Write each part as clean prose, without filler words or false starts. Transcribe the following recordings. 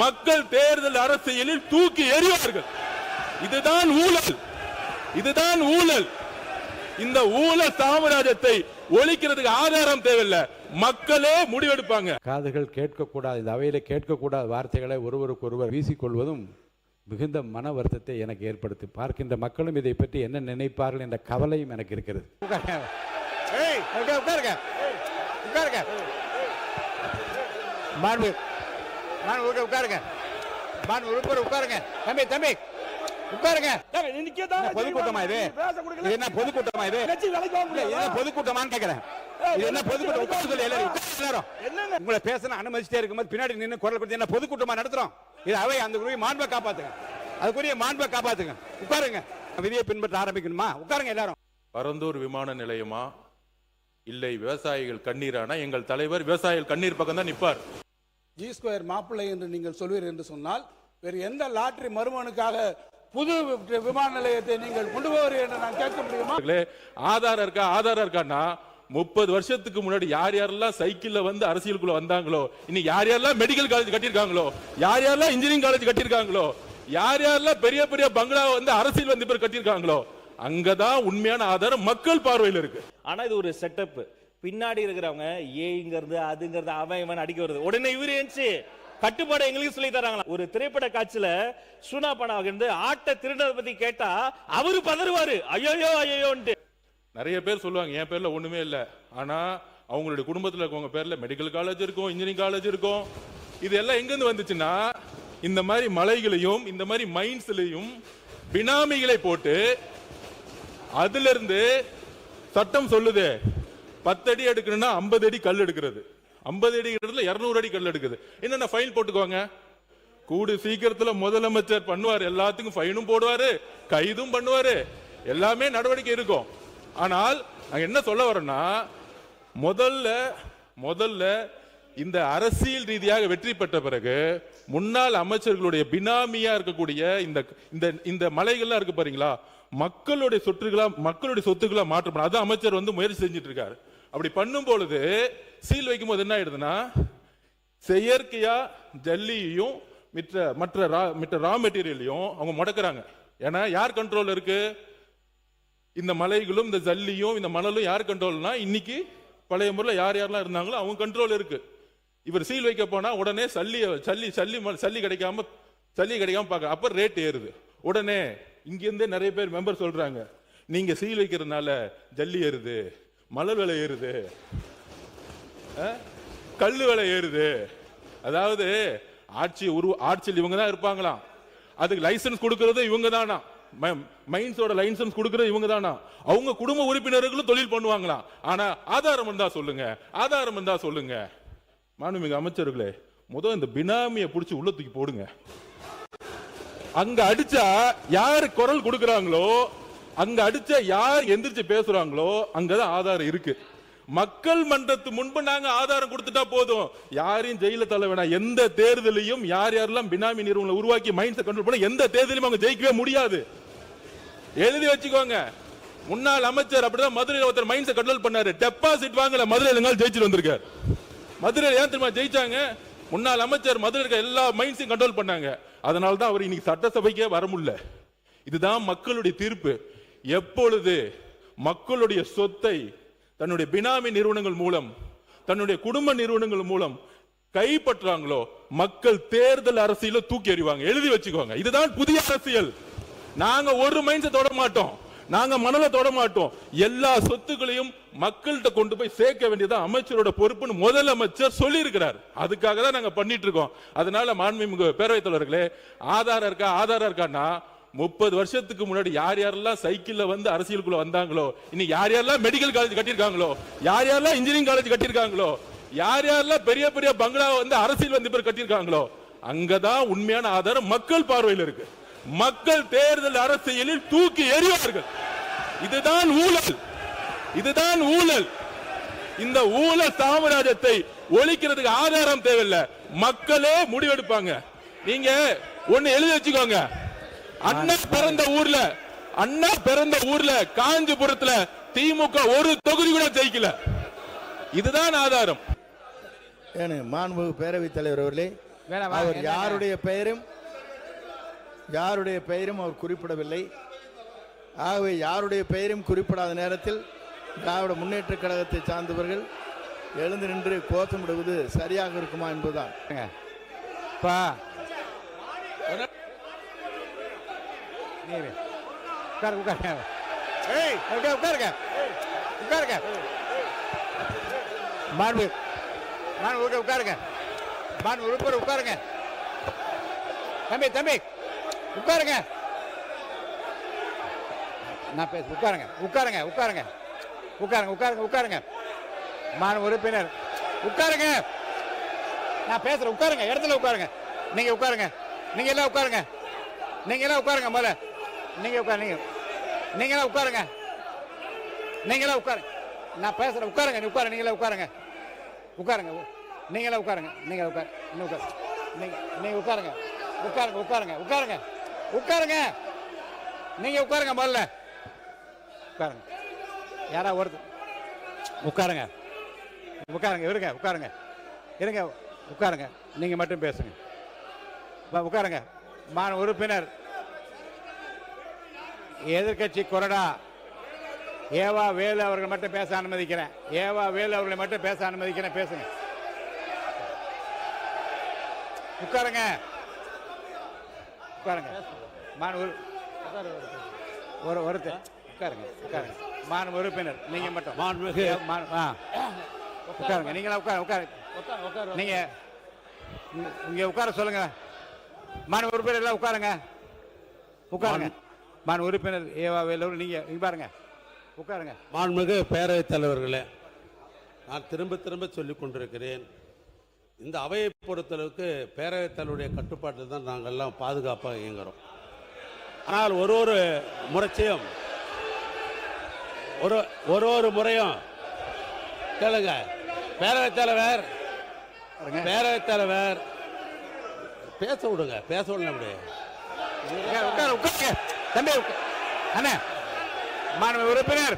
மக்கள் தேர்தல் அரசியலில் தூக்கி எறிவார்கள். இதுதான் ஊழல், இதுதான் ஊழல். இந்த ஊழல் சாம்ராஜ்யத்தை ஒழிக்கிறதுக்கு ஆதாரம் தேவையில்லை, மக்களே முடிவெடுப்பாங்க. காதுகள் கேட்கக்கூடாது, இந்த அவையில கேட்கக்கூடாத வார்த்தைகளை ஒருவருக்கு ஒருவர் வீசிக்கொள்வதும் மிகுந்த மன வருத்தத்தை எனக்கு ஏற்படுத்தி, பார்க்கின்ற மக்களும் இதை பற்றி என்ன நினைப்பார்கள் என்ற கவலையும் எனக்கு இருக்கிறது. பொதுக்கூட்டமா இது? என்ன பொதுக்கூட்டமா இது? பொதுக்கூட்டமான்னு கேக்குறேன். உங்களை பேச அனுமதிச்சிட்டே இருக்கும்போது பின்னாடி நின்று குரல் கொடுத்து என்ன பொதுக்கூட்டமா நடத்துறோம்? இது அவை அந்த மாண்பை காப்பாத்துங்க, அதுக்குரிய மாண்பை காப்பாத்துங்க. உட்காருங்க. விதியை பின்பற்ற ஆரம்பிக்கணுமா? உட்காருங்க எல்லாரும். பரந்தூர் விமான நிலையமா இல்லை விவசாயிகள் கண்ணீரானா? எங்கள் தலைவர் விவசாயிகள் கண்ணீர் பக்கம் தான் நிற்பார். G2 மாப்பிள்ளை என்று நீங்கள் சொல்வீர் என்று சொன்னால் வேறு எந்த லாட்டரி மறுமனுக்காக புது விமான நிலையத்தை நீங்கள் கொண்டு போவீர்கள் என்று நான் கேட்க முடியுமா? ஆதாரம் இருக்கா? ஆதாரம் இருக்கான்னா 30 வருஷத்துக்கு முன்னாடி யார் யாரெல்லாம் சைக்கிள்ல வந்து அரசியலுக்குள்ள வந்தாங்களோ, இன்னைக்கு யார் யாரெல்லாம் மெடிக்கல் காலேஜ் கட்டியிருக்காங்களோ, யார் யாரெல்லாம் இன்ஜினியரிங் காலேஜ் கட்டியிருக்காங்களோ, யார் யாரெல்லாம் பெரிய பெரிய பங்களா வந்து அரசியல் வந்து பேர் கட்டியிருக்காங்களோ, அங்கதான் உண்மையான ஆதாரம் மக்கள் பார்வையில் இருக்கு. ஆனா இது ஒரு செட்டப். பின்னாடி இருக்கிறவங்க ஏங்கிறது அதுங்கிறது அவன் இவன் அடிக்க வருது. உடனே இவரு ஏன்ச்சு கட்டுப்பாடு எங்களுக்கு சொல்லி தராங்களா? ஒரு திரைப்பட காட்சியில சுனா பணம் இருந்து ஆட்ட திருடரை பத்தி கேட்டா அவரு பதறுவாரு, ஐயோ ஐயோன்ட்டு. நிறைய பேர் சொல்லுவாங்க என் பேர்ல ஒண்ணுமே இல்ல, ஆனா அவங்களுடைய குடும்பத்துல இருக்கவங்க பேர்ல மெடிக்கல் காலேஜ் இருக்கும், இன்ஜினியரிங் காலேஜ் இருக்கும். இது எல்லாம் எங்க இருந்து வந்துச்சுன்னா, இந்த மாதிரி மலைகளையும் இந்த மாதிரி மைன்ஸ்லயும் பினாமிகளை போட்டு அதுல இருந்து சட்டம் சொல்லுது 10 அடி எடுக்கணும்னா 50 அடி கல் எடுக்கிறது, 50 அடி இடத்துல 200 அடி கல் எடுக்குது. என்னென்ன ஃபைன் போட்டுக்குவாங்க. கூடு சீக்கிரத்துல முதலமைச்சர் பண்ணுவார், எல்லாத்துக்கும் ஃபைனும் போடுவாரு, கைதும் பண்ணுவாரு, எல்லாமே நடவடிக்கை இருக்கும். ஆனால் என்ன சொல்ல வரேன்னா, முதல்ல இந்த அரசியல் ரீதியாக வெற்றி பெற்ற பிறகு முன்னாள் அமைச்சர்களுடைய பினாமியா இருக்கக்கூடிய இந்த மலைகள்லாம் இருக்கு பாருங்களா, மக்களுடைய சொத்துக்களா மாற்றப்படும். அதான் அமைச்சர் வந்து முயற்சி செஞ்சிட்டு இருக்காரு. அப்படி பண்ணும் பொழுது சீல் வைக்கும் போது என்ன ஆயிடுதுன்னா, செயற்கையா ஜல்லியையும் மற்ற ரா மெட்டீரியலையும் அவங்க முடக்குறாங்க. ஏன்னா யார் கண்ட்ரோல் இருக்கு? இந்த மலைகளும் இந்த ஜல்லியும் இந்த மணலும் யார் கண்ட்ரோல்னா, இன்னைக்கு பழைய முறையில் யார் யாரெல்லாம் இருந்தாங்களோ அவங்க கண்ட்ரோல் இருக்கு. இவர் சீல் வைக்க போனா உடனே சல்லி கிடைக்காம பார்க்க, அப்ப ரேட் ஏறுது. உடனே இங்கிருந்தே நிறைய பேர் மெம்பர் சொல்றாங்க, நீங்க சீல் வைக்கிறதுனால ஜல்லி ஏறுது, மணல் விலை ஏறுது, கல்லு விலை ஏறுது. அதாவது ஆட்சியில் இவங்க தான் இருப்பாங்களாம், அதுக்கு லைசன்ஸ் கொடுக்கறது இவங்க தானா, மைன்ஸோட லைசன்ஸ் கொடுக்கறது இவங்க தானா, அவங்க குடும்ப உறுப்பினர்களும் தொழில் பண்ணுவாங்களாம். ஆனா ஆதாரம் இருந்தா சொல்லுங்க. மாண்புமிகு அமைச்சர்களே, முதல் இந்த பினாமியை பிடிச்சி உள்ள தூக்கி போடுங்க. அங்க அடிச்சா யாரு குரல் கொடுக்கறாங்களோ, அங்க அடிச்சா யார் எந்திரிச்சு பேசுறாங்களோ அங்கதான் ஆதாரம் இருக்கு. மக்கள் மன்றத்து முன்பு நாங்க ஆதாரம் கொடுத்துட்டா போதும், யாரையும் ஜெயில தள்ள வேணாம். எந்த தேர்தலையும் யாரெல்லாம் பினாமி நிறுவனங்களை உருவாக்கி மைண்ட்ஸை கண்ட்ரோல் பண்ண எந்த தேர்தலையும் அவங்க ஜெயிக்கவே முடியாது. எழுதி வச்சுக்கோங்க. முன்னாள் அமைச்சர் அப்படிதான் மதுரையில் ஒருத்தர் மைண்ட்ஸை கண்ட்ரோல் பண்ணாரு, டெபாசிட் வாங்கல, மதுரையில் ஜெயிச்சுட்டு வந்திருக்காரு. மதுரையில் ஏன் தெரியுமா ஜெயிச்சாங்க? முன்னாள் அமைச்சர் மதுரை இருக்க எல்லா மைண்ட்ஸையும் கண்ட்ரோல் பண்ணாங்க. அதனால தான் அவர் இன்னைக்கு சட்டசபைக்கே வர முடியல. இதுதான் மக்களுடைய தீர்ப்பு. எப்பொழுது மக்களுடைய சொத்தை தன்னுடைய பினாமி நிறுவனங்கள் மூலம், தன்னுடைய குடும்ப நிறுவனங்கள் மூலம் கைப்பற்றாங்களோ, மக்கள் தேர்தல் அரசியல தூக்கி எறிவாங்க. எழுதி வச்சுக்கோங்க. இதுதான் புதிய அரசியல். நாங்க ஒரு மைண்ட்ஸை தொட மாட்டோம், நாங்க மணலை தொட மாட்டோம். எல்லா சொத்துக்களையும் மக்கள்கிட்ட கொண்டு போய் சேர்க்க வேண்டியது அமைச்சரோட பொறுப்புன்னு முதலமைச்சர் சொல்லி இருக்கிறார். அதுக்காக தான் நாங்க பண்ணிட்டு இருக்கோம். அதனால மாண்புமிகு பேரவைத் தலைவர்களே, ஆதாரம் இருக்கான்னா 30 வருஷத்துக்கு முன்னாடி யார் யாரெல்லாம் சைக்கிள்ல வந்து அரசியலுக்குள்ள வந்தாங்களோ, இன்னைக்கு யார் யாரெல்லாம் மெடிக்கல் காலேஜ் கட்டியிருக்காங்களோ, யார் யாரெல்லாம் இன்ஜினியரிங் காலேஜ் கட்டியிருக்காங்களோ, யார் யாரெல்லாம் பெரிய பெரிய பங்களா வந்து அரசியல் வந்து பேர் கட்டியிருக்காங்களோ, அங்கதான் உண்மையான ஆதாரம் மக்கள் பார்வையில் இருக்கு. மக்கள் தேர்தல் அரசியலில் தூக்கி எறிவார்கள். இதுதான் ஊழல். இந்த ஊழல் சாம்ராஜ்யத்தை ஒழிக்கிறதுக்கு ஆதாரம் தேவையில்லை, மக்களே முடிவெடுப்பாங்க. நீங்க ஒண்ணு எழுதி வச்சுக்கோங்க. அண்ணா பிறந்த ஊர்ல காஞ்சிபுரத்துல திமுக ஒரு தொகுதி கூட ஜெயிக்கல. இதுதான் ஆதாரம். மாண்புமிகு பேரவைத் தலைவர் அவர்களே, வேணாம், அவர் என்ன- யாருடைய பெயரும் அவர் குறிப்பிடவில்லை. ஆகவே யாருடைய பெயரும் குறிப்பிடாத நேரத்தில் திராவிட முன்னேற்ற கழகத்தை சார்ந்தவர்கள் எழுந்து நின்று கோஷமிடுவது சரியாக இருக்குமா என்பதுதான். பா உட்காருங்க உட்காருங்க உட்காருங்க மாண்பு உட்காருங்க மாண்பு உறுப்பினர் உட்காருங்க தம்பி உட்காருங்க நான் பேச உட்காருங்க மாண்பு உறுப்பினர் உட்காருங்க நான் பேசுறேன் உட்காருங்க இடத்துல உட்காருங்க நீங்க உட்காருங்க நீங்க எல்லாம் உட்காருங்க முதல்ல நீங்க எல்லாம் உட்காருங்க நான் பேசுறேன் உட்காருங்க நீங்களே உட்காருங்க நீங்க உட்காருங்க நீங்க உட்காருங்க முதல்ல உட்காருங்க யாரா ஒருத்தர் உட்காருங்க இருங்க உட்காருங்க நீங்க மட்டும் பேசுங்க உட்காருங்க மாண்பு உறுப்பினர் எதிர்க்கட்சி கொறடா ஏவா வேலு அவர்கள் மட்டும் பேச அனுமதிக்கிறேன் அவர்களை மட்டும் பேச அனுமதிக்கிறேன் பேசுங்க உட்காருங்க மாண்பு ஒருத்தர் உட்காருங்க மாண்பு உறுப்பினர் நீங்க மட்டும் உட்காருங்க நீங்களா உட்காரு நீங்க இங்க உட்கார சொல்லுங்க மாண்பு உறுப்பினர் எல்லாம் உட்காருங்க மாண்பு உறுப்பினர் ஏவா வேலூர் நீங்க பாருங்க உட்காருங்க. மாண்புமிகு பேரவைத் தலைவர்களே, நான் திரும்ப சொல்லிக் கொண்டிருக்கிறேன், இந்த அவையை பொறுத்தளவுக்கு பேரவைத் தலைவருடைய கட்டுப்பாட்டில் தான் நாங்கள் எல்லாம் பாதுகாப்பாக இயங்குகிறோம். ஆனால் ஒரு முறையும் ஒரு முறையும் கேளுங்க, பேரவைத் தலைவர் பேச விடுங்க அப்படி உட்காருங்க தம்பி அண்ணா மாண்பு உறுப்பினர்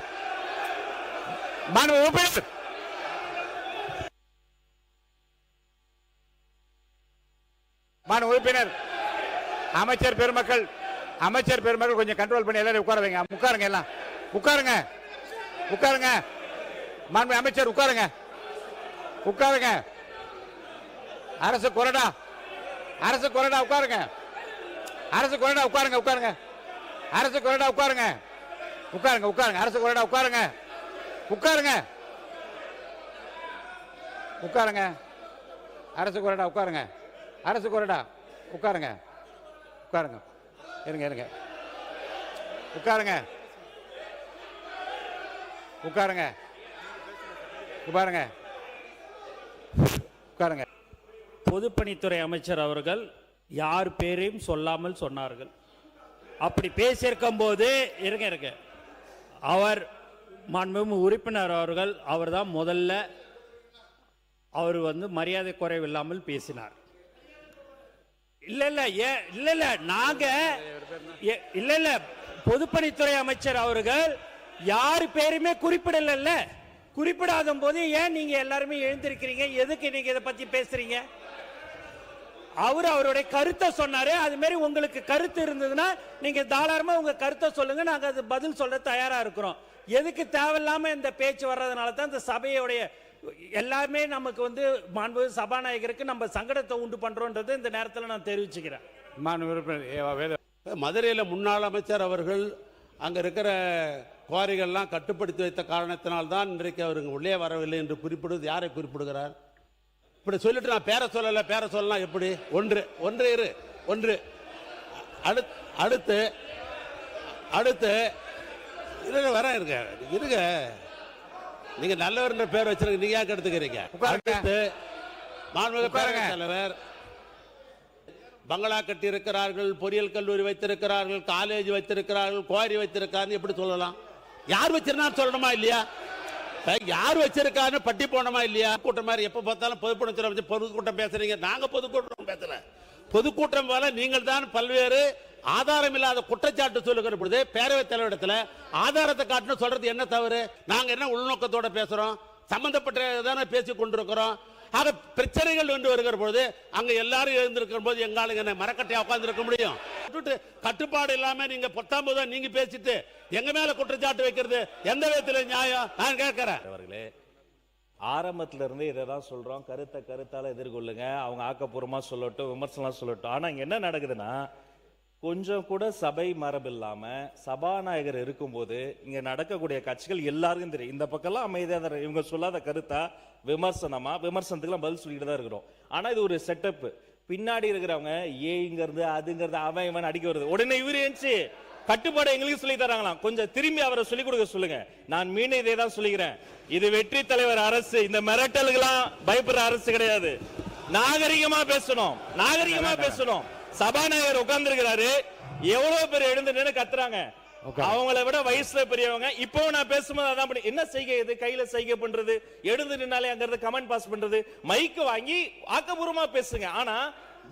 அமைச்சர் பெருமக்கள் கொஞ்சம் கண்ட்ரோல் பண்ணி எல்லாரும் உட்கார வைங்க. உட்காருங்க எல்லாம் உட்காருங்க மாண்பு அமைச்சர் உட்காருங்க அரசு கொறடா உட்காருங்க அரசு கொறடா உட்காருங்க அரசு கொறடா உட்காருங்க அரசு கொறடா உட்காருங்க அரசு கொறடா உட்காருங்க இருங்க உட்காருங்க பொதுப்பணித்துறை அமைச்சர் அவர்கள் யார் பேரையும் சொல்லாமல் சொன்னார்கள். அப்படி பேசியிருக்கும் போது இருங்க அவர் மாண்புமிகு உறுப்பினர் அவர்கள் அவர்தான் முதல்ல அவர் மரியாதை குறைவில்லாமல் பேசினார். இல்ல நாங்க இல்ல பொதுப்பணித்துறை அமைச்சர் அவர்கள் யாரு பேருமே குறிப்பிடாத போது ஏன் நீங்க எல்லாருமே எழுந்திருக்கிறீங்க? எதுக்கு நீங்க இதை பத்தி பேசுறீங்க? அவருடைய கருத்தை சொன்னாரு. அது மாதிரி உங்களுக்கு கருத்து இருந்ததுன்னா நீங்க தாராளமா உங்க கருத்தை சொல்லுங்க, நாங்க அது பதில் சொல்ல தயாரா இருக்கிறோம். எதுக்கு தேவையில்லாம இந்த பேச்சு வர்றதுனால தான் இந்த சபையோடைய எல்லாமே நமக்கு மாண்பு சபாநாயகருக்கு நம்ம சங்கடத்தை உண்டு பண்றோம்ன்றது இந்த நேரத்தில் நான் தெரிவிச்சுக்கிறேன். மதுரையில் முன்னாள் அமைச்சர் அவர்கள் அங்க இருக்கிற குவாரிகள்லாம் கட்டுப்படுத்தி வைத்த காரணத்தினால்தான் இன்றைக்கு அவருக்கு உள்ளே வரவில்லை என்று குறிப்பிடுவது யாரை குறிப்பிடுகிறார்? இப்படி சொல்லிட்டு நான் பேர சொல்லலாம் எப்படி? ஒன்று அடுத்து வர இருங்க நீங்க நல்லவர் பேர் வச்சிருக்க, நீங்க யாருக்கு எடுத்துக்கிறீங்க? அடுத்து மாண்புமிகு பேரவைத் தலைவர் பங்களா கட்டி இருக்கிறார்கள், பொறியியல் கல்லூரி வைத்திருக்கிறார்கள், காலேஜ் வைத்திருக்கிறார்கள், குவாரி வைத்திருக்காரு, எப்படி சொல்லலாம்? யார் வச்சிருந்தா சொல்லணுமா இல்லையா? யார் வச்சிருக்கான்னு பட்டி போனோமா இல்லையா? கூட்டம் மாதிரி எப்ப பார்த்தாலும் பொதுக்கூட்டம் பேசுறீங்க. நாங்க பொதுக்கூட்டம் பேசல. பொதுக்கூட்டம் போல நீங்கள் தான் பல்வேறு ஆதாரம் இல்லாத குற்றச்சாட்டு சொல்லுகிற பொழுது பேரவைத் தலைவரிடத்துல ஆதாரத்தை காட்டணும் சொல்றது என்ன தவறு? நாங்க என்ன உள்நோக்கத்தோட பேசுறோம்? சம்பந்தப்பட்ட பேசிக் கொண்டிருக்கிறோம். ஆக பிரச்சனைகள் என்று வருகிற பொழுது அங்க எல்லாரும் எழுந்திருக்கிற போது எங்காலுங்க என்ன மரக்கட்டையா உட்கார்ந்து இருக்க முடியும்? கட்டுப்பாடு இல்லாம நீங்க 19 நீங்க பேசிட்டு எங்க மேல குற்றச்சாட்டு வைக்கிறது எந்த விதத்துல நியாயம்? நான் கேட்கிறேன். அவர்களே, ஆரம்பத்துல இருந்து இதை தான் சொல்றோம், கருத்தால எதிர்கொள்ளுங்க, அவங்க ஆக்கப்பூர்வமா சொல்லட்டும், விமர்சனம் சொல்லட்டும். ஆனா இங்க என்ன நடக்குதுன்னா, கொஞ்சம் கூட சபை மரபு இல்லாம சபாநாயகர் இருக்கும்போது இங்க நடக்கக்கூடிய காட்சிகள் எல்லாருக்கும் தெரியும். இந்த பக்கம்லாம் அமைதியா தான் இவங்க சொல்லாத கருத்தா விமர்சனத்துக்குலாம் பதில் சொல்லிட்டு தான் இருக்கிறோம். ஆனா இது ஒரு செட்டப். பின்னாடி இருக்கிறவங்க ஏங்கிறது அதுங்கிறது அவன் இவன் அடிக்க வருது. உடனே இவரு ஏஞ்சி கட்டுப்பாடு எங்களுக்கு சொல்லி தராங்களாம். கொஞ்சம் திரும்பி அவரை சொல்லிக் கொடுக்க சொல்லுங்க. நான் மீண்டும் இதே தான் சொல்லிக்கிறேன், இது வெற்றி தலைவர் அரசு. இந்த மிரட்டல்களாம் பயப்படுற அரசு கிடையாது. நாகரிகமா பேசணும். சபாநாயகர் உட்கார்ந்து இருக்கிறாரு, எவ்வளவு பேர் எழுந்து நின்று கத்துறாங்க, அவங்கள விட வயசுல பெரியவங்க. இப்போ நான் பேசும்போது அதான் பண்ணி என்ன செய்கை, இது கையில செய்கை பண்றது, எழுந்து நின்னாலே அங்க இருந்து கமெண்ட் பாஸ் பண்றது, மைக்கு வாங்கி ஆக்கப்பூர்வமா பேசுங்க. ஆனா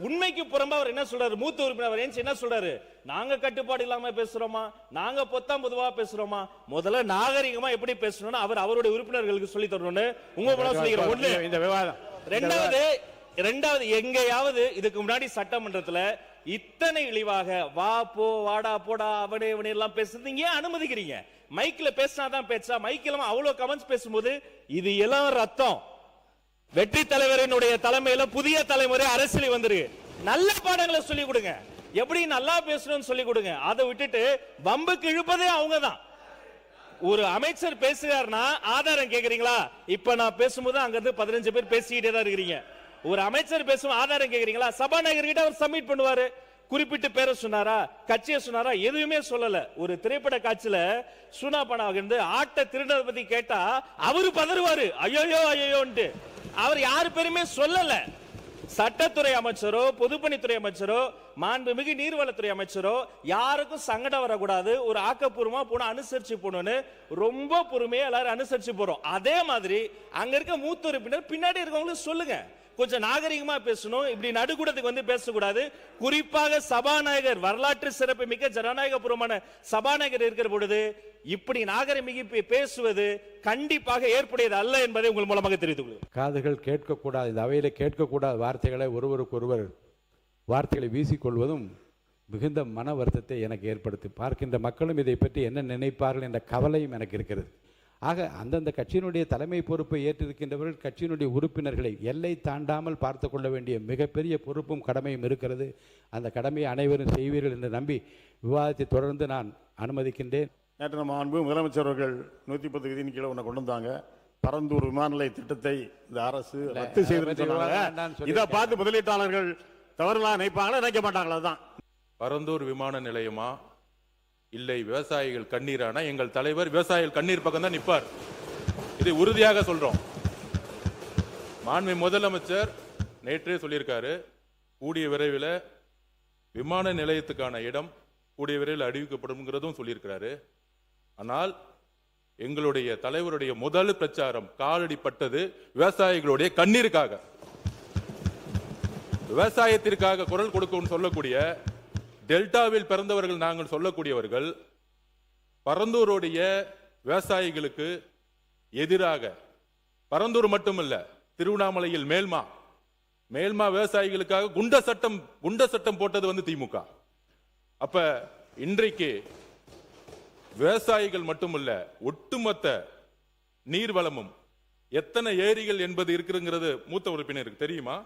உண்மைக்கு புறம்பா அவர் என்ன சொல்றாரு, மூத்த உறுப்பினர் என்ன சொல்றாரு, நாங்க கட்டுப்பாடு இல்லாம பேசுறோமா, நாங்க பொதுவா பேசுறோமா? முதல்ல நாகரிகமா எப்படி பேசணும்னு அவருடைய உறுப்பினர்களுக்கு சொல்லி தரணும்னு உங்க மூலம் சொல்லிக்கிறோம். ஒண்ணு இந்த விவாதம். ரெண்டாவது எங்கேயாவது இதுக்கு முன்னாடி சட்டமன்றத்துல இத்தனை இழிவாக வா போ வாடா போடா அவனே எல்லாம் பேசுறது ஏன் அனுமதிக்கிறீங்க? மைக்ல பேசினாதான் பேச்சா? மைக்ல அவ்வளவு கமெண்ட்ஸ் பேசும்போது இது எல்லாம் ரத்தம். வெற்றி தலைவரினுடைய தலைமையில புதிய தலைமுறை அரசியல் வந்துருக்கு. நல்ல பாடங்களை சொல்லி கொடுங்க, எப்படி நல்லா பேசணும்னு சொல்லி கொடுங்க. அதை விட்டுட்டு வம்புக்கு இழுப்பதே அவங்க தான். ஒரு அமைச்சர் பேசுகிறார்னா ஆதாரம் கேக்குறீங்களா? இப்ப நான் பேசும்போது அங்க இருந்து 15 பேர் பேசிக்கிட்டே தான் இருக்கிறீங்க. ஒரு அமைச்சர் பேசும் ஆதாரம் கேக்குறீங்களா? சபாநாயகர் கிட்ட அவர் சப்மிட் பண்ணுவாரு. குறிப்பிட்டு பேரை சொன்னாரா, கட்சியை சொன்னாரா? எதுவுமே சொல்லல. ஒரு திரைப்பட காட்சியில சுனா பணம் இருந்து ஆட்ட திருடரை பத்தி கேட்டா அவரு பதறுவாரு, ஐயோன்ட்டு. அவர் யாரு பேருமே சொல்லல. சட்டத்துறை அமைச்சரோ பொதுப்பணித்துறை அமைச்சரோ மாண்புமிகு நீர்வளத்துறை அமைச்சரோ யாருக்கும் சங்கடம் வரக்கூடாது, ஒரு ஆக்கப்பூர்வமா போன அனுசரிச்சு போனோன்னு ரொம்ப பொறுமையா எல்லாரும் அனுசரிச்சு போறோம். அதே மாதிரி அங்க இருக்க மூத்த உறுப்பினர் பின்னாடி இருக்கவங்களுக்கு சொல்லுங்க, கொஞ்சம் நாகரிகமா பேசணும், இப்படி நடுக்கூடத்துக்கு வந்து பேசக்கூடாது. குறிப்பாக சபாநாயகர், வரலாற்று சிறப்பு மிக்க ஜனநாயகபூர்வமான சபாநாயகர் இருக்கிற பொழுது இப்படி நாகரிக பேசுவது கண்டிப்பாக ஏற்புடையது அல்ல என்பதை உங்கள் மூலமாக தெரிவித்துக் கொள்கிறேன். காதுகள் கேட்கக்கூடாது, இந்த அவையில கேட்கக்கூடாத வார்த்தைகளை ஒருவருக்கொருவர் வார்த்தைகளை வீசிக்கொள்வதும் மிகுந்த மன வருத்தத்தை எனக்கு ஏற்படுத்தி, பார்க்கின்ற மக்களும் இதை பற்றி என்ன நினைப்பார்கள் என்ற கவலையும் எனக்கு இருக்கிறது. ஆக அந்தந்த கட்சியினுடைய தலைமை பொறுப்பை ஏற்றிருக்கின்றவர்கள் கட்சியினுடைய உறுப்பினர்களை எல்லை தாண்டாமல் பார்த்து கொள்ள வேண்டிய மிகப்பெரிய பொறுப்பும் கடமையும் இருக்கிறது. அந்த கடமையை அனைவரும் செய்வீர்கள் என்று நம்பி விவாதத்தை தொடர்ந்து நான் அனுமதிக்கின்றேன். நேற்று நம்ம அன்பு முதலமைச்சர் அவர்கள் 110 விதியின் கீழே ஒன்று கொண்டு வந்தாங்க. பரந்தூர் விமான நிலைய திட்டத்தை இந்த அரசு ரத்து செய்திருக்கிறாங்க. இதை பார்த்து முதலீட்டாளர்கள் தவறுலாம் நினைப்பாங்களா, நினைக்க மாட்டாங்களா? தான் பரந்தூர் விமான நிலையமா இல்லை விவசாயிகள் கண்ணீரானா? எங்கள் தலைவர் விவசாயிகள் கண்ணீர் பக்கம் தான் நிற்பார், இதை உறுதியாக சொல்றோம். மாண்பு முதலமைச்சர் நேற்றே சொல்லியிருக்காரு, கூடிய விரைவில் விமான நிலையத்துக்கான இடம் கூடிய விரைவில் அறிவிக்கப்படும் சொல்லியிருக்கிறாரு. ஆனால் எங்களுடைய தலைவருடைய முதல் பிரச்சாரம் காலடிப்பட்டது விவசாயிகளுடைய கண்ணீருக்காக, விவசாயத்திற்காக குரல் கொடுக்கும் சொல்லக்கூடிய டெல்டாவில் பிறந்தவர்கள் நாங்கள் சொல்லக்கூடியவர்கள் பரந்தூருடைய விவசாயிகளுக்கு எதிராக, பரந்தூர் மட்டுமல்ல திருவண்ணாமலையில் மேல்மா விவசாயிகளுக்காக குண்ட சட்டம் போட்டது திமுக. அப்ப இன்றைக்கு விவசாயிகள் மட்டுமல்ல ஒட்டுமொத்த நீர்வளமும் எத்தனை ஏரிகள் என்பது இருக்குங்கிறது மூத்த உறுப்பினருக்கு தெரியுமா?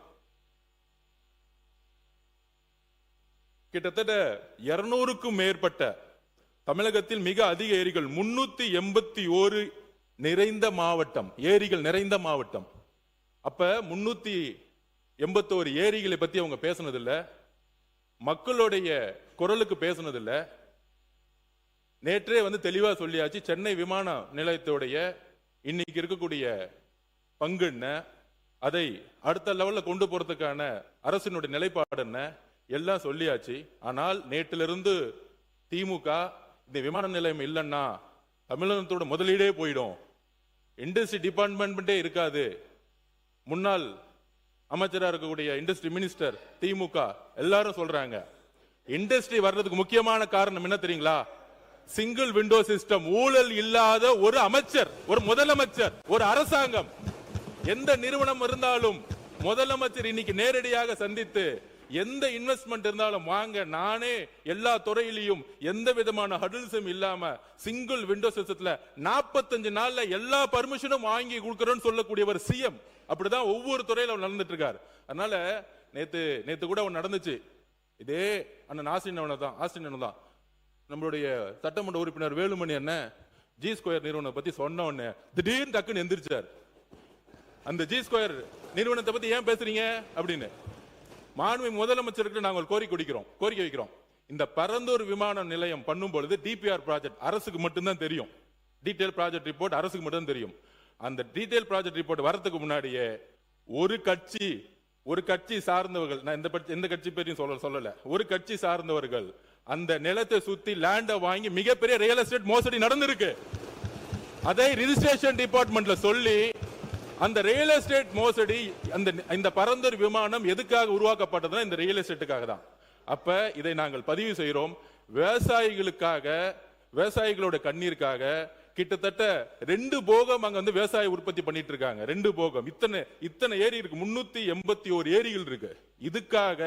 கிட்டத்தட்ட 200க்கும் மேற்பட்ட தமிழகத்தில் மிக அதிக ஏரிகள் 381 நிறைந்த மாவட்டம், ஏரிகள் நிறைந்த மாவட்டம். அப்ப 381 ஏரிகளை பத்தி அவங்க பேசினதில்லை, மக்களுடைய குரலுக்கு பேசினதில்லை. நேற்றே தெளிவா சொல்லியாச்சு, சென்னை விமான நிலையத்தோடைய இன்னைக்கு இருக்கக்கூடிய பங்கு என்ன, அதை அடுத்த லெவல்ல கொண்டு போறதுக்கான அரசினுடைய நிலைப்பாடு என்ன எல்லாம் சொல்லியாச்சு. ஆனால் நேற்றிலிருந்து திமுக இந்த விமான நிலையம் இல்லைன்னா தமிழகத்தோட முதலீடே போயிடும், இண்டஸ்ட்ரி டிபார்ட்மெண்ட்டே இருக்காது. முன்னாள் அமைச்சராக இருக்கக்கூடிய இண்டஸ்ட்ரி மினிஸ்டர் திமுக எல்லாரும் சொல்றாங்க. இண்டஸ்ட்ரி வர்றதுக்கு முக்கியமான காரணம் என்ன தெரியுங்களா? Single window system. ஊழல் இல்லாத ஒரு அமைச்சர், ஒரு முதலமைச்சர், ஒரு அரசாங்கம். எந்த நிறுவனம் இருந்தாலும் முதலமைச்சர் இன்னைக்கு நேரடியாக சந்தித்து எந்த இன்வெஸ்ட்மெண்ட் இருந்தாலும் வாங்க, நானே எல்லா துறையிலையும் எந்த விதமான ஹடில்ஸும் இல்லாம சிங்கிள் விண்டோ சிஸ்டத்துல 45 நாள்ல எல்லா பர்மிஷனும் வாங்கி கொடுக்கறோம்னு சொல்லக்கூடியவர் சிஎம். அப்படிதான் ஒவ்வொரு துறையில அவர் நடந்துட்டு இருக்காரு. அதனால நேத்து கூட ஒன்று நடந்துச்சு. இதே அண்ணன் ஆஸ்டின் தான் நம்மளுடைய சட்டமன்ற உறுப்பினர் வேலுமணி அண்ணன் ஜி ஸ்கொயர் நிறுவனத்தை பத்தி சொன்ன உடனே திடீர்னு டக்குன்னு எந்திரிச்சார். அந்த ஜி ஸ்கொயர் நிறுவனத்தை பத்தி ஏன் பேசுறீங்க அப்படின்னு மாண்புமிகு முதலமைச்சருக்கு நாங்கள் கோரிக்கை வைக்கிறோம். இந்த பரந்தூர் விமான நிலையம் பண்ணும் பொழுது டிபிஆர் ப்ராஜெக்ட் அரசுக்கு மட்டும்தான் தெரியும். டீடைல் ப்ராஜெக்ட் ரிப்போர்ட் அரசுக்கு மட்டும் தெரியும். அந்த டீடைல் ப்ராஜெக்ட் ரிப்போர்ட் வரதுக்கு முன்னாடியே ஒரு கட்சி சார்ந்தவர்கள், நான் எந்த கட்சி பேரையும் சொல்லல, ஒரு கட்சி சார்ந்தவர்கள் அந்த நிலத்தை சுத்தி லேண்ட வாங்கி மிகப்பெரிய ரியல் எஸ்டேட் மோசடி நடந்திருக்கு. அதை ரிஜிஸ்ட்ரேஷன் டிபார்ட்மெண்ட்ல சொல்லி அந்த ரியல் எஸ்டேட் மோசடி, இந்த பரந்தூர் விமானம் எதுக்காக உருவாக்கப்பட்டதுன்னா இந்த ரியல் எஸ்டேட்டுக்காக தான். அப்ப இதை நாங்கள் பதிவு செய்கிறோம். விவசாயிகளோட கண்ணீருக்காக கிட்டத்தட்ட 2 போகம் அங்க வந்து விவசாய உற்பத்தி பண்ணிட்டு இருக்காங்க. 2 போகம், இத்தனை ஏரி இருக்கு, 381 ஏரிகள் இருக்கு. இதுக்காக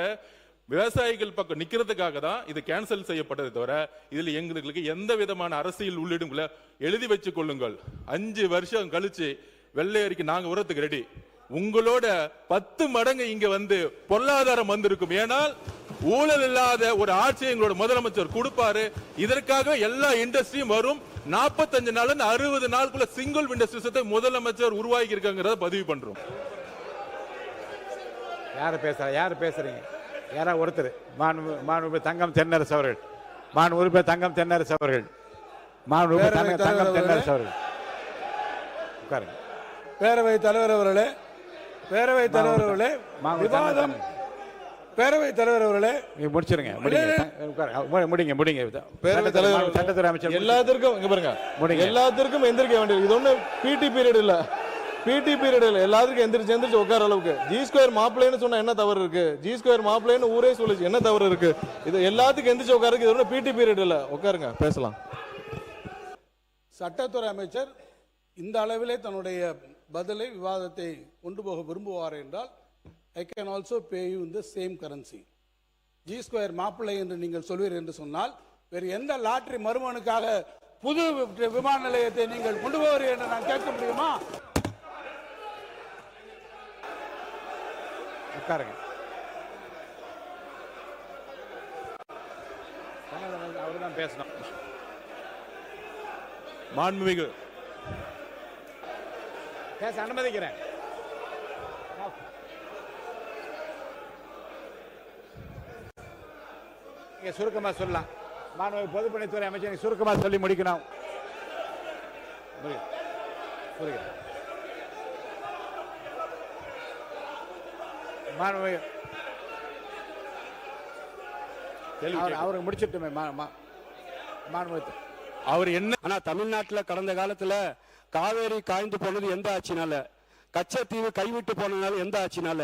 விவசாயிகள் பக்கம் நிக்கிறதுக்காக தான் இது கேன்சல் செய்யப்பட்டது. தவிர இதுல எங்களுக்கு எந்த விதமான அரசியல் உள்ளிடுங்கள எழுதி வச்சு கொள்ளுங்கள். 5 வருஷம் கழிச்சு வெள்ளை அறிக்கை நாங்க உரத்துக்கு ரெடி. உங்களோட 10 மடங்கு இங்க வந்து பொருளாதாரம் வந்திருக்கும். ஏனால் ஊழல் இல்லாத ஒரு ஆட்சி எங்களோட முதலமைச்சர் கொடுப்பாரு. இதற்காக எல்லா இண்டஸ்ட்ரியும் வரும். 45 நாள் 60 நாளுக்குள்ள சிங்கிள் விண்டோ சிஸ்டத்தை முதலமைச்சர் உருவாக்கி இருக்காங்கிறத பதிவு பண்றோம். யாரு பேசுறீங்க? யாரா ஒருத்தர் மாண்பு தங்கம் தென்னரசு அவர்கள், மாண்பு தங்கம் தென்னரசு அவர்கள், தங்கம் தென்னரசு அவர்கள் உட்காருங்க. பேரவைத் தலைவர் அவர்களே, விவாதம் பேரவைத் தலைவர் அவர்களே முடிச்சிருங்க. பேரவைத் தலைவர், சட்டத்துறை அமைச்சர் எல்லாத்திற்கும் இங்க பாருங்க, எல்லாத்திற்கும் எந்திரிக்க வேண்டியது. இது ஒண்ணு பிடி பீரியட் இல்ல, எல்லாத்துக்கும் எந்திரிச்சு உட்கார அளவுக்கு. ஜி ஸ்கொயர் மாப்பிள்ளைன்னு சொன்னா என்ன தவறு இருக்கு? ஜி ஸ்கொயர் மாப்பிள்ளைன்னு ஊரே சொல்லுச்சு, என்ன தவறு இருக்கு? இது எல்லாத்துக்கும் எந்திரிச்சு உட்காருக்கு. இது ஒண்ணு பிடி பீரியட் இல்ல, உட்காருங்க, பேசலாம். சட்டத்துறை அமைச்சர் இந்த அளவிலே தன்னுடைய பதிலை, விவாதத்தை கொண்டு போக விரும்புவார் என்றால் I can also pay you in the same currency. G square மாப்பிள்ளை என்று நீங்கள் சொல்வீர் என்று சொன்னால் வேறு எந்த லாட்டரி மருமனுக்காக புது விமான நிலையத்தை நீங்கள் கொண்டு போவீர்கள் என்று நான் கேட்க முடியுமா? உட்காருங்க. அவர்தான் பேசணும். மாண்புமிகு பேச அனுமதிக்கிறேன். சுருக்கமா சொல்லலாம். மாண்புமிகு பொதுப்பணித்துறை அமைச்சர் சுருக்கமா சொல்லி முடிக்கணும். அவருக்கு முடிச்சிட்டுமே அவர் என்ன? ஆனா தமிழ்நாட்டில் கடந்த காலத்துல காவேரி காய்ந்து போனது எந்த ஆட்சினால? கச்சத்தீவு கைவிட்டு போனதுனால எந்த ஆட்சினால?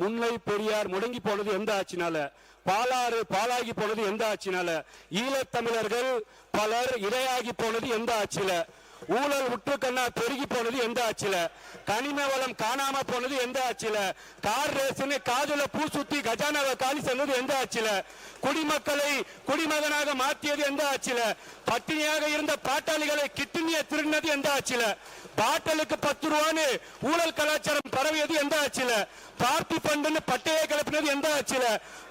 முல்லை பெரியார் முடங்கி போனது எந்த ஆட்சினால? பாலாறு பாலாகி போனது எந்த ஆட்சினால? ஈழத்தமிழர்கள் பலர் இரையாகி போனது எந்த ஆட்சியில? ஊழல் உற்றுக்கண்ணா பெருகி போனது எந்த ஆட்சியில? கனிம வளம் காணாம போனது எந்த ஆட்சியில? கார் ரேஸ்னு காதுல பூ சுத்தி கஜானாவை காலி செஞ்சது எந்த ஆட்சியில? குடிமக்களை குடிமகனாக மாற்றியது எந்த ஆட்சியில? பட்டினியாக இருந்த பாட்டாளிகளை கிட்னியை திருடினது எந்த ஆட்சியில? பாட்டலுக்கு 10 ரூபான்னு ஊழல் கலாச்சாரம் பரவியது எந்த ஆட்சியில? பார்ட்டி பண்டு பட்டையை கிளப்பினது எந்த ஆட்சியில?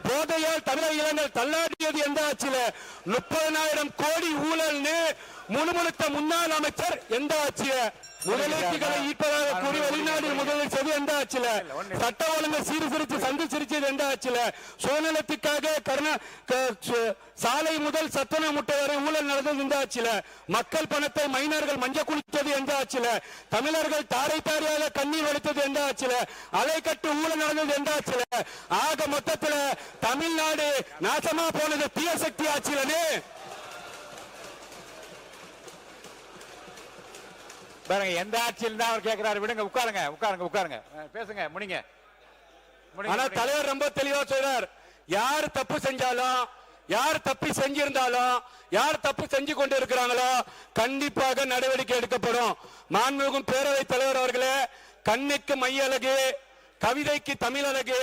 போதையால் தமிழக இளைஞர்கள் தள்ளாடியது எந்த ஆட்சியில? 30,000 கோடி ஊழல்னு முணுமுணுத்த முன்னாள் அமைச்சர் எந்த ஆட்சியில? முதலீட்டுகளை ஈர்ப்பதாக கூறி வெளிநாடு முதலீடு செய்து எந்த ஆட்சியில? சட்ட ஒழுங்கு சீர்திருத்தி சந்தி சிரிச்சது எந்த ஆட்சியில? சுயநலத்துக்காக சாலை முதல் சத்துண முட்டை வரை ஊழல் நடந்தது எந்த ஆட்சியில? மக்கள் பணத்தை மைனர்கள் மஞ்ச குளித்தது எந்த ஆட்சியில? தமிழர்கள் தாரை தாரையாக கண்ணீர் வடித்தது எந்த ஆட்சியில? அலைக்கட்டு ஊழல் நடந்தது எந்த ஆட்சியில? ஆக மொத்தத்துல தமிழ்நாடு நாசமா போனது தீய சக்தி ஆட்சியிலே. பாருங்க, எந்த ஆட்சியில் தான் அவர் கேட்கிறாரு. விடுங்க, உட்காருங்க, பேசுங்க, முடிங்க. ஆனா தலைவர் ரொம்ப தெளிவா சொல்றார், யார் தப்பு செஞ்சாலும், யார் தப்பி செஞ்சிருந்தாலும், யார் தப்பு செஞ்சு கொண்டு இருக்கிறாங்களோ கண்டிப்பாக நடவடிக்கை எடுக்கப்படும். மாண்புமிகு பேரவைத் தலைவர் அவர்களே, கண்ணுக்கு மையழகு, கவிதைக்கு தமிழ் அழகு,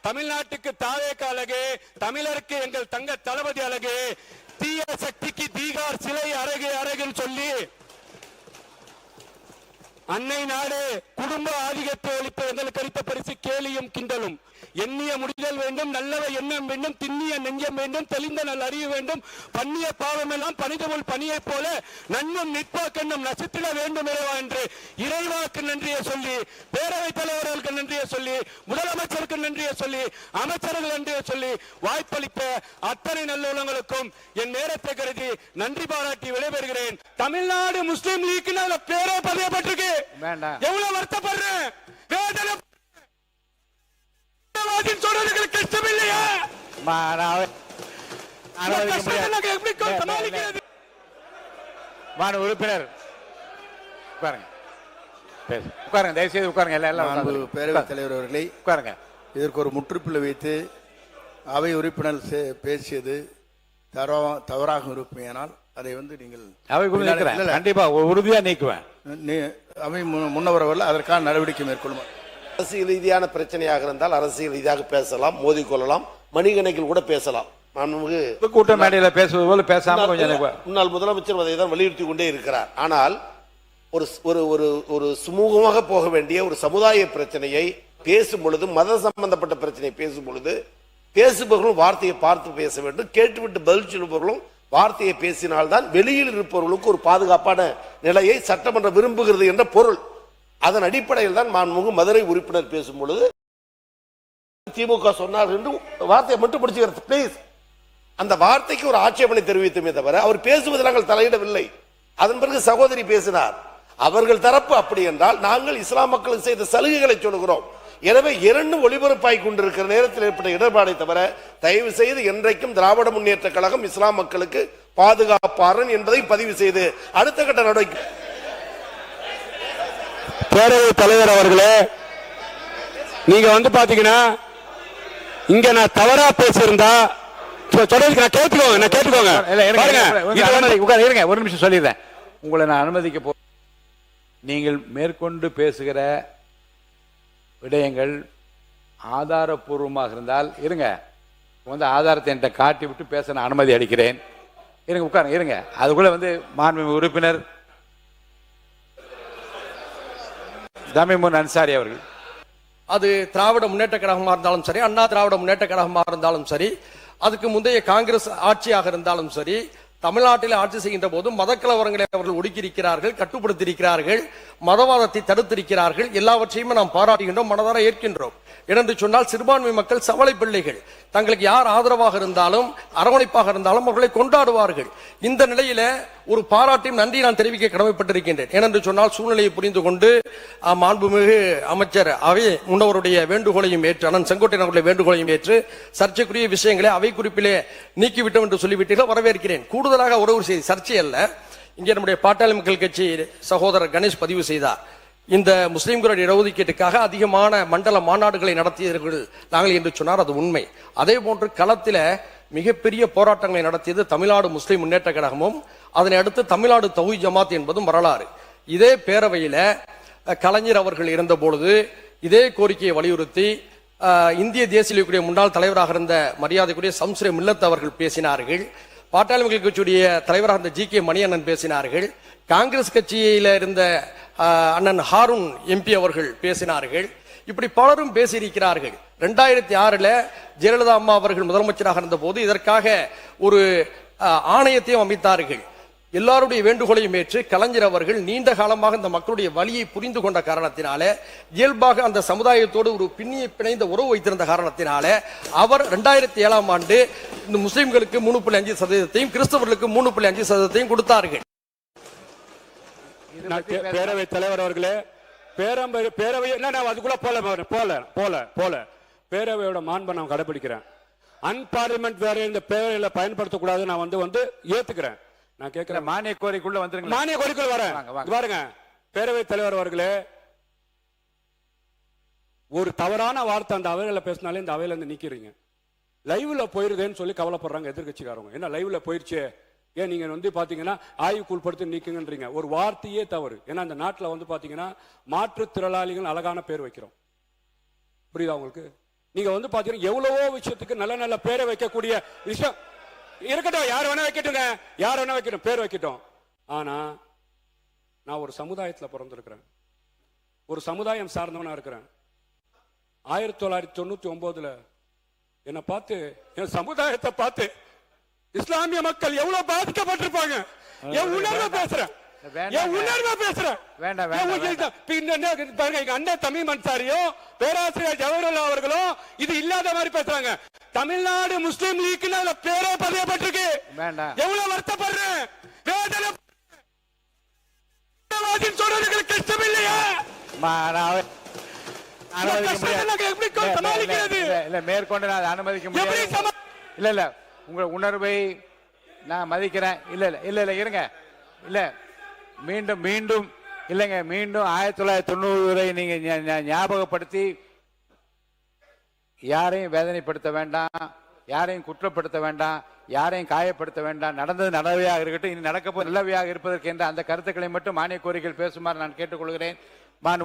தமிழ்நாட்டுக்கு தாவேக அழகு, தமிழருக்கு எங்கள் தங்க தளபதி அழகு, தீய சக்திக்கு தீகார் சிலை அழகு அழகுன்னு சொல்லி அன்னை நாடு குடும்ப ஆதிக்கத்தை ஒழிப்பு எங்களுக்கு அளித்த பரிசு கேலியும் கிண்டலும். எண்ணிய முடிதல் வேண்டும், நல்லவை எண்ணம் வேண்டும், திண்ணிய நெஞ்சம் வேண்டும், தெளிந்த நல் அறிவு வேண்டும், பண்ணிய பாவம் எல்லாம் பனிதமுள் பணியை போல நன்னும் நிற்பாக்கண்ணும் நசித்திட வேண்டும் இறைவா என்று இறைவாக்கு நன்றியை சொல்லி, பேரவைத் தலைவர்களுக்கு நன்றியை சொல்லி, முதலமைச்சருக்கு நன்றியை சொல்லி, அமைச்சர்கள் நன்றியை சொல்லி, வாய்ப்பளித்த அத்தனை நல்லுள்ளங்களுக்கும் என் நேரத்தை கருதி நன்றி பாராட்டி விடைபெறுகிறேன். தமிழ்நாடு முஸ்லீம் லீக் பேரே பதியப்பட்டிருக்கு. எவ்வளவு வருத்தப்படுறேன், வேதனை கஷ்டம் இல்லையா? உறுப்பினர் உட்காருங்க, தயவுசெய்து உட்காருங்க. எல்லாம் பேரவைத் தலைவர் அவர்களை உட்காருங்க. இதற்கு ஒரு முற்றுப்புள்ளி வைத்து அவை உறுப்பினர் பேசியது தவறாக இருக்குமேயானால் அதை நீங்கள் அவை கண்டிப்பா உறுதியா நீக்குவேன். அவை முன்னவரவர்கள் அதற்கான நடவடிக்கை மேற்கொள்ளும். அரசியல் ரீதியான பிரச்சனையாக இருந்தால் அரசியல் ரீதியாக பேசலாம், மோதிக்கொள்ளலாம், மணிகணக்கில் கூட பேசலாம். கூட்ட மேடையில பேசுவது போல பேசாம முன்னாள் முதலமைச்சர் அதை தான் வலியுறுத்தி கொண்டே இருக்கிறார். ஆனால் ஒரு ஒரு ஒரு சுமூகமாக போக வேண்டிய ஒரு சமுதாய பிரச்சனையை பேசும் பொழுது, மத சம்பந்தப்பட்ட பிரச்சனையை பேசும் பொழுது பேசுபவர்களும் வார்த்தையை பார்த்து பேச வேண்டும், கேட்டுவிட்டு பதில் சொல்பவர்களும் வார்த்தையை பேசினால்தான் வெளியில் இருப்பவர்களுக்கு ஒரு பாதுகாப்பான நிலையை சட்டமன்றம் விரும்புகிறது என்ற பொருள். அதன் அடிப்படையில் தான் மாண்புமிகு மதுரை உறுப்பினர் பேசும் பொழுது திமுக சொன்னார் என்று வார்த்தையை மட்டும் பிடிச்சுக்கிறது. பிளீஸ், அந்த வார்த்தைக்கு ஒரு ஆட்சேபனை தெரிவித்துமே தவிர அவர் பேசுவதில் நாங்கள் தலையிடவில்லை. அதன் பிறகு சகோதரி பேசினார். அவர்கள் தரப்பு அப்படி என்றால் நாங்கள் இஸ்லாம் மக்களுக்கு செய்த சலுகைகளை சொல்லுகிறோம். எனவே இரண்டு ஒளிபரப்பாய் கொண்டிருக்கிற நேரத்தில் ஏற்பட்ட இடர்பாடை தவிர தயவு செய்து என்றைக்கும் திராவிட முன்னேற்ற கழகம் இஸ்லாம் மக்களுக்கு பாதுகாப்பாளன் என்பதை பதிவு செய்து அடுத்த கட்ட நடவடிக்கை. பேரவைத் தலைவர் அவர்களே, நீங்க பாத்தீங்கன்னா இங்க நான் தவறா பேசியிருந்தா கேட்டுக்கோங்க. ஒரு நிமிஷம் சொல்லிடுறேன். உங்களை நான் அனுமதிக்க நீங்கள் மேற்கொண்டு பேசுகிற விடயங்கள் ஆதாரபூர்வமாக இருந்தால் இருங்க, ஆதாரத்தை என்கிட்ட காட்டி விட்டு பேச நான் அனுமதி அளிக்கிறேன். இருங்க, உட்காருங்க, இருங்க. அதுக்குள்ள மாண்புமிகு உறுப்பினர் தமிமுன் அன்சாரி அவர்கள், அது திராவிட முன்னேற்ற கழகமாக இருந்தாலும் சரி, அண்ணா திராவிட முன்னேற்ற கழகமாக இருந்தாலும் சரி, அதுக்கு முந்தைய காங்கிரஸ் ஆட்சியாக இருந்தாலும் சரி, தமிழ்நாட்டில் ஆட்சி செய்கின்ற போது மதக்கலவரங்களை அவர்கள் ஒடுக்கியிருக்கிறார்கள், கட்டுப்படுத்தியிருக்கிறார்கள், மதவாதத்தை தடுத்திருக்கிறார்கள். எல்லாவற்றையும் நாம் பாராட்டுகின்றோம், மனதார ஏற்கின்றோம். ஏனென்று சொன்னால் சிறுபான்மை மக்கள் சவளை பிள்ளைகள். தங்களுக்கு யார் ஆதரவாக இருந்தாலும் அரவணைப்பாக இருந்தாலும் அவர்களை கொண்டாடுவார்கள். இந்த நிலையில ஒரு பாராட்டையும் நன்றி நான் தெரிவிக்க கடமைப்பட்டிருக்கின்றேன். ஏனென்று சொன்னால் சூழ்நிலையை புரிந்து கொண்டு மாண்புமிகு அமைச்சர் அவை முன்னவருடைய வேண்டுகோளையும் ஏற்று, அண்ணன் செங்கோட்டையன் அவருடைய வேண்டுகோளையும் ஏற்று சர்ச்சைக்குரிய விஷயங்களை அவை குறிப்பிலே நீக்கிவிட்டோம் என்று சொல்லிவிட்டீர்கள், வரவேற்கிறேன். கூடுதலாக ஒரு செய்தி, சர்ச்சை அல்ல, இங்கே நம்முடைய பாட்டாளி மக்கள் கட்சி சகோதரர் கணேஷ் பதிவு செய்தார். இந்த முஸ்லிம்களுடைய இடஒதுக்கீட்டுக்காக அதிகமான மண்டல மாநாடுகளை நடத்தியவர்கள் நாங்கள் என்று சொன்னார். அது உண்மை. அதே போன்று களத்தில் மிகப்பெரிய போராட்டங்களை நடத்தியது தமிழ்நாடு முஸ்லிம் முன்னேற்ற கழகமும், அதனை அடுத்து தமிழ்நாடு தௌஹீத் ஜமாத் என்பதும் வரலாறு. இதே பேரவையில கலைஞர் அவர்கள் இருந்த பொழுது இதே கோரிக்கையை வலியுறுத்தி இந்திய தேசிய லீக்குடைய முன்னாள் தலைவராக இருந்த மரியாதைக்குரிய சம்ஸ்ரே மில்லத் அவர்கள் பேசினார்கள். பாட்டாளி மக்கள் கட்சியுடைய தலைவராக இருந்த ஜி கே மணியண்ணன் பேசினார்கள். காங்கிரஸ் கட்சியில இருந்த அண்ணன் ஹாரூன் எம்பி அவர்கள் பேசினார்கள். இப்படி பலரும் பேசியிருக்கிறார்கள். 2006 ஜெயலலிதா அம்மா அவர்கள் முதலமைச்சராக இருந்த போது இதற்காக ஒரு ஆணையத்தையும் அமைத்தார்கள். எல்லாருடைய வேண்டுகோளையும் ஏற்று கலைஞர் அவர்கள் நீண்ட காலமாக இந்த மக்களுடைய வலியை புரிந்து கொண்ட காரணத்தினால, இயல்பாக அந்த சமுதாயத்தோடு ஒரு பிணைந்த உறவு வைத்திருந்த காரணத்தினால அவர் 2007 ஆண்டு இந்த முஸ்லிம்களுக்கு 3.5% கிறிஸ்தவர்களுக்கு 3.5% கொடுத்தார்கள். பேரவைத் தலைவர் அவர்களே, பேரவை அதுக்குள்ள போல பேரவையோட மாண்பை நான் கடைபிடிக்கிறேன். அன்பார்லிமெண்ட் வேற இந்த பேரவையில பயன்படுத்தக்கூடாது. நான் வந்து ஏத்துக்கிறேன். நான் கேட்கிறேன், மானிய கோரிக்கைக்குள்ள வந்துருங்க. மானிய கோரிக்கைக்குள்ள வரேன். பாருங்க, பேரவைத் தலைவர் அவர்களே, ஒரு தவறான வார்த்தை அந்த அவையில பேசினாலே இந்த அவையில இருந்து நீக்கிறீங்க. லைவ்ல போயிருதேன்னு சொல்லி கவலைப்படுறாங்க எதிர்கட்சிக்காரங்க. என்ன லைவ்ல போயிருச்சு, ஏன் நீங்க வந்து பாத்தீங்கன்னா ஆய்வுக்கு உட்படுத்தி நீக்குங்கன்றீங்க. ஒரு வார்த்தையே தவறு. ஏன்னா அந்த நாட்டில் வந்து பாத்தீங்கன்னா மாற்றுத்திறனாளிகள் அழகான பேர் வைக்கிறோம். புரியுதா உங்களுக்கு? நீங்க வந்து பாத்தீங்கன்னா எவ்வளவோ விஷயத்துக்கு நல்ல நல்ல பேரை வைக்கக்கூடிய விஷயம் இருக்கட்டும். யார் வேணா வைக்கட்டுங்க, யார் வேணா வைக்கட்டும், பேர் வைக்கட்டும். ஆனா நான் ஒரு சமுதாயத்தில் பிறந்திருக்கிறேன், ஒரு சமுதாயம் சார்ந்தவனா இருக்கிறேன். 1999 என்னை பார்த்து, என் சமுதாயத்தை பார்த்து இஸ்லாமிய மக்கள் எவ்வளவு பாதிக்கப்பட்டிருப்பாங்க. என் உணர்வை பேசுறேன், என் உணர்வை பேசுறேன். எங்க அண்ணன் தமிழ் அன்சாரியும் பேராசிரியர் ஜவஹர்லால் அவர்களும் இது இல்லாத மாதிரி பேசுறாங்க. தமிழ்நாடு முஸ்லீம் லீக் பேரே பதியப்பட்டிருக்கு. எவ்வளவு வருத்தப்படுறேன், வேதனை சொல்றதுக்கு கஷ்டம் இல்லையா? மேற்கொண்டு நான் அனுமதிக்க முடியாது. இல்ல உங்க உணர்வை நான் மதிக்கிறேன். இல்ல இருங்க. இல்ல மீண்டும் மீண்டும் இல்லைங்க, மீண்டும் 1990 நீங்க ஞாபகப்படுத்தி யாரையும் வேதனைப்படுத்த வேண்டாம், யாரையும் குற்றப்படுத்த வேண்டாம், யாரையும் காயப்படுத்த வேண்டாம். நடந்தது நடவையாக இருக்கட்டும், இனி நடக்க போது நல்லவையாக இருப்பதற்கு என்ற அந்த கருத்துக்களை மட்டும் மானிய கோரிக்கைகள் பேசுமாறு நான் கேட்டுக்கொள்கிறேன்.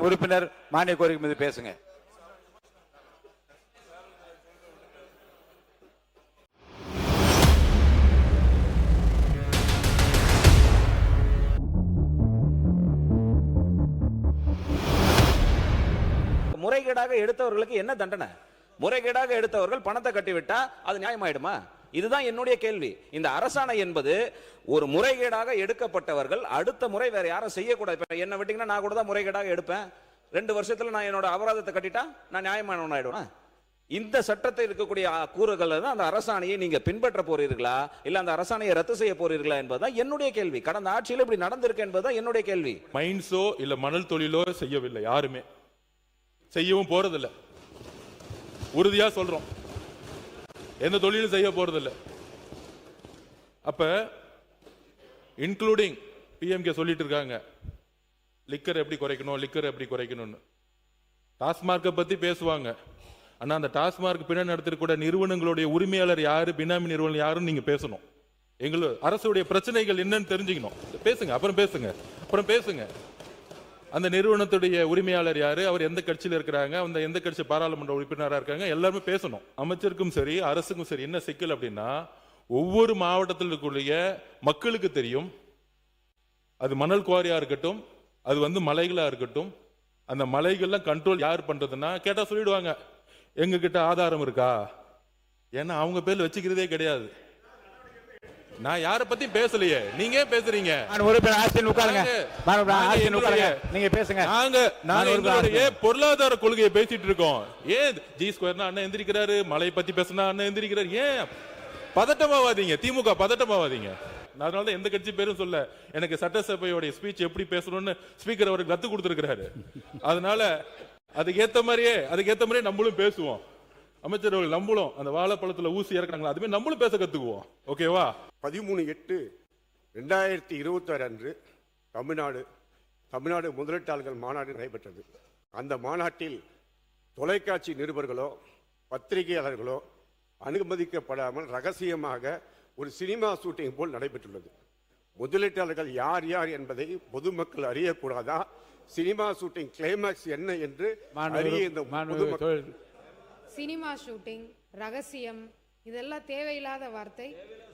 உறுப்பினர் மானிய கோரிக்கை மீது பேசுங்க. முறைகேடாக எடுத்தவர்களுக்கு என்ன தண்டனை? முறைகேடாக எடுத்தவர்கள் பணத்தை கட்டிவிட்டா அது நியாயமாயிடுமா? இதுதான் என்னுடைய கேள்வி. இந்த அரசாணை என்பது ஒரு முறைகேடாக எடுக்கப்பட்டவர்கள் அடுத்த முறை வேற யாரும் செய்யக்கூடாது. என்ன விட்டீங்கன்னா நான் கூட தான் முறைகேடாக எடுப்பேன், 2 வருஷத்துல நான் என்னோட அபராதத்தை கட்டிட்டா நான் நியாயமானவன் ஆயிடுவேன். இந்த சட்டத்தில் இருக்கக்கூடிய கூறுகள் தான் அந்த அரசாணையை நீங்க பின்பற்ற போறீர்களா இல்ல அந்த அரசாணையை ரத்து செய்ய போறீர்களா என்பதுதான் என்னுடைய கேள்வி. கடந்த ஆட்சியில் இப்படி நடந்திருக்கு என்பதுதான் என்னுடைய கேள்வி. மைன்ஸோ இல்ல மணல் தொழிலோ செய்யவில்லை, யாருமே செய்யவும் போறதில்லை. உறுதியா சொல்றோம், எந்த தொழிலும் செய்ய போறதில்லை. அப்ப இன்க்ளூடிங் பிஎம்கே சொல்லிட்டு இருக்காங்க லிக்கர் எப்படி குறைக்கணும், லிக்கர் எப்படி குறைக்கணும்னு. டாஸ்மார்க்கை பத்தி பேசுவாங்க. ஆனா அந்த டாஸ்மார்க் பின்னாடி நடத்திருக்க நிறுவனங்களுடைய உரிமையாளர் யாரு, பினாமி நிறுவனம் யாருன்னு நீங்க பேசணும். எங்களுக்கு அரசுடைய பிரச்சனைகள் என்னன்னு தெரிஞ்சுக்கணும். பேசுங்க, அப்புறம் பேசுங்க, அப்புறம் பேசுங்க. அந்த நிறுவனத்துடைய உரிமையாளர் யாரு, அவர் எந்த கட்சியில் இருக்கிறாங்க, அந்த எந்த கட்சி பாராளுமன்ற உறுப்பினராக இருக்காங்க, எல்லாருமே பேசணும். அமைச்சருக்கும் சரி அரசுக்கும் சரி என்ன சிக்கல் அப்படின்னா, ஒவ்வொரு மாவட்டத்தில் இருக்கக்கூடிய மக்களுக்கு தெரியும், அது மணல் குவாரியா இருக்கட்டும், அது மலைகளா இருக்கட்டும், அந்த மலைகள்லாம் கண்ட்ரோல் யார் பண்றதுன்னா கேட்டா சொல்லிடுவாங்க எங்க கிட்ட ஆதாரம் இருக்கா. ஏன்னா அவங்க பேர்ல வச்சுக்கிறதே கிடையாது. நான் யார பத்தி பேசலையே, நீங்க பேசுறீங்க. நீங்க பேசுங்க. நாங்க பொருளாதார கொள்கையை பேசிட்டு இருக்கோம். ஏன் G2 அண்ணன் எந்திரிக்கிறாரு, மலை பத்தி பேசினா அண்ணன் எந்திரிக்கிறாரு. ஏன் பதட்டமாவாதீங்க, திமுக பதட்டமாவாதீங்க. அதனாலதான் எந்த கட்சி பேரும் சொல்ல, எனக்கு சட்டசபையோட ஸ்பீச் எப்படி பேசணும்னு ஸ்பீக்கர் அவருக்கு கத்து கொடுத்திருக்கிறாரு. அதனால அதுக்கேத்த மாதிரியே நம்மளும் பேசுவோம். அமைச்சர் அவர்கள் நம்மளும் அந்த வாழைப்பழத்துல ஊசி இறக்குறாங்களா, அதுமே நம்மளும் பேச கத்துக்குவோம். ஓகேவா? 13/8/2026 அன்று தமிழ்நாடு முதலீட்டாளர்கள் மாநாடு நடைபெற்றது. அந்த மாநாட்டில் தொலைக்காட்சி நிருபர்களோ பத்திரிகையாளர்களோ அனுமதிக்கப்படாமல் ரகசியமாக ஒரு சினிமா ஷூட்டிங் போல் நடைபெற்றுள்ளது. முதலீட்டாளர்கள் யார் யார் என்பதை பொதுமக்கள் அறியக்கூடாதா? சினிமா ஷூட்டிங் கிளைமாக்ஸ் என்ன என்று அறிய இந்த சினிமா ஷூட்டிங் ரகசியம் இதெல்லாம் தேவையில்லாத வார்த்தை.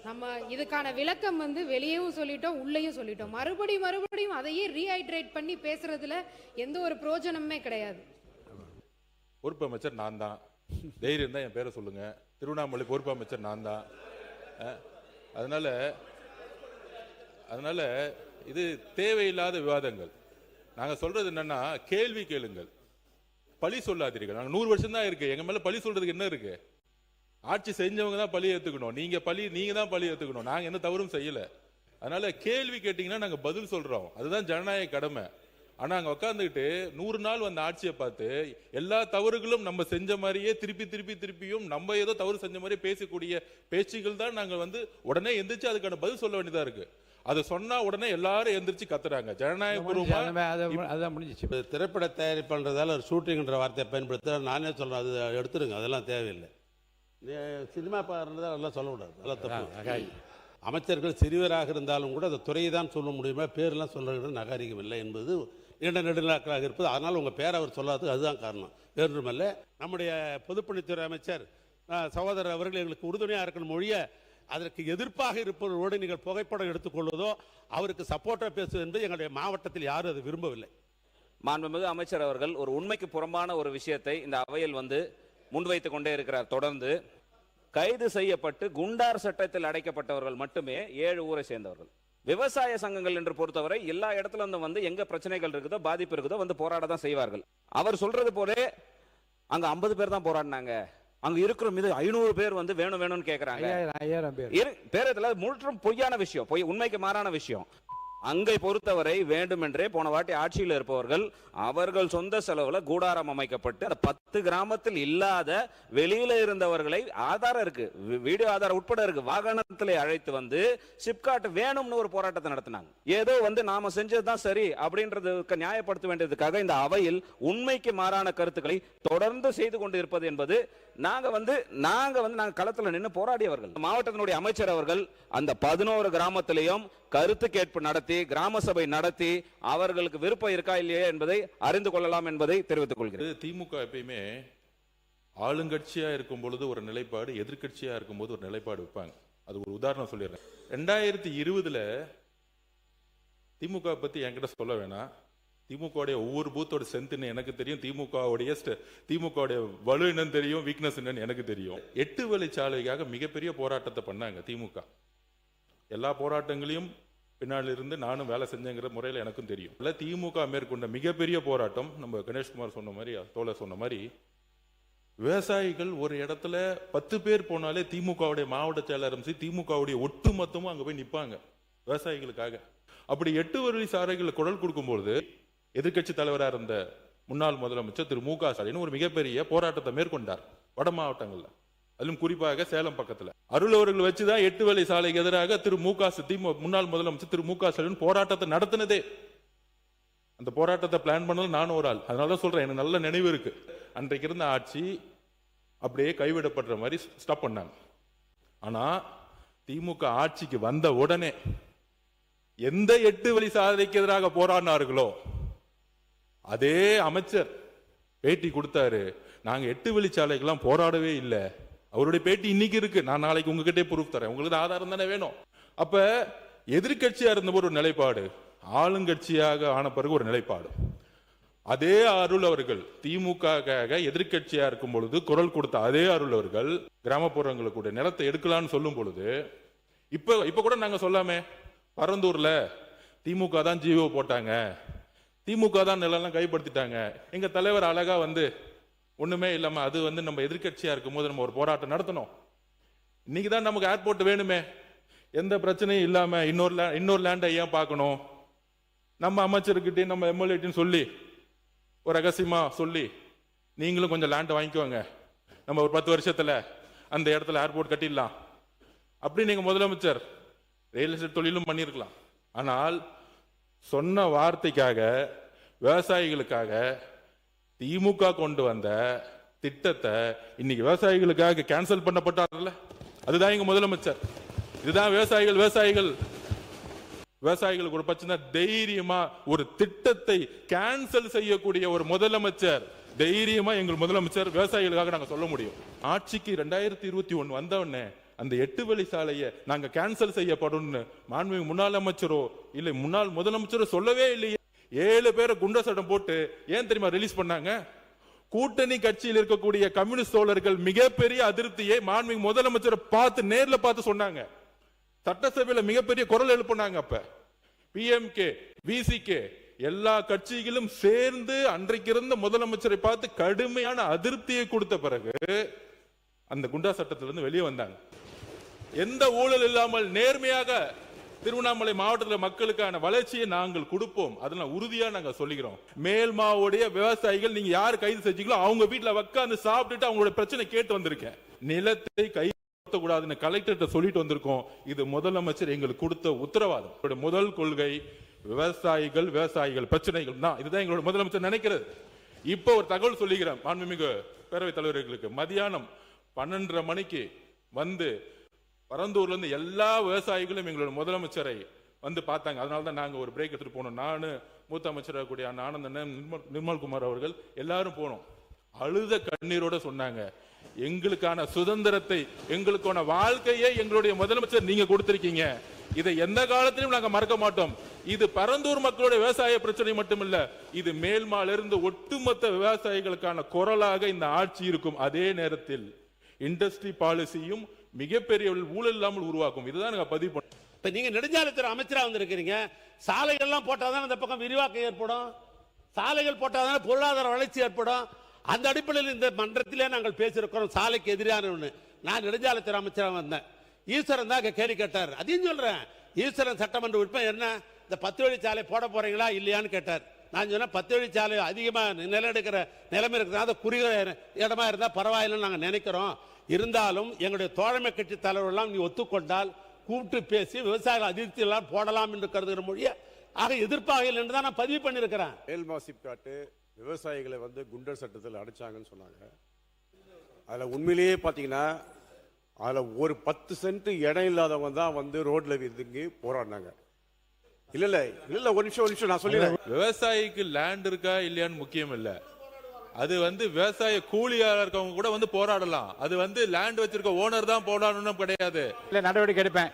நம்ம இதுக்கான விளக்கம் வெளியேவும் சொல்லிட்டோம், உள்ளேயும் சொல்லிட்டோம். மறுபடியும் அதையே ரீஹைட்ரேட் பண்ணி பேசுறதுல எந்த ஒரு பிரயோஜனமே கிடையாது. பொறுப்பு அமைச்சர் நான் தான், தைரியம் தான் என் பேரை சொல்லுங்க. திருவண்ணாமலை பொறுப்பு அமைச்சர் நான் தான். அதனால இது தேவையில்லாத விவாதங்கள். நாங்க சொல்றது என்னன்னா, கேள்வி கேளுங்கள், பழி சொல்லாதீர்கள். நாங்க 100 வருஷம் தான் இருக்கு, எங்க மேல பழி சொல்றதுக்கு என்ன இருக்கு? ஆட்சி செஞ்சவங்க தான் பழி ஏத்துக்கணும், நீங்க தான் பழி ஏத்துக்கணும். நாங்க எந்த தவறும் செய்யல. அதனால கேள்வி கேட்டீங்கன்னா நாங்க பதில் சொல்றோம், அதுதான் ஜனநாயக கடமை. ஆனா அங்க உட்காந்துக்கிட்டு 100 நாள் வந்த ஆட்சியை பார்த்து எல்லா தவறுகளும் நம்ம செஞ்ச மாதிரியே திருப்பியும் நம்ம ஏதோ தவறு செஞ்ச மாதிரியே பேசக்கூடிய பேச்சுகள் தான் நாங்க உடனே எந்திரிச்சு அதுக்கான பதில் சொல்ல வேண்டியதா இருக்கு. அதை சொன்னா உடனே எல்லாரும் எந்திரிச்சு கத்துறாங்க. ஜனநாயகபூர்வமா அதான் முடிஞ்சிச்சு. திரைப்பட தயாரிப்புன்றதால ஒரு ஷூட்டிங்ன்ற வார்த்தையை பயன்படுத்த நானே சொல்றேன், அது எடுத்துருங்க, அதெல்லாம் தேவையில்லை. சினிமா பாருன்றதால எல்லாம் சொல்லக்கூடாது, அதெல்லாம் தப்பு. அமைச்சர்கள் சிறியவராக இருந்தாலும் கூட அந்த துறையை தான் சொல்ல முடியுமா, பேரெல்லாம் சொல்கிற நாகரிகம் இல்லை என்பது நீண்ட நெடுநாட்களாக இருப்பது. அதனால் உங்கள் பேரை அவர் சொல்லாதது அதுதான் காரணம், வேறுமல்ல. நம்முடைய பொதுப்பணித்துறை அமைச்சர் சகோதரர் அவர்கள் எங்களுக்கு உறுதுணையாக இருக்கணும் மொழிய அதற்கு எதிர்ப்பாக இருப்பவர்களோடு நீங்கள் புகைப்படம் எடுத்துக்கொள்வதோ அவருக்கு சப்போர்ட்டாக பேசுவது என்பது எங்களுடைய மாவட்டத்தில் யாரும் அதை விரும்பவில்லை. மாண்புமிகு அமைச்சர் அவர்கள் ஒரு உண்மைக்கு புறம்பான ஒரு விஷயத்தை இந்த அவையில் முன்வைத்துக் கொண்டே இருக்கிறார். தொடர்ந்து கைது செய்யப்பட்டு குண்டார் சட்டத்தில் அடைக்கப்பட்டவர்கள் மட்டுமே 7 ஊரை சேர்ந்தவர்கள். விவசாய சங்கங்கள் என்று பொறுத்தவரை எல்லா இடத்துல எங்க பிரச்சனைகள் இருக்குதோ பாதிப்பு இருக்குதோ போராட தான் செய்வார்கள். அவர் சொல்றது போல அங்க 50 பேர் தான் போராடினாங்க, அங்க இருக்கிற மீது 500 பேர் வேணும் வேணும்னு கேக்குறாங்க. 5000 பேரத்துல முற்றும் பொய்யான விஷயம், உண்மைக்கு மாறான விஷயம். அங்கை பொறுத்தவரை வேண்டுமென்றே போன வாட்டி ஆட்சியில் இருப்பவர்கள் அவர்கள் சொந்த செலவுல கூடாரம் அமைக்கப்பட்டு அந்த 10 கிராமத்தில் இல்லாத வெளியில இருந்தவர்களை ஆதாரம் இருக்கு, வீடியோ ஆதாரம் உட்பட இருக்கு, வாகனத்திலே அழைத்து சிப்காட் வேணும்னு ஒரு போராட்டத்தை நடத்தினாங்க. ஏதோ நாம செஞ்சதுதான் சரி அப்படின்றதுக்கு நியாயப்படுத்த வேண்டியதுக்காக இந்த அவையில் உண்மைக்கு மாறான கருத்துக்களை தொடர்ந்து செய்து கொண்டு இருப்பது என்பது நாங்க களத்துல நின்று போராடியவர்கள். மாவட்டத்தினுடைய அமைச்சர் அவர்கள் அந்த 11 கிராமத்திலையும் கருத்து கேட்பு நடத்தி கிராம சபை நடத்தி அவர்களுக்கு விருப்பம் இருக்கா இல்லையா என்பதை அறிந்து கொள்ளலாம் என்பதை தெரிவித்துக் கொள்கிறேன். திமுக எப்பயுமே ஆளுங்கட்சியா இருக்கும் பொழுது ஒரு நிலைப்பாடு, எதிர்கட்சியா இருக்கும் போது ஒரு நிலைப்பாடு வைப்பாங்க. அது ஒரு உதாரணம் சொல்லிடுறேன். 2020 திமுக பத்தி என்கிட்ட சொல்ல வேணாம். திமுக ஒவ்வொரு பூத்தோட ஸ்ட்ரென்த் எனக்கு தெரியும், திமுக வலு என்னன்னு தெரியும், வீக்னஸ் என்னன்னு எனக்கு தெரியும். 8 வழிச்சாலைக்காக மிகப்பெரிய போராட்டத்தை பண்ணாங்க திமுக. எல்லா போராட்டங்களையும் பின்னால இருந்து நானும் வேலை செஞ்சேங்கிற முறையில் எனக்கும் தெரியும். திமுக மேற்கொண்ட மிகப்பெரிய போராட்டம் நம்ம கணேஷ்குமார் சொன்ன மாதிரி, தோழர் சொன்ன மாதிரி, விவசாயிகள் ஒரு இடத்துல 10 பேர் போனாலே திமுகவுடைய மாவட்ட செயலர் திமுகவுடைய ஒட்டு மொத்தமும் அங்க போய் நிற்பாங்க விவசாயிகளுக்காக. அப்படி 8 வழி சாலைகள் குரல் கொடுக்கும்போது எதிர்கட்சி தலைவராக இருந்த முன்னாள் முதலமைச்சர் திரு மு க ஸ்டாலின் ஒரு மிகப்பெரிய போராட்டத்தை மேற்கொண்டார் வட மாவட்டங்கள்ல, அதிலும் குறிப்பாக சேலம் பக்கத்துல. அருள் அவர்கள் வச்சுதான் 8 வழி சாலைக்கு எதிராக முன்னாள் முதலமைச்சர் திரு மு க ஸ்டாலின் போராட்டத்தை நடத்தினதே. அந்த போராட்டத்தை பிளான் பண்ணது நானும் ஒரு ஆள். அதனாலதான் சொல்றேன், எனக்கு நல்ல நினைவு இருக்கு. அன்றைக்கு இருந்த ஆட்சி அப்படியே கைவிடப்படுற மாதிரி ஸ்டாப் பண்ணாங்க. ஆனா திமுக ஆட்சிக்கு வந்த உடனே எந்த 8 வழி சாலைக்கு எதிராக போராடினார்களோ அதே அமைச்சர் பேட்டி கொடுத்தாரு, நாங்க 8 வழிச்சாலைக்கெல்லாம் போராடவே இல்லை. அவருடைய பேட்டி இன்னைக்கு இருக்கு, நான் நாளைக்கு உங்ககிட்டே ப்ரூஃப் தரேன், உங்களுக்கு ஆதாரம் தானே வேணும். அப்ப எதிர்கட்சியா இருந்தபோது ஒரு நிலைப்பாடு, ஆளுங்கட்சியாக ஆன பிறகு ஒரு நிலைப்பாடு. அதே அருள் அவர்கள் திமுக எதிர்கட்சியா இருக்கும் பொழுது குரல் கொடுத்த அதே அருள் அவர்கள் கிராமப்புறங்களுக்கு நிலத்தை எடுக்கலாம்னு சொல்லும் பொழுது இப்ப கூட நாங்க சொல்லாமே, பரந்தூர்ல திமுக தான் ஜிஓ போட்டாங்க, திமுக தான் நிலம் கைப்படுத்திட்டாங்க, எங்க தலைவர் அழகா ஒண்ணுமே இல்லாம அது நம்ம எதிர்கட்சியா இருக்கும் போது நம்ம ஒரு போராட்டம் நடத்தணும். இன்னைக்குதான் நமக்கு ஏர்போர்ட் வேணுமே, எந்த பிரச்சனையும் இல்லாம இன்னொரு லேண்டை ஏன் பார்க்கணும்? நம்ம அமைச்சர்கிட்ட நம்ம எம்எல்ஏ சொல்லி ஒரு ரகசியமா சொல்லி நீங்களும் கொஞ்சம் லேண்ட் வாங்கிக்குவாங்க, நம்ம ஒரு 10 வருஷத்துல அந்த இடத்துல ஏர்போர்ட் கட்டிடலாம் அப்படி நீங்க முதலமைச்சர் ரியல் எஸ்டேட் தொழிலும் பண்ணிருக்கலாம். ஆனால் சொன்ன வார்த்தைக்காக விவசாயிகளுக்காக திமுக கொண்டு வந்த திட்டத்தை இன்னைக்கு விவசாயிகளுக்காக கேன்சல் பண்ணப்பட்டார்ல, அதுதான் எங்க முதலமைச்சர். இதுதான் விவசாயிகளுக்கு ஒரு பிரச்சனை. தைரியமா ஒரு திட்டத்தை கேன்சல் செய்யக்கூடிய ஒரு முதலமைச்சர், தைரியமா எங்கள் முதலமைச்சர் விவசாயிகளுக்காக நாங்க சொல்ல முடியும். ஆட்சிக்கு 2021 வந்தவொடனே அந்த 8 வழி சாலையை நாங்க கேன்சல் செய்யப்படும் மாண்புமிகு முன்னாள் அமைச்சரோ இல்லை முன்னாள் முதலமைச்சரோ சொல்லவே இல்லையே. 7 பேரை குண்ட சட்டம் போட்டு ஏன் தெரியுமா ரிலீஸ் பண்ணாங்க? கூட்டணி கட்சியில் இருக்கக்கூடிய கம்யூனிஸ்ட் தோழர்கள் மிகப்பெரிய அதிருப்தியை மாண்புமிகு முதலமைச்சரை நேர்ல பார்த்து சொன்னாங்க. சட்டசபையில மிகப்பெரிய குரல் எழுப்பினாங்க. அப்ப பிஎம்கே விசிகே எல்லா கட்சிகளும் சேர்ந்து அன்றைக்கு இருந்த முதலமைச்சரை பார்த்து கடுமையான அதிருப்தியை கொடுத்த பிறகு அந்த குண்டா சட்டத்திலிருந்து வெளியே வந்தாங்க. எந்த ஊழல் இல்லாமல் நேர்மையாக திருவண்ணாமலை மாவட்டத்தில் மக்களுக்கான வளர்ச்சியை நாங்கள் கொடுப்போம். அதெல்லாம் உறுதியா நாங்க சொல்லிக்கிறோம். மேல்மாவுடைய விவசாயிகள் நீங்க யார் கைது செஞ்சீங்களோ அவங்க வீட்டுல உட்கார்ந்து சாப்பிட்டுட்டு அவங்களோட பிரச்சனை கேட்டு வந்திருக்கேன். நிலத்தை கைப்பற்றக்கூடாதுன்னு கலெக்டர்கிட்ட சொல்லிட்டு வந்திருக்கோம். இது முதலமைச்சர் எங்களுக்கு கொடுத்த உத்தரவாதம். முதல் கொள்கை விவசாயிகள் பிரச்சனைகள் தான். இதுதான் எங்களோட முதலமைச்சர் நினைக்கிறது. இப்போ ஒரு தகவல் சொல்லிக்கிறேன் மாண்புமிகு பேரவைத் தலைவர்களுக்கு. மதியானம் 12:30 மணிக்கு பரந்தூர்ல இருந்து எல்லா விவசாயிகளும் எங்களோட முதலமைச்சரை வந்து பார்த்தாங்க. அதனால தான் நாங்க ஒரு பிரேக் எடுத்துட்டு போனோம். நானு, மூத்த அமைச்சராக கூடிய ஆனந்தன், நிர்மல்குமார் அவர்கள் எல்லாரும் போனோம். அழுத கண்ணீரோட சொன்னாங்க, எங்களுக்கான சுதந்திரத்தை, எங்களுக்கான வாழ்க்கையை எங்களுடைய முதலமைச்சர் நீங்க கொடுத்திருக்கீங்க. இதை எந்த காலத்திலும் நாங்க மறக்க மாட்டோம். இது பரந்தூர் மக்களுடைய விவசாய பிரச்சனை மட்டுமில்ல, இது மேல்மாலிருந்து ஒட்டுமொத்த விவசாயிகளுக்கான குரலாக இந்த ஆட்சி இருக்கும். அதே நேரத்தில் இண்டஸ்ட்ரி பாலிசியும் மிகப்பெரிய ஊழல் இல்லாமல் உருவாக்கும். இதுதான் நாங்க பதிவு பண்ணோம். இப்ப நீங்க நெடுஞ்சாலைத்துறை அமைச்சரா வந்திருக்கிறீங்க. சாலைகள்லாம் போட்டாதான் இந்த பக்கம் விரிவாக்கம் ஏற்படும், சாலைகள் போட்டாதான் பொருளாதார வளர்ச்சி ஏற்படும். அந்த அடிப்படையில் இந்த மன்றத்திலே நாங்கள் பேசியிருக்கிறோம் சாலைக்கு எதிரான ஒண்ணு. நான் நெடுஞ்சாலைத்துறை அமைச்சராக வந்தேன். ஈஸ்வரன் தான் கேள்வி கேட்டார். அதையும் சொல்றேன், ஈஸ்வரன் சட்டமன்ற உறுப்பினர் என்ன இந்த 10 வழிச்சாலை போட போறீங்களா இல்லையான்னு கேட்டார். நான் சொன்னேன் 10 வழிச்சாலை அதிகமாக நிலம் எடுக்கிற நிலைமை இருக்கிறதா, அது குறுகிற இடமா இருந்தால் பரவாயில்லைன்னு நாங்கள் நினைக்கிறோம். இருந்தாலும் எங்களுடைய தோழமை கட்சி தலைவர்கள்லாம் நீ ஒத்துக்கொண்டால் கூப்பிட்டு பேசி விவசாயிகள் அதிருப்தி எல்லாம் போடலாம் என்று கருதுகிற மொழிய ஆக எதிர்ப்பாக என்று தான் நான் பதிவு பண்ணியிருக்கிறேன். மேல்மாசிப் காட்டு விவசாயிகளை வந்து குண்டர் சட்டத்தில் அடைச்சாங்கன்னு சொன்னாங்க. அதில் உண்மையிலேயே பார்த்தீங்கன்னா அதில் ஒரு 10 சென்ட் இடம் இல்லாதவங்க தான் வந்து ரோட்ல விருதுங்கி போராடினாங்க. இல்ல ஒரு நிமிஷம் நான் சொல்லிடுறேன். விவசாயிக்கு லேண்ட் இருக்கா இல்லையான்னு முக்கியம் இல்ல, அது வந்து விவசாய கூலியாளர் இருக்கவங்க கூட வந்து போராடலாம். அது வந்து லேண்ட் வச்சிருக்க ஓனர் தான் போராடணும் கிடையாது. இல்ல நடவடிக்கை எடுப்பேன்,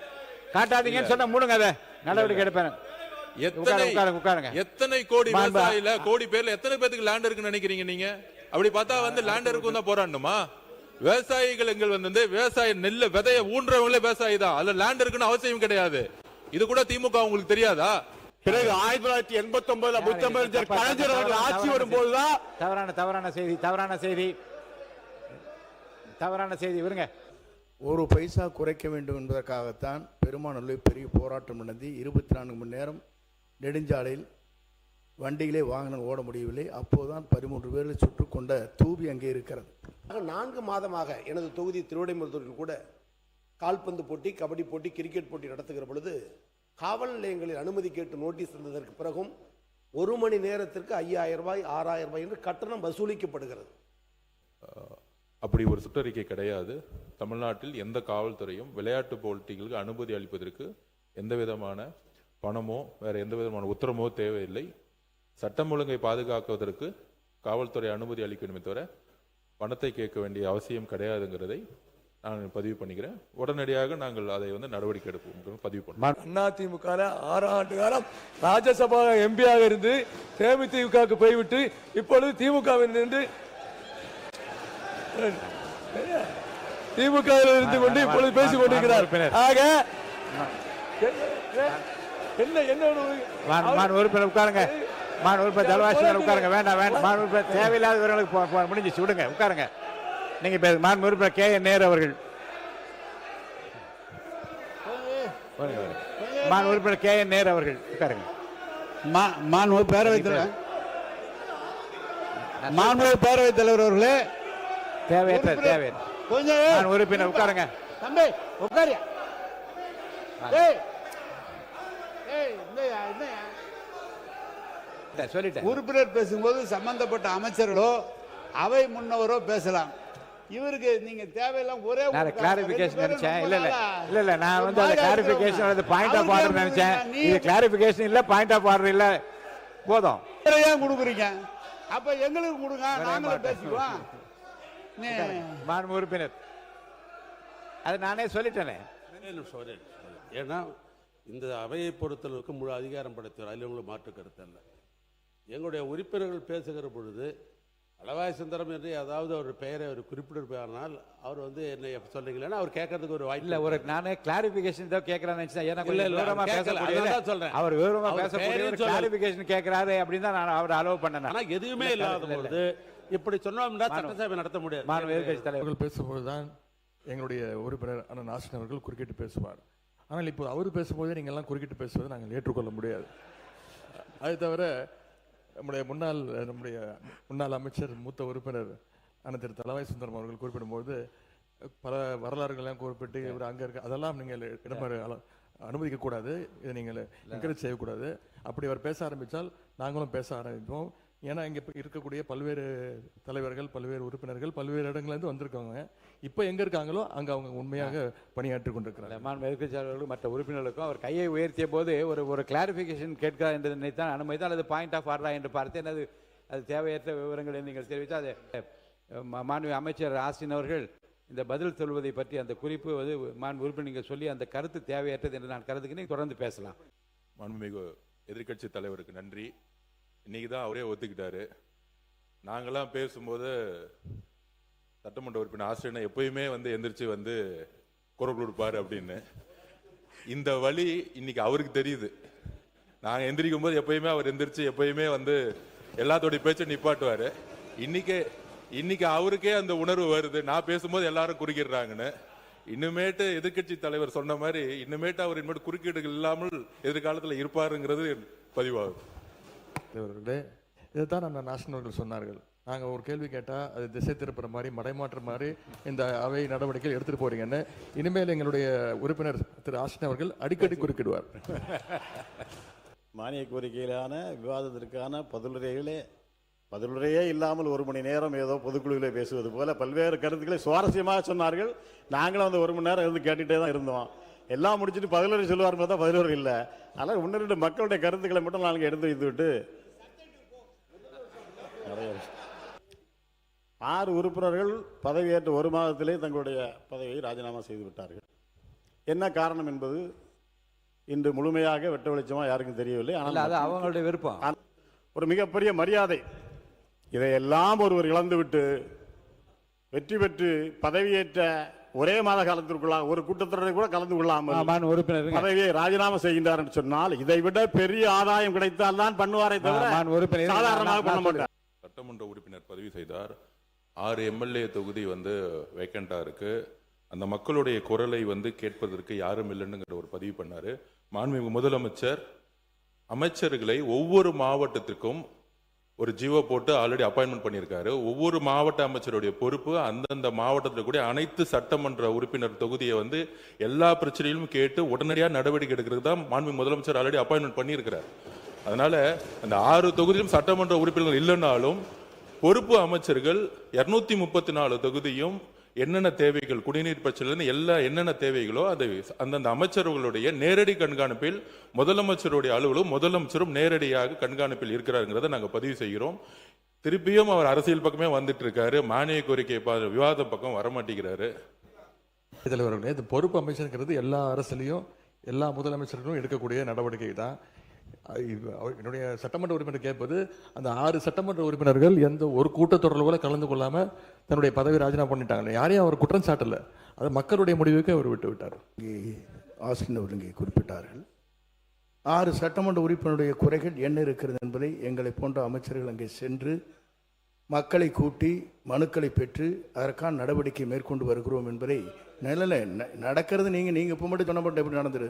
காட்டாதீங்கன்னு சொன்னா மூடுங்க, அதை நடவடிக்கை எடுப்பேன். எத்தனை கோடி விவசாயில கோடி பேர்ல எத்தனை பேருக்கு லேண்ட் இருக்குன்னு நினைக்கிறீங்க நீங்க? அப்படி பார்த்தா வந்து லேண்ட் இருக்கும் தான் போராடணுமா? விவசாயிகள் எங்கள் வந்து விவசாய நெல்ல விதைய ஊன்றவங்களே விவசாயி தான், அதுல லேண்ட் இருக்குன்னு அவசியம் கிடையாது. இது கூட திமுக உங்களுக்கு தெரியாதா? பிறகு 1989 முத்தமிழர் கலைஞர் அவர்கள் ஆட்சி வரும்போதுதான் தவறான செய்தி விருங்க. ஒரு பைசா குறைக்க வேண்டும் என்பதற்காகத்தான் பெருமாநல்லூர் பெரிய போராட்டம் நடந்து 24 மணி நேரம் நெடுஞ்சாலையில் வண்டிகளே வாகனம் ஓட முடியவில்லை. அப்போதுதான் 13 பேர்கள் சுட்டுக்கொண்ட தூபி அங்கே இருக்கிறது. 4 மாதமாக எனது தொகுதி திருவிடைமருதூரில் கூட கால்பந்து போட்டி, கபடி போட்டி, கிரிக்கெட் போட்டி நடத்துகிற பொழுது காவல் நிலையங்களில் அனுமதி கேட்டு நோட்டீஸ் தந்ததற்கு பிறகும் 1 மணி நேரத்திற்கு 5000 ரூபாய் 6000 ரூபாய் என்று கட்டணம் வசூலிக்கப்படுகிறது. அப்படி ஒரு சுற்றறிக்கை கிடையாது. தமிழ்நாட்டில் எந்த காவல்துறையும் விளையாட்டு போட்டிகளுக்கு அனுமதி அளிப்பதற்கு எந்த விதமான பணமோ வேற எந்த விதமான உத்தரவோ தேவையில்லை. சட்டம் ஒழுங்கை பாதுகாக்குவதற்கு காவல்துறை அனுமதி அளிக்கணுமே தவிர பணத்தை கேட்க வேண்டிய அவசியம் கிடையாதுங்கிறதை நான் பதிவு பண்ணிக்கிறேன். உடனடியாக நாங்கள் அதை வந்து நடவடிக்கை எடுப்போம் பதிவு பண்ணுவோம். அதிமுக 6 ஆண்டு காலம் ராஜ்யசபா எம்பியாக இருந்து தேமுதிகவுக்கு போய்விட்டு இப்பொழுது திமுகவில் இருந்து இருந்து கொண்டு இப்பொழுது பேசிக் கொண்டிருக்கிறார். ஆக என்ன உறுப்பினர் உட்காருங்க, உறுப்பினர் ஜலவாசி உட்காருங்க. வேண்டாம் உறுப்பினர் தேவையில்லாதவர்களுக்கு முடிஞ்சிச்சு, விடுங்க, உட்காருங்க. நீங்க உறுப்பினர் கே என் நேரு அவர்கள், உறுப்பினர் கே என் நேரு அவர்கள் உட்காருங்க. பேரவைத் தலைவர் அவர்களே, தேவையற்ற உறுப்பினர் உட்காருங்க. சொல்லிட்டேன். உறுப்பினர் பேசும்போது சம்பந்தப்பட்ட அமைச்சர்களோ அவை முன்னவரோ பேசலாம். இவருக்கு நீங்க தேவையில்லாம் ஒரே கிளாரிபிகேஷன் நினைச்சேன். இல்ல நான் வந்து அந்த கிளாரிபிகேஷன் பாயிண்ட் ஆஃப் ஆர்டர் நினைச்சேன். இது கிளாரிபிகேஷன் இல்ல, பாயிண்ட் ஆஃப் ஆர்டர் இல்ல. போதும், ஏன் கொடுக்குறீங்க? அப்ப எங்களுக்கு கொடுங்க, நாங்களும் பேசிக்குவோம். உறுப்பினர் அது நானே சொல்லிட்டேனே. ஏன்னா இந்த அவையை பொறுத்தளவுக்கு முழு அதிகாரம் படைத்தவர், அதில் உங்களுக்கு மாற்று கருத்து அல்ல. எங்களுடைய உறுப்பினர்கள் பேசுகிற பொழுது அளவாய் சுந்தரம் என்று ஏதாவது ஒரு பெயரை அவர் குறிப்பிட்டிருப்பார்கள், அவர் வந்து என்ன சொல்றீங்களா அவர் கேட்கறதுக்கு ஒரு வாய்ப்பு இல்ல. ஒரு நானே கிளாரிபிகேஷன் தான் கேட்கறேன்னு நினைச்சேன். ஏன்னா விவரமா பேச அவர் விவரமா பேசக்கூடிய கிளாரிபிகேஷன் கேட்கிறாரு அப்படின்னு தான் நான் அவர் அலோவ் பண்ணேன். ஆனா எதுவுமே இல்லாத பொழுது இப்படி சொன்னோம்னா சட்டசபை நடத்த முடியாது. எதிர்க்கட்சி தலைவர்கள் பேசும்போதுதான் எங்களுடைய உறுப்பினர் அண்ணன் நாசன் அவர்கள் குறுக்கிட்டு பேசுவார். ஆனால் இப்போ அவர் பேசும்போது நீங்கள் எல்லாம் குறுக்கிட்டு பேசுவதை நாங்கள் ஏற்றுக்கொள்ள முடியாது. அது தவிர நம்முடைய முன்னாள் அமைச்சர் மூத்த உறுப்பினர் அண்ணன் திரு தலவாய் சுந்தரம் அவர்கள் குறிப்பிடும்போது பல வரலாறுகள்லாம் குறிப்பிட்டு இவர் அங்கே இருக்க அதெல்லாம் நீங்கள் இடமாறு அனுமதிக்கக்கூடாது, இதை நீங்கள் என்கரேஜ் செய்யக்கூடாது. அப்படி அவர் பேச ஆரம்பித்தால் நாங்களும் பேச ஆரம்பிப்போம். ஏன்னா இங்கே இருக்கக்கூடிய பல்வேறு தலைவர்கள், பல்வேறு உறுப்பினர்கள், பல்வேறு இடங்கள்லேருந்து வந்திருக்காங்க. இப்போ எங்கே இருக்காங்களோ அங்கே அவங்க உண்மையாக பணியாற்றி கொண்டிருக்கிறாங்க. மாண்பு எதிர்க்கட்சியாளர்களும் மற்ற உறுப்பினர்களுக்கும் அவர் கையை உயர்த்திய போது ஒரு கிளாரிஃபிகேஷன் கேட்கிறார் என்று நினைத்தான், அனுமதித்தான், அல்லது பாயிண்ட் ஆஃப் ஆர்டரா என்று பார்த்தேன். அது தேவையற்ற விவரங்களை நீங்கள் தெரிவித்தால் அது மாண்பு அமைச்சர் ஆஸ்டின் அவர்கள் இந்த பதில் சொல்வதை பற்றி அந்த குறிப்பு வந்து மாண்பு உறுப்பினர் நீங்கள் சொல்லி அந்த கருத்து தேவையற்றது என்று நான் கருதுகிறேன். தொடர்ந்து பேசலாம். மாண்புமிகு எதிர்க்கட்சி தலைவருக்கு நன்றி. இன்னைக்கு தான் அவரே ஒத்துக்கிட்டாரு. நாங்களாம் பேசும்போது சட்டமன்ற உறுப்பினர் ஆஸ்திரேலியா எப்பயுமே வந்து எந்திரிச்சு வந்து குரல் கொடுப்பாரு அப்படின்னு. இந்த வழி இன்னைக்கு அவருக்கு தெரியுது. நாங்கள் எந்திரிக்கும் போது எப்பயுமே அவர் எந்திரிச்சு எப்பயுமே வந்து எல்லாத்தோடைய பேச்சை நிப்பாட்டுவாரு. இன்னைக்கு அவருக்கே அந்த உணர்வு வருது, நான் பேசும்போது எல்லாரும் குறுக்கிடுறாங்கன்னு. இன்னுமேட்டு எதிர்கட்சி தலைவர் சொன்ன மாதிரி இன்னுமேட்டு அவர் இனிமேட்டு குறுக்கீடுகள் இல்லாமல் எதிர்காலத்தில் இருப்பாருங்கிறது பதிவாகுது. இதைத்தான் நம்ம நேஷனல்கள் சொன்னார்கள். நாங்கள் ஒரு கேள்வி கேட்டால் அது திசை திருப்புற மாதிரி, மடைமாற்ற மாதிரி இந்த அவை நடவடிக்கைகள் எடுத்துகிட்டு போறீங்கன்னு இனிமேல் எங்களுடைய உறுப்பினர் திரு ஆஸ்டின் அவர்கள் அடிக்கடி குறுக்கிடுவார். மானிய கோரிக்கையிலான விவாதத்திற்கான பதிலுரையே இல்லாமல் 1 மணி நேரம் ஏதோ பொதுக்குழுவில் பேசுவது போல பல்வேறு கருத்துக்களை சுவாரஸ்யமாக சொன்னார்கள். நாங்களும் அந்த 1 மணி நேரம் இருந்து கேட்டுகிட்டே தான் இருந்தோம். எல்லாம் முடிச்சுட்டு பதிலுரை சொல்லுவார் பார்த்தா பதிலுரை இல்லை. அதனால் 1-2 மக்களுடைய கருத்துக்களை மட்டும் நாங்கள் எடுத்து வைத்துவிட்டு 6 உறுப்பினர்கள் பதவியேற்ற 1 மாதத்திலே தங்களுடைய பதவியை ராஜினாமா செய்து விட்டார்கள். என்ன காரணம் என்பது இன்று முழுமையாக வெட்ட வெளிச்சமாக யாருக்கும் தெரியவில்லை. ஆனால் அது அவங்களுடைய விருப்பம். ஒரு மிகப்பெரிய மரியாதை இதையெல்லாம் ஒருவர் இழந்துவிட்டு வெற்றி பெற்று பதவியேற்ற ஒரே மாத காலத்திற்குள்ளாக ஒரு கூட்டத்தொடரை கூட கலந்து கொள்ளாமல் உறுப்பினர் பதவியை ராஜினாமா செய்கின்றார் என்று சொன்னால் இதை விட பெரிய ஆதாயம் கிடைத்தால் தான் பண்ணுவாரை தவிர சாதாரணமாக பண்ண மாட்டார். சட்டமன்ற உறுப்பினர் பதிவு செய்தார். 6 எம்எல்ஏ தொகுதி வந்து வேக்கண்டா இருக்கு. அந்த மக்களுடைய குரலை வந்து கேட்பதற்கு யாரும் இல்லைன்னுங்கிற ஒரு பதிவு பண்ணாரு. மாண்புமிகு முதலமைச்சர் அமைச்சர்களை ஒவ்வொரு மாவட்டத்திற்கும் ஒரு ஜியோ போட்டு ஆல்ரெடி அப்பாயின்மெண்ட் பண்ணியிருக்காரு. ஒவ்வொரு மாவட்ட அமைச்சருடைய பொறுப்பு அந்தந்த மாவட்டத்தில் கூடிய அனைத்து சட்டமன்ற உறுப்பினர் தொகுதியை வந்து எல்லா பிரச்சனையிலும் கேட்டு உடனடியாக நடவடிக்கை எடுக்கிறது தான் மாண்புமிகு முதலமைச்சர் ஆல்ரெடி அப்பாயின்மெண்ட் பண்ணியிருக்கிறார். அதனால அந்த 6 தொகுதியிலும் சட்டமன்ற உறுப்பினர்கள் இல்லைன்னாலும் பொறுப்பு அமைச்சர்கள் 234 தொகுதியும் என்னென்ன தேவைகள், குடிநீர் பிரச்சனை என்னென்ன தேவைகளோ அது அந்தந்த அமைச்சர்களுடைய நேரடி கண்காணிப்பில் முதலமைச்சருடைய அலுவலும் முதலமைச்சரும் நேரடியாக கண்காணிப்பில் இருக்கிறாருங்கிறத நாங்கள் பதிவு செய்கிறோம். திருப்பியும் அவர் அரசியல் பக்கமே வந்துட்டு இருக்காரு. மானிய கோரிக்கை விவாத பக்கம் வரமாட்டேங்கிறாரு. தலைவர்களே, இந்த பொறுப்பு அமைச்சருங்கிறது எல்லா அரசுலையும் எல்லா முதலமைச்சர்களும் எடுக்கக்கூடிய நடவடிக்கை தான். என்னுடைய சட்டமன்ற உறுப்பினர் கேட்பது அந்த 6 சட்டமன்ற உறுப்பினர்கள் எந்த ஒரு கூட்டத்தொடரில் கூட கலந்து கொள்ளாம தன்னுடைய பதவி ராஜினாமா பண்ணிட்டாங்க. யாரையும் அவர் குற்றம் சாட்டல, அது மக்களுடைய முடிவுக்கு அவர் விட்டு விட்டார். ஆஸ்டின் அவர்கள் இங்கே குறிப்பிட்டார்கள் 6 சட்டமன்ற உறுப்பினருடைய குறைகள் என்ன இருக்கிறது என்பதை எங்களை போன்ற அமைச்சர்கள் அங்கே சென்று மக்களை கூட்டி மனுக்களை பெற்று அதற்கான நடவடிக்கை மேற்கொண்டு வருகிறோம் என்பதை நடக்கிறது. நீங்க இப்போ மட்டும் சொன்ன மட்டும் எப்படி நடந்துரு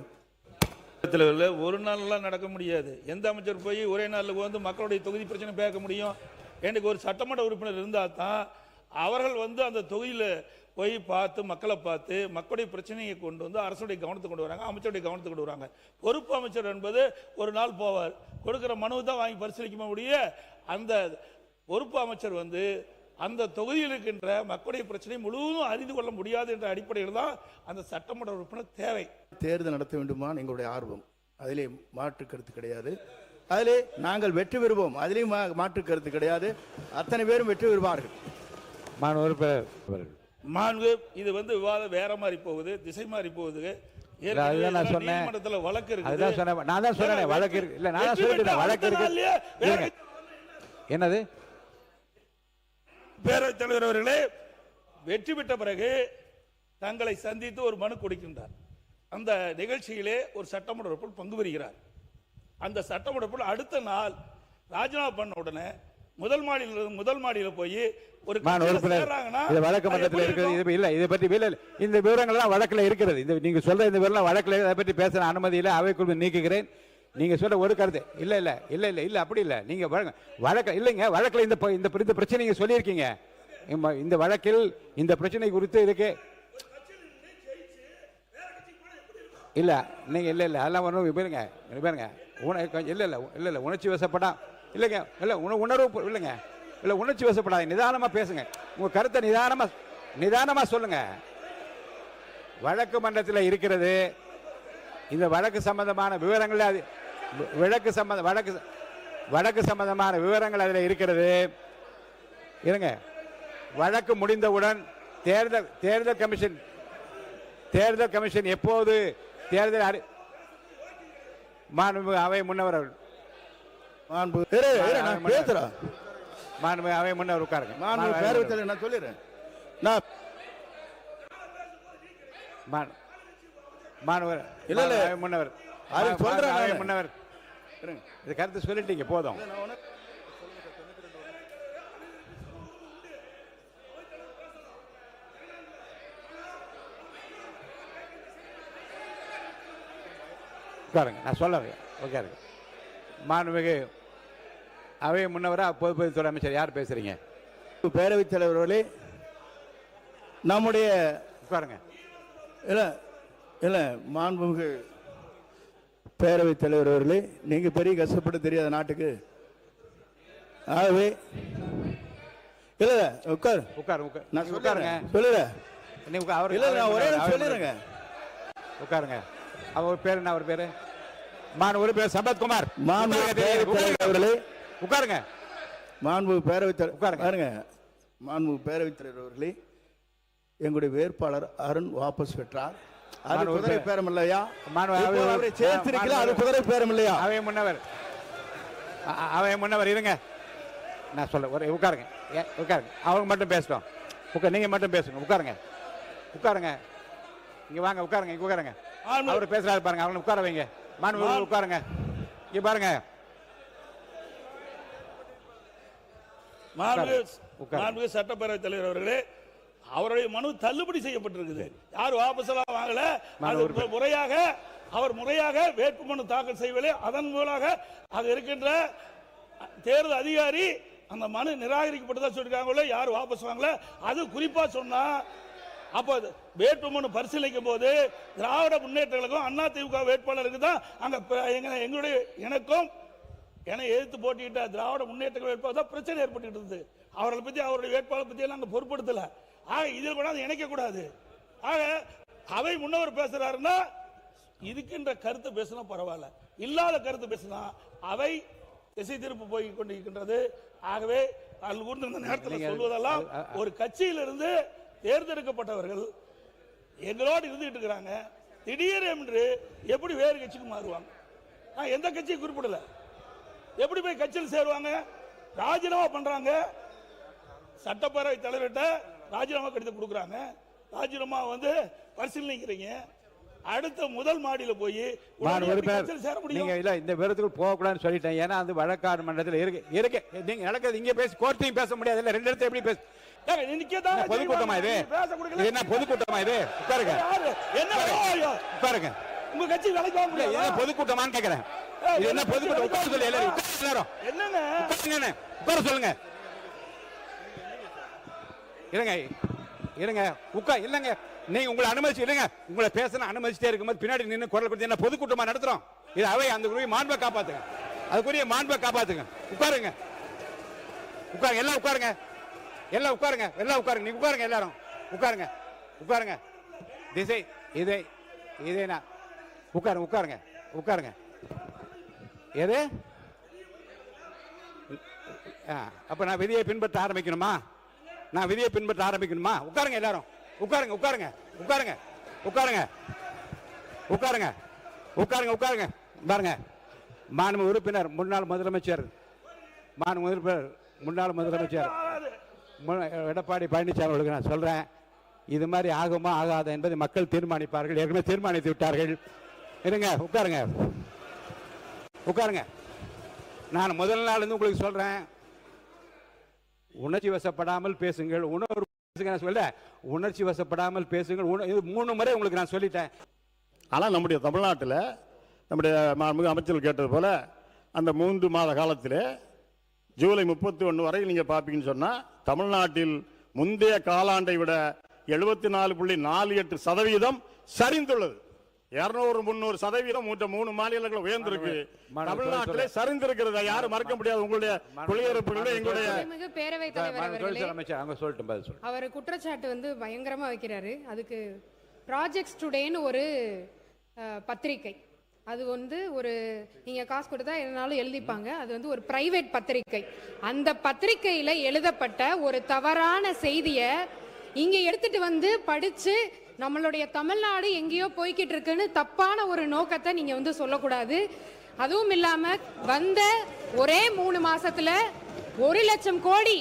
ஒரு நாள்லாம் நடக்க முடியாது. எந்த அமைச்சர் போய் ஒரே நாளில் வந்து மக்களுடைய தொகுதி பிரச்சனை பேச முடியும்? எனக்கு ஒரு சட்டமன்ற உறுப்பினர் இருந்தால் தான் அவர்கள் வந்து அந்த தொகுதியில் போய் பார்த்து மக்களை பார்த்து மக்களுடைய பிரச்சனையை கொண்டு வந்து அரசுடைய கவனத்தை கொண்டு வராங்க, அமைச்சருடைய கவனத்தை கொண்டு வராங்க. பொறுப்பு அமைச்சர் என்பது ஒரு நாள் போவார், கொடுக்குற மனுவை தான் வாங்கி பரிசீலிக்க முடிய அந்த பொறுப்பு அமைச்சர் வந்து அந்த தொகுதியில் இருக்கின்ற மக்களுடைய பிரச்சனை முழுவதும் அறிந்து கொள்ள முடியாது என்ற அடிப்படையில் தான் அந்த சட்டமன்ற உறுப்பினர் தேவை. தேர்தல் நடத்த வேண்டுமா எங்களுடைய ஆர்வம், அதிலே மாற்று கருத்து கிடையாது. அதிலே நாங்கள் வெற்றி பெறுவோம், அதிலேயும் மாற்று கருத்து கிடையாது. அத்தனை பேரும் வெற்றி பெறுவார்கள். மாண்பு இது வந்து விவாதம் வேற மாதிரி போகுது, திசை மாறி போகுது. நீதிமன்றத்தில் வழக்கு இருக்கு. நான் தான் சொன்னேன் வழக்கு இருக்கு. இல்ல நான் சொல்லிட்டேன் வழக்கு இருக்கு. என்னது பேரவைத் தலைவர் அவர்களே, வெற்றி பெற்ற பிறகு தங்களை சந்தித்து ஒரு மனு கொடுக்கின்றார். அந்த நிகழ்ச்சியிலே ஒரு சட்டமன்ற உறுப்பினர் பங்கு பெறுகிறார். அந்த சட்டமன்ற உறுப்பினர் அடுத்த நாள் ராஜினாமா பண்ண உடனே முதல் மாடியில் போய் ஒரு வழக்கு மன்றத்தில் இருக்கிறது. இல்ல இதை பற்றி இந்த விவரங்கள்லாம் வழக்கில் இருக்கிறது. இந்த நீங்க சொல்ற இந்த விவரம் வழக்கில் அதை பற்றி பேசுற அனுமதி இல்லை, அவைக்குள் நீக்குகிறேன். நீங்க சொல்ற ஒரு கருத்து இல்ல இல்ல இல்ல இல்ல இல்ல அப்படி இல்ல. நீங்க வழக்கு இல்லைங்க, வழக்கில் இந்த பிரச்சனை நீங்க சொல்லியிருக்கீங்க. இந்த வழக்கில் இந்த பிரச்சனை குறித்து இருக்கு இல்ல நீங்க இல்ல இல்ல அதெல்லாம் ஒன்றும் பாருங்க இல்ல இல்ல இல்ல இல்ல உணர்ச்சி வசப்படா இல்லைங்க, இல்லை உணர்வு இல்லைங்க, இல்லை உணர்ச்சி வசப்படாது, நிதானமாக பேசுங்க. உங்கள் கருத்தை நிதானமாக சொல்லுங்க. வழக்கு மன்றத்தில் இருக்கிறது. இந்த வழக்கு சம்பந்தமான விவரங்கள் அது வழக்கு சம்பந்தமான விவரங்கள் அதில் இருக்கிறது. இருங்க, வழக்கு முடிந்தவுடன் தேர்தல் கமிஷன் எப்போது தேர்தல் மாண்புமிகு அவை முன்னவர் மாண்புமிகு அவை முன்னவர் உட்காருங்க. நான் சொல்லிடுறேன். நான் மாணவர் இல்ல முன்னவர் சொல்றேன் முன்னவர் இது கருத்து சொல்லிட்டீங்க, போதும். உட்காருங்க, நான் சொல்லுறேன். உட்காருங்க. மாண்புமிகு அவை முன்னவரா பொதுப்பணித்துறை அமைச்சர் யார் பேசுறீங்க? பேரவைத் தலைவர்களே, நம்முடைய உட்காருங்க. இல்லை மாண்புமிகு பேரவைத் தலைவர் அவர்களே, நீங்க பெரிய கஷ்டப்பட்டு தெரியாத நாட்டுக்கு. ஆகவே இல்ல உட்காருங்க. நான் சொல்லுறேன். நான் ஒரே சொல்லிடுறேங்க. உட்காருங்க. அவர் பேர் என்ன? அவர் பேரு ஒரு பேர் சம்பத்குமார். அவர்களே உட்காருங்க. மாண்புமிகு பேரவைத் தலைவர் பாருங்க. மாண்புமிகு பேரவைத் தலைவர் அவர்களே, எங்களுடைய வேட்பாளர் அருண் வாபஸ் பெற்றார். அது குதிரை பேரம் இல்லையா? அவரை சேர்த்திருக்கல, அது குதிரை பேரம் இல்லையா? அவை முன்னவர் இருங்க, நான் சொல்ல ஒரு உட்காருங்க. அவங்க மட்டும் பேசட்டும். நீங்க மட்டும் பேசுங்க. உட்காருங்க. இங்க வாங்க, உட்காருங்க. இங்க உட்காருங்க. அவர் பேசுறாரு பாருங்க, அவங்க உட்கார வைங்க. மாண்புமிகு உட்காருங்க. இங்க பாருங்க. மாண்புமிகு சட்டப்பேரவைத் தலைவர் அவர்களே, அவருடைய மனு தள்ளுபடி செய்யப்பட்டிருக்குது. யார் வாபஸ் எல்லாம் வாங்கல. அவர் முறையாக வேட்புமனு தாக்கல் செய்யவில்லை. அதன் மூலமாக அங்க இருக்கின்ற தேர்தல் அதிகாரி அந்த மனு நிராகரிக்கப்பட்டதா சொல்லிருக்காங்களோ, யார் வாபஸ் வாங்கல. அது குறிப்பா சொன்னா, அப்ப வேட்புமனு பரிசீலிக்கும் போது திராவிட முன்னேற்ற கழகம் அதிமுக வேட்பாளருக்கு தான் அங்க எங்களுடைய எனக்கும் எதிர்த்து போட்டியிட்ட திராவிட முன்னேற்ற வேட்பாளர் தான் பிரச்சனை ஏற்பட்டு இருந்தது. அவர்களை பத்தி, அவருடைய வேட்பாளர் பத்தி எல்லாம் பொருட்படுத்தல. ஆக இதில் கூட இணைக்க கூடாது. ஆக அவை முன்னவர் பேசுறாருன்னா இதுக்கின்ற கருத்து பேசினா பரவாயில்ல, இல்லாத கருத்து பேசினா அவை திசை திருப்பு போய் கொண்டிருக்கின்றது. ஆகவே இந்த நேரத்தில் சொல்வதெல்லாம், ஒரு கட்சியிலிருந்து தேர்ந்தெடுக்கப்பட்டவர்கள் எங்களோடு இருந்துட்டு இருக்கிறாங்க, திடீரென்று எப்படி வேறு கட்சிக்கு மாறுவாங்க? நான் எந்த கட்சியை குறிப்பிடல. எப்படி போய் கட்சியில் சேருவாங்க? ராஜினாமா பண்றாங்க. சட்டப்பேரவை தலைவர்கிட்ட ராஜினாமா கடிதம் கொடுக்குறாங்க. ராஜினாமா பரிசீலனைக்கிறீங்க. அடுத்த முதல் மாடியில போய் சேர முடியும். இல்ல இந்த விவரத்துக்கு போக கூடாதுன்னு சொல்லிட்டேன். ஏன்னா அந்த வழக்காடு மன்றத்தில் இருக்கு. நீங்க நடக்கிறது இங்க பேசி கோர்ட்டையும் பேச முடியாது. இல்ல ரெண்டு இடத்துல எப்படி பேச? பொதுக்கூட்டமா இது? என்ன பொதுக்கூட்டமா இது? உட்காருங்க. உட்காருங்க. உங்க கட்சி வேலைக்கு வாங்க முடியாது. என்ன பொதுக்கூட்டமான்னு கேக்குறேன். இது என்ன பொதுக்கூட்டம்? உட்கார சொல்லி எல்லாரும் என்னங்க உட்கார சொல்லுங்க. இருங்க இல்லங்க, நீங்க உங்களை அனுமதிச்சு இருங்க. உங்களை பேசணும் அனுமதிச்சுட்டே இருக்கும்போது பின்னாடி நின்று குரல் கொடுத்து என்ன பொதுக்கூட்டமா நடத்துறோம்? இது அவை அந்த மாண்பை காப்பாத்துங்க. அதுக்குரிய மாண்பை காப்பாத்துங்க. உட்காருங்க. எல்லாம் உட்காருங்க. நீங்க உட்காருங்க. எல்லாரும் உட்காருங்க. திசை இதே உட்காருங்க. எது? அப்ப நான் விதியை பின்பற்ற ஆரம்பிக்கணுமா? உட்காருங்க. எல்லாரும் உட்காருங்க. பாருங்க, மாண்புமிகு உறுப்பினர் முன்னாள் முதலமைச்சர் எடப்பாடி பழனிசாமி அவர்களுக்கு நான் சொல்றேன், இது மாதிரி ஆகுமா ஆகாத என்பதை மக்கள் தீர்மானிப்பார்கள். ஏற்கனவே தீர்மானித்து விட்டார்கள். இருங்க, உட்காருங்க. நான் முதல் நாள் இருந்து உங்களுக்கு சொல்றேன், உணர்ச்சி வசப்படாமல் பேசுங்கள். உணர்ச்சி வசப்படாமல் பேசுங்கள். 3 முறை உங்களுக்கு நான் சொல்லிட்டேன். ஆனால் நம்முடைய தமிழ்நாட்டில் நம்முடைய அமைச்சர்கள் கேட்டது போல அந்த 3 மாத காலத்தில் ஜூலை 31 வரை நீங்க பார்ப்பீங்கன்னு சொன்னா தமிழ்நாட்டில் முந்தைய காலாண்டை விட 74.48% சரிந்துள்ளது. 200-300% மற்ற 3 மாநிலங்கள் உயர்ந்திருக்கு. தமிழ்நாட்டிலே சரிந்திருக்கிறத யாரும் மறக்க முடியாது. உங்களுடைய குடியிருப்புகளே எங்களுடைய மிகு பேரவைத் தலைவர் அவர்களே, அவர் குற்றச்சாட்டு வந்து பயங்கரமா வைக்கிறாரு. அதுக்கு ப்ராஜெக்ட்ஸ் டுடேன்னு ஒரு பத்திரிகை, அது வந்து ஒரு நீங்க காசு கொடுத்தா எதுனாலும் எழுதிப்பாங்க, அது வந்து ஒரு பிரைவேட் பத்திரிகை. அந்த பத்திரிகையில எழுதப்பட்ட ஒரு தவறான செய்தியை இங்க எடுத்துட்டு வந்து படிச்சு நம்மளுடைய தமிழ்நாடு எங்கேயோ போய்கிட்டு இருக்குன்னு தப்பான ஒரு நோக்கத்தை நீங்க வந்து சொல்லக்கூடாது. அதுவும் இல்லாம வந்த ஒரே 3 மாசத்துல 1 லட்சம் கோடி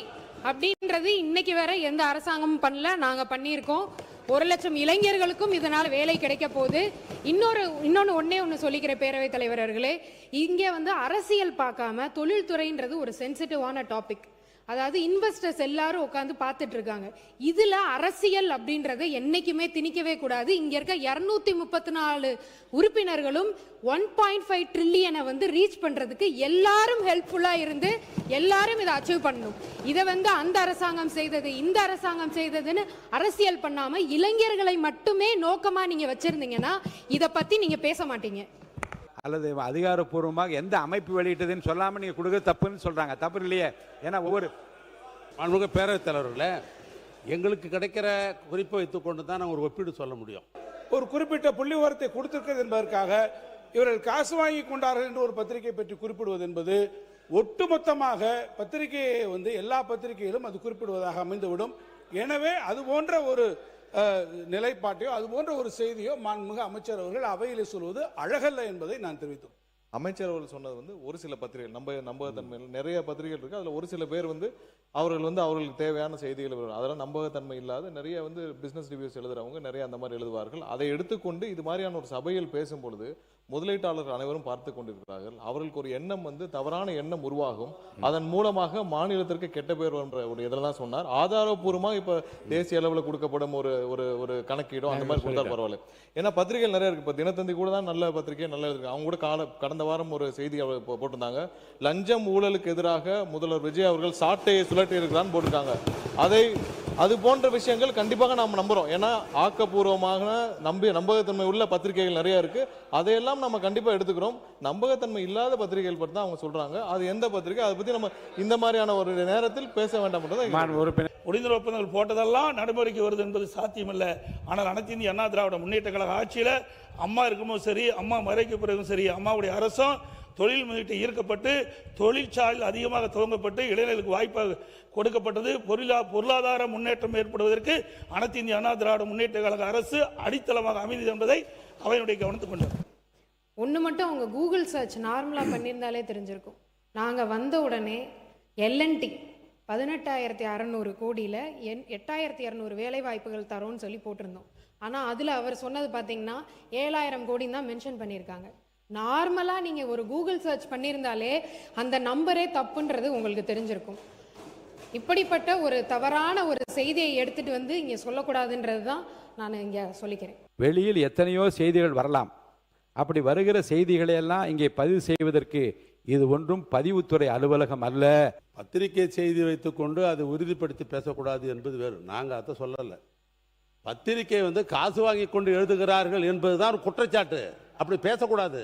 அப்படின்றது இன்னைக்கு வரை எந்த அரசாங்கமும் பண்ணல, நாங்க பண்ணியிருக்கோம். 1 லட்சம் இளைஞர்களுக்கும் இதனால் வேலை கிடைக்க போகுது. இன்னொன்னு ஒண்ணு சொல்லிக்கிற பேரவைத் தலைவர் அவர்களே, இங்க வந்து அரசியல் பார்க்காம தொழில்துறைன்றது ஒரு சென்சிட்டிவான டாபிக். அதாவது இன்வெஸ்டர்ஸ் எல்லாரும் உட்காந்து பார்த்துட்டு இருக்காங்க. இதுல அரசியல் அப்படின்றத என்னைக்குமே திணிக்கவே கூடாது. இங்க இருக்க 234 உறுப்பினர்களும் 1.5 ட்ரில்லியனை வந்து ரீச் பண்றதுக்கு எல்லாரும் ஹெல்ப்ஃபுல்லா இருந்து எல்லாரும் இதை அச்சீவ் பண்ணணும். இதை வந்து அந்த அரசாங்கம் செய்தது இந்த அரசாங்கம் செய்ததுன்னு அரசியல் பண்ணாம இளைஞர்களை மட்டுமே நோக்கமா நீங்க வச்சிருந்தீங்கன்னா இதை பத்தி நீங்க பேச மாட்டீங்க. அல்லது அதிகாரப்பூர்வமாக எந்த அமைப்பு வெளியிட்டதுன்னு சொல்லாமல் நீங்கள் கொடுக்க தப்புன்னு சொல்கிறாங்க. தப்பு இல்லையே, ஏன்னா ஒவ்வொரு மாண்புமிகு பேரவைத் தலைவர்களே, எங்களுக்கு கிடைக்கிற குறிப்பை வைத்துக்கொண்டு தான் நான் ஒரு ஒப்பீடு சொல்ல முடியும். ஒரு குறிப்பிட்ட புள்ளி விவரத்தை கொடுத்திருக்கிறது என்பதற்காக இவர்கள் காசு வாங்கி கொண்டார்கள் என்று ஒரு பத்திரிகை பற்றி குறிப்பிடுவது என்பது ஒட்டுமொத்தமாக பத்திரிகையை வந்து எல்லா பத்திரிகைகளும் அது குறிப்பிடுவதாக அமைந்துவிடும். எனவே அது போன்ற ஒரு நிலைப்பாட்டையோ அது போன்ற ஒரு செய்தியோ மாண்புமிகு அமைச்சர் அவர்கள் அவையில் சொல்வது அழகல்ல என்பதை நான் தெரிவித்தோம். அமைச்சர் அவர்கள் சொன்னது வந்து ஒரு சில பத்திரிகைகள் நம்பகத்தன்மையில் நிறைய பத்திரிகைகள் இருக்கு. அதில் ஒரு சில பேர் வந்து அவர்களுக்கு தேவையான செய்திகள் அதெல்லாம் நம்பகத்தன்மை இல்லாத நிறைய வந்து பிசினஸ் ரிவ்யூஸ் எழுதுறவங்க நிறைய அந்த மாதிரி எழுதுவார்கள். அதை எடுத்துக்கொண்டு இது மாதிரியான ஒரு சபையில் பேசும் பொழுது முதலீட்டாளர்கள் அனைவரும் பார்த்து கொண்டிருக்கிறார்கள். அவர்களுக்கு ஒரு எண்ணம் வந்து தவறான எண்ணம் உருவாகும். அதன் மூலமாக மாநிலத்திற்கு கெட்ட பேர் என்ற ஒரு இதெல்லாம் சொன்னார். ஆதாரப்பூர்வமாக இப்ப தேசிய அளவில் கொடுக்கப்படும் ஒரு கணக்கீடும் அந்த மாதிரி கொடுத்தா பரவாயில்ல. ஏன்னா பத்திரிகைகள் நிறைய இருக்கு. இப்ப தினத்தந்தி கூட தான் நல்ல பத்திரிகை நல்ல இருக்கு. அவங்க கூட கடந்த வாரம் ஒரு செய்தி போட்டிருந்தாங்க. லஞ்சம் ஊழலுக்கு எதிராக முதல்வர் விஜய் அவர்கள் சாட்டையை சுழட்டி இருக்கிறான்னு போட்டிருக்காங்க. அது போன்ற விஷயங்கள் கண்டிப்பாக நாம் நம்புறோம். ஏன்னா ஆக்கப்பூர்வமாக நம்பகத்தன்மை உள்ள பத்திரிகைகள் நிறைய இருக்கு. அதையெல்லாம் நம்ம கண்டிப்பா எடுத்துக்கிறோம். நம்பகத்தன்மை இல்லாத பத்திரிகைகள் பற்றி தான் அவங்க சொல்றாங்க. அது எந்த பத்திரிகை, அதை பத்தி நம்ம இந்த மாதிரியான ஒரு நேரத்தில் பேச வேண்டாம். முடிந்த ஒப்பந்தங்கள் போட்டதெல்லாம் நடைமுறைக்கு வருது என்பது சாத்தியமில்லை. ஆனால் அனைத்து இந்திய அண்ணா திராவிட முன்னேற்ற கழக ஆட்சியில் அம்மா இருக்கும்போது சரி, அம்மா மறைக்க பிறகும் சரி, அம்மாவுடைய அரசும் தொழில் முதலீட்டை ஈர்க்கப்பட்டு தொழிற்சாலையில் அதிகமாக துவங்கப்பட்டு இளைஞர்களுக்கு வாய்ப்பாக கொடுக்கப்பட்டது. பொருளாதார முன்னேற்றம் ஏற்படுவதற்கு அனைத்து இந்திய அண்ணா திராவிட முன்னேற்ற கழக அரசு அடித்தளமாக அமைந்தது என்பதை அவையினுடைய கவனத்துக் கொண்டார். ஒன்று மட்டும் அவங்க கூகுள் சர்ச் நார்மலாக பண்ணியிருந்தாலே தெரிஞ்சிருக்கும். நாங்கள் வந்த உடனே எல்என்டி 18,600 கோடியில் 8,200 வேலை வாய்ப்புகள் தரோன்னு சொல்லி போட்டிருந்தோம். ஆனால் அதில் அவர் சொன்னது பார்த்தீங்கன்னா 7,000 கோடின்னு தான் மென்ஷன் பண்ணியிருக்காங்க. நார்மலாக நீங்கள் ஒரு கூகுள் சர்ச் பண்ணியிருந்தாலே அந்த நம்பரே தப்புன்றது உங்களுக்கு தெரிஞ்சிருக்கும். இப்படிப்பட்ட ஒரு தவறான ஒரு செய்தியை எடுத்துட்டு வந்து இங்கே சொல்லக்கூடாதுன்றது தான் நான் இங்கே சொல்லிக்கிறேன். வெளியில் எத்தனையோ செய்திகள் வரலாம். அப்படி வருகிற செய்திகளை எல்லாம் இங்கே பதிவு செய்வதற்கு இது ஒன்றும் பதிவுத்துறை அலுவலகம் அல்ல. பத்திரிகை செய்தி வைத்துக்கொண்டு அதை உறுதிப்படுத்தி பேசக்கூடாது என்பது வேறு. நாங்கள் அதை சொல்லலை. பத்திரிகை வந்து காசு வாங்கி கொண்டு எழுதுகிறார்கள் என்பதுதான் குற்றச்சாட்டு. அப்படி பேசக்கூடாது.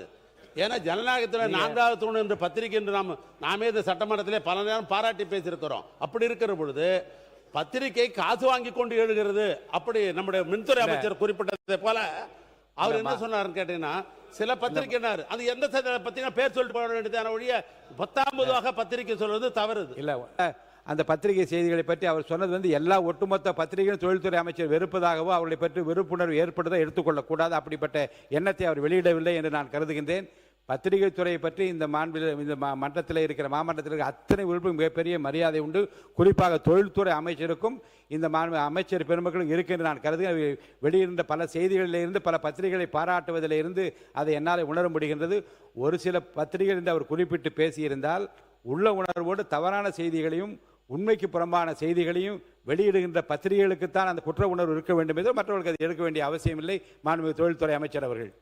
ஏன்னா ஜனநாயகத்தில் 4வது தூண் என்ற பத்திரிகை என்று நாமே இந்த சட்டமன்றத்திலே பல நேரம் பாராட்டி பேசியிருக்கிறோம். அப்படி இருக்கிற பொழுது பத்திரிகை காசு வாங்கி கொண்டு எழுதுகிறது, அப்படி நம்முடைய மின்துறை அமைச்சர் குறிப்பிட்டதை போல அவர் என்ன சொன்னார் கேட்டீங்கன்னா, சில பத்திரிகைனார் அது எந்த பத்திரிகை பேர் சொல்லிட்டு போட வேண்டியதான ஒழிய 10ஆம் பத்திரிகை சொல்வது தவறு இல்லை. அந்த பத்திரிகை செய்திகளை பற்றி அவர் சொன்னது வந்து எல்லா ஒட்டுமொத்த பத்திரிகையும் தொழில்துறை அமைச்சர் வெறுப்பதாகவோ அவர்களை பற்றி வெறுப்புணர்வு ஏற்படுத்த எடுத்துக்கொள்ளக்கூடாது. அப்படிப்பட்ட எண்ணத்தை அவர் வெளியிடவில்லை என்று நான் கருதுகின்றேன். பத்திரிகை துறையை பற்றி இந்த மன்றத்தில் இருக்கிற மாமன்றத்தில் இருக்கிற அத்தனை உறுப்பு மிகப்பெரிய மரியாதை உண்டு. குறிப்பாக தொழில்துறை அமைச்சருக்கும் இந்த அமைச்சர் பெருமக்களும் இருக்கு என்று நான் கருதுகிறேன். வெளியிருந்த பல செய்திகளிலிருந்து பல பத்திரிகைகளை பாராட்டுவதிலிருந்து அதை என்னால் உணர முடிகின்றது. ஒரு சில பத்திரிகைகள் என்று அவர் குறிப்பிட்டு பேசியிருந்தால் உள்ள உணர்வோடு தவறான செய்திகளையும் உண்மைக்கு புறம்பான செய்திகளையும் வெளியிடுகின்ற பத்திரிகைகளுக்குத்தான் அந்த குற்ற உணர்வு இருக்க வேண்டும் என்று மற்றவர்களுக்கு அதை எடுக்க வேண்டிய அவசியம் இல்லை. மாண்புமிகு தொழில்துறை அமைச்சர் அவர்கள்.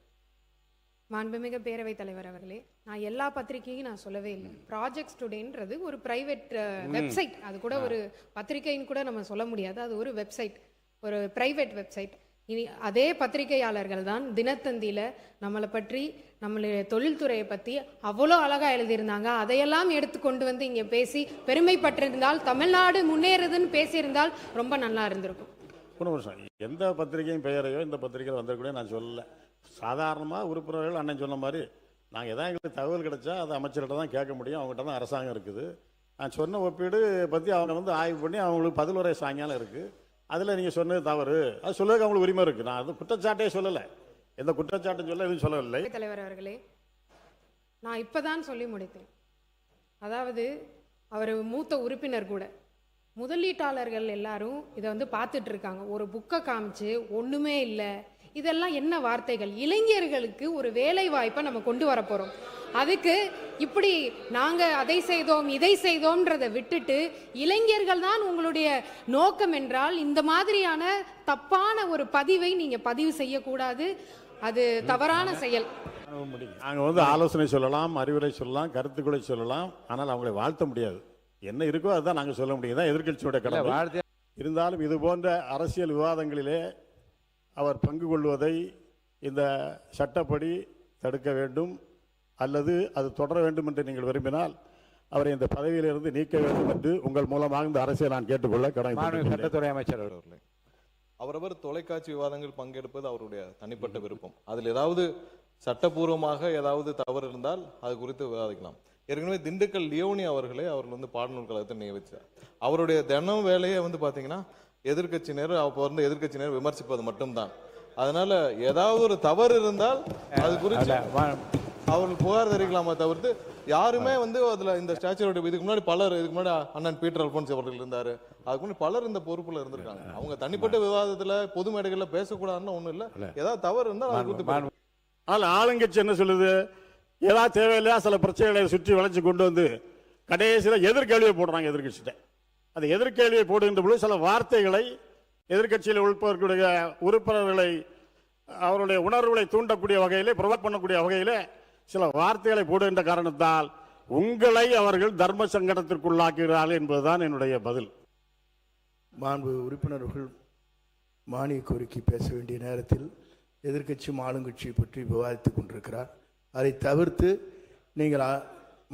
மாண்புமிகு பேரவைத் தலைவர் அவர்களே, நான் எல்லா பத்திரிகையும் நான் சொல்லவே இல்லை. ப்ராஜெக்ட்ஸ் டுடேன்றது ஒரு பிரைவேட் வெப்சைட். அது கூட ஒரு பத்திரிகைன்னு கூட நம்ம சொல்ல முடியாது. அது ஒரு வெப்சைட், ஒரு பிரைவேட் வெப்சைட். இனி அதே பத்திரிகையாளர்கள் தான் தினத்தந்தியில் நம்மளை பற்றி நம்மளுடைய தொழில்துறையை பற்றி அவ்வளோ அழகாக எழுதியிருந்தாங்க. அதையெல்லாம் எடுத்து கொண்டு வந்து இங்கே பேசி பெருமைப்பட்டிருந்தால், தமிழ்நாடு முன்னேறுதுன்னு பேசியிருந்தால் ரொம்ப நல்லா இருந்திருக்கும். ஒரு வருஷம் எந்த பத்திரிகையும் பெயரையோ இந்த பத்திரிகையில் வந்திருக்கூட நான் சொல்லலை. சாதாரணமாக உறுப்பினர்கள் அண்ணன் சொன்ன மாதிரி நாங்கள் எதாவது எங்களுக்கு தகவல் கிடைச்சா அதை அமைச்சர்கிட்ட தான் கேட்க முடியும், அவங்ககிட்ட தான் அரசாங்கம் இருக்குது. நான் சொன்ன ஒப்பீடு பற்றி அவங்க வந்து ஆய்வு பண்ணி அவங்களுக்கு பதில் உரை சாயங்காலம் இருக்குது. அதில் நீங்கள் சொன்னது தவறு, அது சொல்லுறதுக்கு அவங்களுக்கு உரிமை இருக்குது. நான் அது குற்றச்சாட்டே சொல்லலை, எந்த குற்றச்சாட்டும் சொல்ல எதுவும் சொல்லவில்லை. தலைவர் அவர்களே, நான் இப்போதான் சொல்லி முடித்தேன். அதாவது அவர் மூத்த உறுப்பினர் கூட, முதலீட்டாளர்கள் எல்லாரும் இதை வந்து பார்த்துட்டு இருக்காங்க. ஒரு புக்கை காமிச்சு ஒன்றுமே இல்லை, இதெல்லாம் என்ன வார்த்தைகள்? இளைஞர்களுக்கு ஒரு வேலை வாய்ப்பை நம்ம கொண்டு வர போகிறோம். அதுக்கு இப்படி நாங்கள் அதை செய்தோம் இதை செய்தோம்ன்றதை விட்டுட்டு, இளைஞர்கள் தான் உங்களுடைய நோக்கம் என்றால் இந்த மாதிரியான தப்பான ஒரு பதிவை நீங்கள் பதிவு செய்யக்கூடாது. அது தவறான செயல். நாங்கள் வந்து ஆலோசனை சொல்லலாம், அறிவுரை சொல்லலாம், கருத்துக்களை சொல்லலாம், ஆனால் அவங்களை வாழ்த்த முடியாது. என்ன இருக்கோ அதுதான் நாங்கள் சொல்ல முடியும். தான் எதிர்கட்சியோட கடமை. இருந்தாலும் இது போன்ற அரசியல் விவாதங்களிலே அவர் பங்கு கொள்வதை இந்த சட்டப்படி தடுக்க வேண்டும், அல்லது அது தொடர வேண்டும் என்று நீங்கள் விரும்பினால் அவரை இந்த பதவியிலிருந்து நீக்க வேண்டும் என்று உங்கள் மூலமாக இந்த அரசியல் நான் கேட்டுக்கொள்ள கடமை. சட்டத்துறை அமைச்சர் அவர்களே, அவரவர் தொலைக்காட்சி விவாதங்கள் பங்கெடுப்பது அவருடைய தனிப்பட்ட விருப்பம். அதில் ஏதாவது சட்டப்பூர்வமாக ஏதாவது தவறு இருந்தால் அது குறித்து விவாதிக்கலாம். ஏற்கனவே திண்டுக்கல் லியோனி அவர்களே அவர் வந்து பாடநூல் கழகத்தை நியமித்தார். அவருடைய தினம் வேலையை வந்து பார்த்தீங்கன்னா எதிர்கட்சியினர் அப்போ வந்து எதிர்கட்சியினர் விமர்சிப்பது மட்டும்தான். அதனால ஏதாவது ஒரு தவறு இருந்தால் அது குறித்து அவர்கள் புகார் தெரிவிக்கலாமா தவிர்த்து யாருமே வந்து அதுல இந்த ஸ்டாச்சுவோட இதுக்கு முன்னாடி பலர், இதுக்கு முன்னாடி அண்ணன் பீட்டர் அல்போன்ஸ் அவர்கள் இருந்தாரு, அதுக்கு முன்னாடி பலர் இந்த பொறுப்புல இருந்திருக்காங்க. அவங்க தனிப்பட்ட விவாதத்துல பொது மேடைகள்ல பேசக்கூடாதுன்னு ஒண்ணும் இல்ல, ஏதாவது தவறு இருந்தால் அது குறித்து. ஆனால் ஆளுங்கட்சி என்ன சொல்லுது? ஏதாவது தேவையில்லையா சில பிரச்சனைகளை சுற்றி வளைச்சு கொண்டு வந்து கடைசியில் எதிர்கேள்வியை போடுறாங்க எதிர்கட்சிட்ட. அந்த எதிர்கேள்வியை போடுகின்ற பொழுது சில வார்த்தைகளை எதிர்கட்சியில் உள்பவர்களுடைய உறுப்பினர்களை அவருடைய உணர்வுகளை தூண்டக்கூடிய வகையிலே, ப்ரொவோக் பண்ணக்கூடிய வகையிலே சில வார்த்தைகளை போடுகின்ற காரணத்தால் உங்களை அவர்கள் தர்ம சங்கடத்திற்குள்ளாக்குகிறார்கள் என்பதுதான் என்னுடைய பதில். மாண்பு உறுப்பினர்கள் மானிய கோரிக்கை பேச வேண்டிய நேரத்தில் எதிர்க்கட்சியும் ஆளுங்கட்சியை பற்றி விவாதித்துக் கொண்டிருக்கிறார். அதை தவிர்த்து நீங்கள்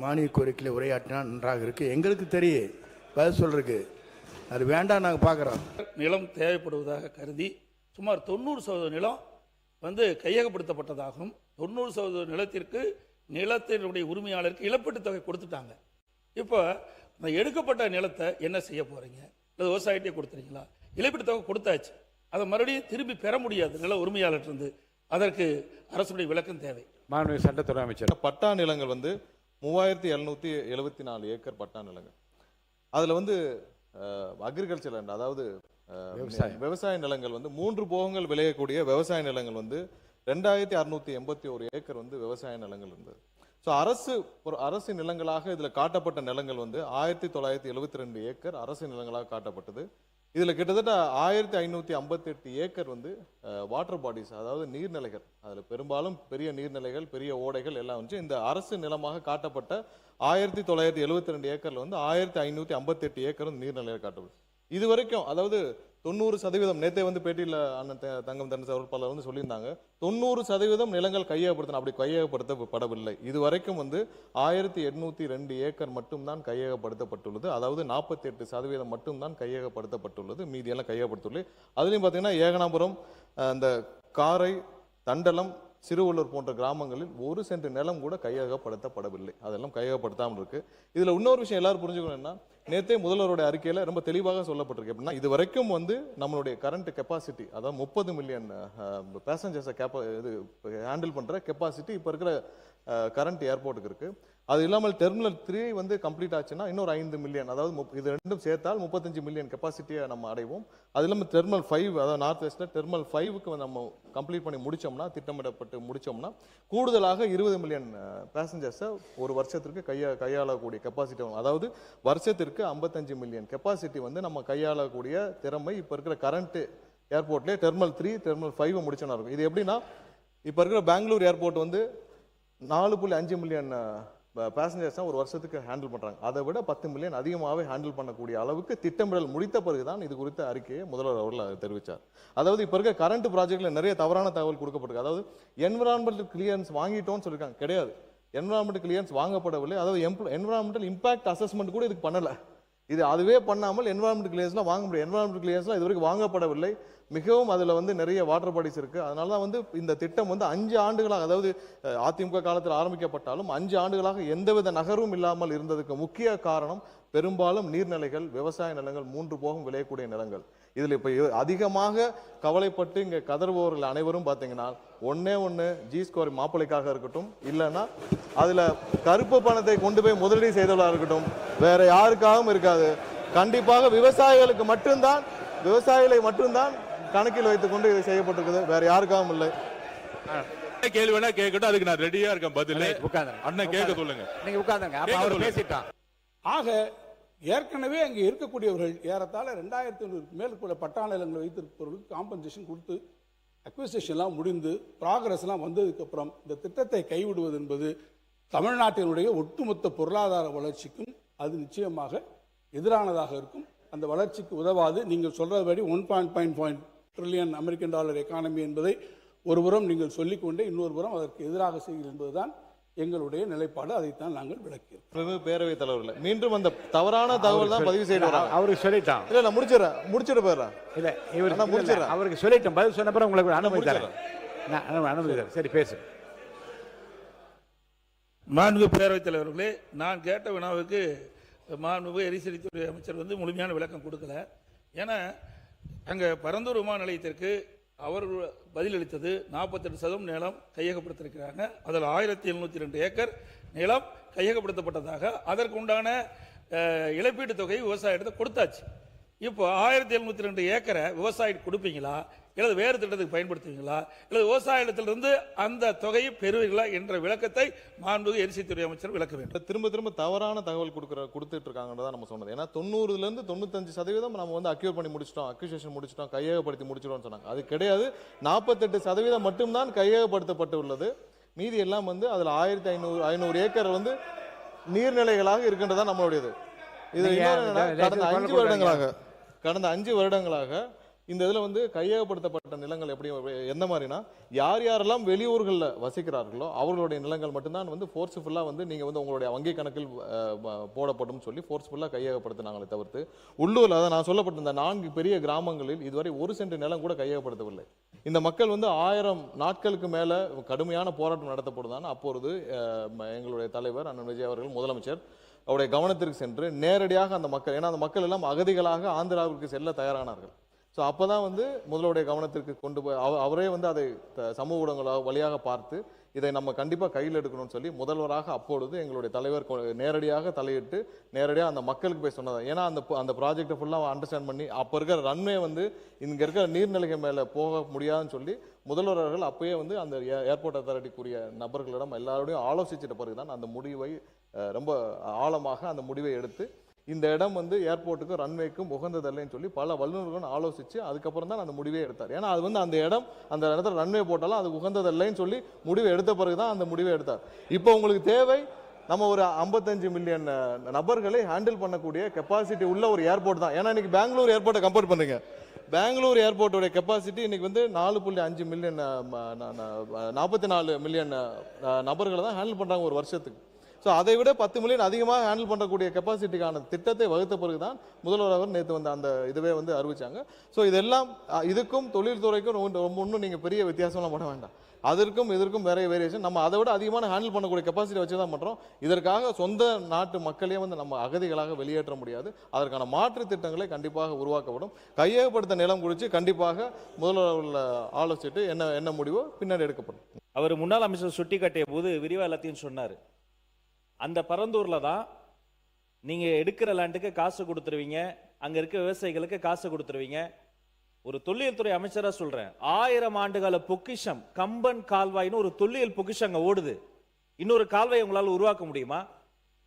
மானிய கோரிக்கையில் உரையாற்றினால் நன்றாக இருக்கு. எங்களுக்கு தெரியும் பதில் சொல்றதுக்கு, அது வேண்டாம், நாங்கள் பார்க்குறோம். நிலம் தேவைப்படுவதாக கருதி சுமார் 90% நிலம் வந்து கையகப்படுத்தப்பட்டதாகவும் 90% நிலத்திற்கு நிலத்தினுடைய உரிமையாளருக்கு இழப்பீட்டு தொகை கொடுத்துட்டாங்க. இப்போ அந்த எடுக்கப்பட்ட நிலத்தை என்ன செய்ய போறீங்க? இல்லை விவசாயிட்டே கொடுத்துறீங்களா? இழப்பீட்டு தொகை கொடுத்தாச்சு, அதை மறுபடியும் திரும்பி பெற முடியாது நில உரிமையாளர்கிட்ட. அதற்கு அரசுடைய விளக்கம் தேவை. மாண்புமிகு சட்டத்துறை அமைச்சர். பட்டா நிலங்கள் வந்து 3774 ஏக்கர் பட்டா நிலங்கள். அதுல வந்து அக்ரிகல்ச்சர் லேண்ட், அதாவது விவசாய நிலங்கள் வந்து 3 போகங்கள் விளையக்கூடிய விவசாய நிலங்கள் வந்து 2681 ஏக்கர் வந்து விவசாய நிலங்கள் இருந்தது. ஸோ அரசு நிலங்களாக இதுல காட்டப்பட்ட நிலங்கள் வந்து 1972 ஏக்கர் அரசு நிலங்களாக காட்டப்பட்டது. இதுல கிட்டத்தட்ட 1558 ஏக்கர் வந்து வாட்டர் பாடிஸ், அதாவது நீர்நிலைகள். அதுல பெரும்பாலும் பெரிய நீர்நிலைகள், பெரிய ஓடைகள் எல்லாம் வந்து இந்த அரசு நிலமாக காட்டப்பட்ட 1972 ஏக்கர்ல வந்து 1558 ஏக்கர் வந்து நீர்நிலையாக காட்டப்படும். இது வரைக்கும் அதாவது 90% நேற்றே வந்து பேட்டியில் அண்ணன் தங்கம் தண்டஸ் அவர்கள் பலர் வந்து சொல்லியிருந்தாங்க, 90% நிலங்கள் கையகப்படுத்தணும். அப்படி கையகப்படுத்தப்படவில்லை. இது வரைக்கும் வந்து 1802 ஏக்கர் மட்டும்தான் கையகப்படுத்தப்பட்டுள்ளது. அதாவது 48% மட்டும்தான் கையகப்படுத்தப்பட்டுள்ளது, மீதியெல்லாம் கையகப்படுத்தவில்லை. அதுலேயும் பார்த்தீங்கன்னா ஏகனாபுரம், இந்த காரை, தண்டலம், சிறுவள்ளூர் போன்ற கிராமங்களில் 1 சென்ட் நிலம் கூட கையகப்படுத்தப்படவில்லை. அதெல்லாம் கையகப்படுத்தாமல் இருக்கு. இதுல இன்னொரு விஷயம் எல்லாரும் புரிஞ்சுக்கணும்னா, நேற்றே முதல்வருடைய அறிக்கையில ரொம்ப தெளிவாக சொல்லப்பட்டிருக்கு. எப்படின்னா, இது வரைக்கும் வந்து நம்மளுடைய கரண்ட் கெப்பாசிட்டி, அதாவது 30 மில்லியன் பேசஞ்சர்ஸை ஹேண்டில் பண்ற கெப்பாசிட்டி இப்ப இருக்கிற கரண்ட் ஏர்போர்ட்டுக்கு இருக்கு. அது இல்லாமல் டெர்மினல் 3 வந்து கம்ப்ளீட் ஆச்சுன்னா இன்னொரு 5 மில்லியன், அதாவது இது ரெண்டும் சேர்த்தால் 35 மில்லியன் கெப்பாசிட்டியை நம்ம அடைவோம். அது இல்லாமல் டெர்மினல் 5, அதாவது நார்த் வெஸ்ட்ல டெர்மினல் 5க்கு நம்ம கம்ப்ளீட் பண்ணி முடிச்சோம்னா, திட்டமிடப்பட்டு முடிச்சோம்னா, கூடுதலாக 20 மில்லியன் பேசஞ்சர்ஸை ஒரு வருஷத்திற்கு கையாளக்கூடிய கெப்பாசிட்டி வரும். அதாவது வருஷத்திற்கு 55 மில்லியன் கெப்பாசிட்டி வந்து நம்ம கையாளக்கூடிய திறமை இப்ப இருக்கிற கரண்ட் ஏர்போர்ட்லேயே டெர்மினல் 3, டெர்மினல் 5 முடிச்சோன்னா இருக்கும். இது எப்படின்னா, இப்ப இருக்கிற பெங்களூர் ஏர்போர்ட் வந்து 4.5 மில்லியன் பேசஞ்சர்ஸ் ஒரு வருஷத்துக்கு ஹேண்டில் பண்றாங்க. அதை விட 10 மில்லியன் அதிகமாகவே ஹேண்டில் பண்ணக்கூடிய அளவுக்கு திட்டமிடல் முடித்த பிறகுதான் இது குறித்த அறிக்கையை முதல்வர் அவர்கள் தெரிவித்தார். அதாவது இப்போ இருக்க கரண்ட் ப்ராஜெக்ட்ல நிறைய தவறான தகவல் கொடுக்கப்பட்டிருக்கு. அதாவது என்விரான்மெண்டல் கிளியரன்ஸ் வாங்கிட்டோம்னு சொல்லியிருக்காங்க. கிடையாது, என்விரான்மெண்டல் கிளியரன்ஸ் வாங்கப்படவில்லை. அதாவது என்விரான்மெண்டல் இம்பாக்ட் அசஸ்மெண்ட் கூட இதுக்கு பண்ணல. இது அதுவே பண்ணாமல் என்விரான்மெண்டல் கிளியரன்ஸ்லாம் வாங்க முடியும். என்விரான்மெண்டல் கிளியரன்ஸ்லாம் இது வரைக்கும் வாங்கப்படவில்லை. மிகவும் அதில் வந்து நிறைய வாட்டர் பாடிஸ் இருக்கு. அதனால தான் வந்து இந்த திட்டம் வந்து 5 ஆண்டுகளாக, அதாவது அதிமுக காலத்தில் ஆரம்பிக்கப்பட்டாலும் 5 ஆண்டுகளாக எந்தவித நகர்வும் இல்லாமல் இருந்ததுக்கு முக்கிய காரணம் பெரும்பாலும் நீர்நிலைகள், விவசாய நிலங்கள், 3 போகம் விளையக்கூடிய நிலங்கள். இதில் இப்போ அதிகமாக கவலைப்பட்டு இங்கே கதறுபவர்கள் அனைவரும் பார்த்தீங்கன்னா ஒன்று G2 மாப்பிள்ளைக்காக இருக்கட்டும், இல்லைன்னா அதில் கருப்பு பணத்தை கொண்டு போய் முதலீடு செய்தவர்களாக இருக்கட்டும், வேற யாருக்காகவும் இருக்காது. கண்டிப்பாக விவசாயிகளுக்கு மட்டும்தான், விவசாயிகளை மட்டும்தான் கணக்கில் வைத்துக் கொண்டு இது செய்யப்பட்டிருக்குது, வேற யாருக்காகவும் இல்லை. கேள்வி வேணா கேட்கட்டும், அதுக்கு நான் ரெடியா இருக்கேன் பதில். அண்ணன் கேட்க சொல்லுங்க. நீங்க உட்கார்ந்துங்க, அப்ப அவர் பேசிட்டான். ஆக ஏற்கனவே அங்கே இருக்கக்கூடியவர்கள் ஏறத்தாழ 2500 மேற்கொள்ள பட்டா நிலங்களை வைத்திருப்பவர்களுக்கு காம்பன்சேஷன் கொடுத்து அக்விசிஷன்லாம் முடிந்து ப்ராக்ரஸ்லாம் வந்ததுக்கப்புறம் இந்த திட்டத்தை கைவிடுவது என்பது தமிழ்நாட்டினுடைய ஒட்டுமொத்த பொருளாதார வளர்ச்சிக்கும் அது நிச்சயமாக எதிரானதாக இருக்கும். அந்த வளர்ச்சிக்கு உதவாது. நீங்கள் சொல்றபடி 1.5 ட்ரில்லியன் அமெரிக்கன் டாலர் எக்கானமி என்பதை ஒருபுறம் நீங்கள் சொல்லிக்கொண்டே இன்னொரு புறம் அதற்கு எதிராக செய்கிறது என்பதுதான் எங்களுடைய நிலைப்பாடு. அதைத்தான் நாங்கள் விளக்கிறோம். பேரவைத் தலைவர்ல மீண்டும் அந்த தவறான தகவல் தான் பதிவு செய்யறாங்க. அவருக்கு சொல்லிட்டான். இல்ல நான் முடிச்சிட்டு போயிடுறேன். இல்ல இவர் நான் முடிச்சிடுறேன். அவருக்கு சொல்லிட்டேன், பதில் சொன்ன பிறகு உங்களுக்கு அனுமதி தரேன். நான் அனுமதி தரேன். சரி பேசு. மாண்புமிகு பேரவைத் தலைவர்களே, நான் கேட்ட வினாவுக்கு மாண்புமிகு எரிசக்தித்துறை அமைச்சர் வந்து முழுமையான விளக்கம் கொடுக்கல. ஏன்னா அங்கே பரந்தூர் விமான நிலையத்திற்கு அவர் பதிலளித்தது 48% நிலம் கையகப்படுத்திருக்கிறாங்க. அதில் 1702 ஏக்கர் நிலம் கையகப்படுத்தப்பட்டதாக, அதற்கு உண்டான இழப்பீட்டு தொகை விவசாயிடத்தை கொடுத்தாச்சு. இப்போ 1702 ஏக்கரை விவசாயிக்கு கொடுப்பீங்களா, இல்லது வேறு திட்டத்துக்கு பயன்படுத்துவீங்களா, இல்லது விவசாயத்திலிருந்து அந்த தொகையை பெறுவீங்களா என்ற விளக்கத்தை மாண்புமிகு எரிசக்தித்துறை அமைச்சர் விளக்க வேண்டும். திரும்ப தவறான தகவல் கொடுத்துட்டு இருக்காங்கன்றத நம்ம சொன்னது. ஏன்னா 90% 95% நம்ம வந்து அக்யூர் பண்ணி முடிச்சிட்டோம், அக்யூசேஷன் முடிச்சிட்டோம், கையகப்படுத்தி முடிச்சிட்டோம்னு சொன்னாங்க. அது கிடையாது. 48% மட்டும்தான் கையகப்படுத்தப்பட்டு உள்ளது. மீதி எல்லாம் வந்து அதில் 1500 ஏக்கர் வந்து நீர்நிலைகளாக இருக்கின்றதா நம்மளுடையது. இது கடந்த 5 வருடங்களாக இந்த இதில் வந்து கையகப்படுத்தப்பட்ட நிலங்கள் எப்படி எந்த மாதிரினா, யார் யாரெல்லாம் வெளியூர்களில் வசிக்கிறார்களோ அவர்களுடைய நிலங்கள் மட்டும்தான் வந்து ஃபோர்ஸ்ஃபுல்லாக வந்து நீங்கள் வந்து உங்களுடைய வங்கி கணக்கில் போடப்படும் சொல்லி ஃபோர்ஸ்ஃபுல்லாக கையகப்படுத்தினாங்களே தவிர்த்து உள்ளூரில், அதான் நான் சொல்லப்பட்ட இந்த 4 பெரிய கிராமங்களில் இதுவரை 1 சென்ட் நிலம் கூட கையகப்படுத்தவில்லை. இந்த மக்கள் வந்து 1000 நாட்களுக்கு மேலே கடுமையான போராட்டம் நடத்தப்படுதான். அப்பொழுது எங்களுடைய தலைவர் அண்ணன் விஜய் அவர்கள், முதலமைச்சர் அவருடைய கவனத்திற்கு சென்று நேரடியாக அந்த மக்கள், ஏன்னா அந்த மக்கள் எல்லாம் அகதிகளாக ஆந்திராவிற்கு செல்ல தயாரானார்கள். ஸோ அப்போ தான் வந்து முதல்வருடைய கவனத்திற்கு கொண்டு போய் அவரே வந்து அதை சமூக ஊடகங்களாக வழியாக பார்த்து இதை நம்ம கண்டிப்பாக கையில் எடுக்கணும்னு சொல்லி முதல்வராக அப்பொழுது எங்களுடைய தலைவர் நேரடியாக தலையிட்டு நேரடியாக அந்த மக்களுக்கு போய் சொன்னது. ஏன்னா அந்த ப்ராஜெக்டை ஃபுல்லாக அண்டர்ஸ்டாண்ட் பண்ணி அப்போ இருக்கிற ரன்வே வந்து இங்கே இருக்கிற நீர்நிலைகள் மேலே போக முடியாதுன்னு சொல்லி முதல்வர் அவர்கள் அப்பயே வந்து அந்த ஏர்போர்ட் அத்தாரிட்டிக்குரிய நபர்களிடம் எல்லாரோடையும் ஆலோசிச்சிட்ட பிறகு தான் அந்த முடிவை ரொம்ப ஆழமாக அந்த முடிவை எடுத்து இந்த இடம் வந்து ஏர்போர்ட்டுக்கும் ரன்வேக்கும் உகந்ததில்லைன்னு சொல்லி பல வல்லுநர்களும் ஆலோசித்து அதுக்கப்புறம் தான் அந்த முடிவே எடுத்தார். ஏன்னா அது வந்து அந்த இடத்துல ரன்வே போட்டாலும் அது உகந்ததில்லைன்னு சொல்லி முடிவை எடுத்த பிறகு தான் அந்த முடிவை எடுத்தார். இப்போ உங்களுக்கு தேவை நம்ம ஒரு 55 மில்லியன் நபர்களை ஹேண்டில் பண்ணக்கூடிய கெப்பாசிட்டி உள்ள ஒரு ஏர்போர்ட் தான். ஏன்னா இன்னைக்கு பெங்களூர் ஏர்போர்ட்டை கம்பேர் பண்ணுறீங்க, பெங்களூர் ஏர்போர்ட்டோடைய கெப்பாசிட்டி இன்னைக்கு வந்து 4.5 மில்லியன் 44 மில்லியன் நபர்களை தான் ஹேண்டில் பண்ணுறாங்க ஒரு வருஷத்துக்கு. ஸோ அதை விட 10 மில்லியன் அதிகமாக ஹேண்டில் பண்ணக்கூடிய கெப்பாசிட்டிக்கான திட்டத்தை வகுத்த பிறகு தான் முதல்வர் அவர் நேற்று வந்து அந்த இதுவே வந்து அறிவிச்சாங்க. ஸோ இதெல்லாம் இதுக்கும் தொழில்துறைக்கும் ஒன்றும் நீங்கள் பெரிய வித்தியாசம்லாம் பண்ண வேண்டாம். அதற்கும் இதற்கும் வேற வேரியேஷன். நம்ம அதை விட அதிகமான ஹேண்டில் பண்ணக்கூடிய கெப்பாசிட்டி வச்சு தான் பண்ணுறோம். இதற்காக சொந்த நாட்டு மக்களையே வந்து நம்ம அகதிகளாக வெளியேற்ற முடியாது. அதற்கான மாற்று திட்டங்களை கண்டிப்பாக உருவாக்கப்படும். கையகப்படுத்த நிலம் குறித்து கண்டிப்பாக முதல்வர் ஆலோசிச்சுட்டு என்ன முடிவோ பின்னாடி எடுக்கப்படும். அவர் முன்னாள் அமைச்சர் சுட்டி காட்டிய போது விரிவாக எல்லாத்தையும் சொன்னார். அந்த பரந்தூர்ல தான் நீங்க எடுக்கிற லேண்டுக்கு காசு கொடுத்துருவீங்க, அங்க இருக்க விவசாயிகளுக்கு காசு கொடுத்துருவீங்க. ஒரு தொல்லியல் துறை அமைச்சரா சொல்றேன், 1000 ஆண்டுகால பொக்கிஷம் கம்பன் கால்வாய்னு ஒரு தொல்லியல் பொக்கிஷம் அங்க ஓடுது. இன்னொரு கால்வாய் உங்களால உருவாக்க முடியுமா?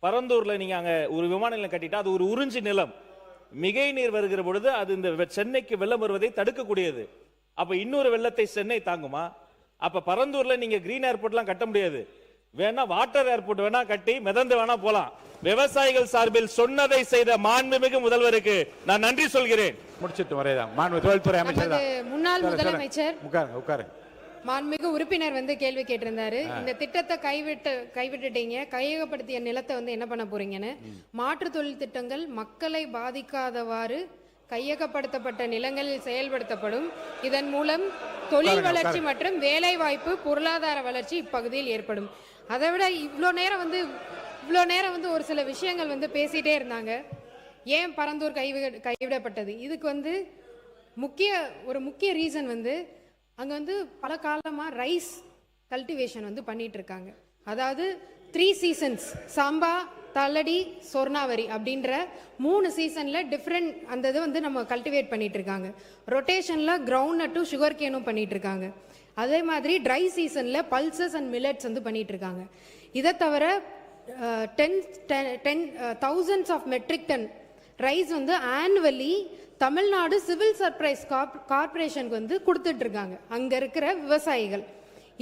பரந்தூர்ல நீங்க அங்க ஒரு விமான நிலையம் கட்டிட்டா அது ஒரு உறிஞ்சி நிலம், மிகை நீர் வருகிற பொழுது அது இந்த சென்னைக்கு வெள்ளம் வருவதை தடுக்கக்கூடியது. அப்ப இன்னொரு வெள்ளத்தை சென்னை தாங்குமா? அப்ப பரந்தூர்ல நீங்க கிரீன் ஏர்போர்ட்லாம் கட்ட முடியாது. வேணா வாட்டர் ஏர்போர்ட் வேணா கட்டி மிதந்து வேணா போலாம். விவசாயிகள் சார்பில் சொன்னதை செய்த மாண்புமிகு முதல்வருக்கு நான் நன்றி சொல்கிறேன். முடிச்சிட்டு வரேதான். மாண்பு தொழில்துறை அமைச்சர் தான். முன்னாள் முதலமைச்சர் உட்காருங்க. மாண்புமிகு உறுப்பினர் வந்து கேள்வி கேட்டிருந்தாரு. இந்த திட்டத்தை கைவிட்டுட்டீங்க, கையகப்படுத்திய நிலத்தை வந்து என்ன பண்ண போறீங்கன்னு. மாற்று தொழில் திட்டங்கள் மக்களை பாதிக்காதவாறு கையகப்படுத்தப்பட்ட நிலங்களில் செயல்படுத்தப்படும். இதன் மூலம் தொழில் வளர்ச்சி மற்றும் வேலை வாய்ப்பு, பொருளாதார வளர்ச்சி இப்பகுதியில் ஏற்படும். அதை விட இவ்வளோ நேரம் வந்து ஒரு சில விஷயங்கள் வந்து பேசிட்டே இருந்தாங்க. ஏன் பரந்தூர் கைவிடப்பட்டது? இதுக்கு வந்து முக்கிய ரீசன் வந்து அங்கே வந்து பல காலமாக ரைஸ் கல்டிவேஷன் வந்து பண்ணிட்டு இருக்காங்க. அதாவது 3 சீசன்ஸ், சாம்பா, தள்ளடி, சொர்ணாவரி அப்படின்ற 3 சீசனில் டிஃப்ரெண்ட் அந்த இது வந்து நம்ம கல்டிவேட் பண்ணிட்டு இருக்காங்க. ரொட்டேஷனில் கிரவுண்ட் நட்டும் சுகர் கேனும் பண்ணிட்டு இருக்காங்க. அதே மாதிரி ட்ரை சீசனில் பல்சஸ் அண்ட் மில்லட்ஸ் வந்து பண்ணிட்டு இருக்காங்க. இதை தவிர 10,000s of metric tonne rice வந்து ஆனுவலி தமிழ்நாடு சிவில் சப்ளைஸ் கார்பரேஷனுக்கு வந்து கொடுத்துட்டு இருக்காங்க அங்கே இருக்கிற விவசாயிகள்.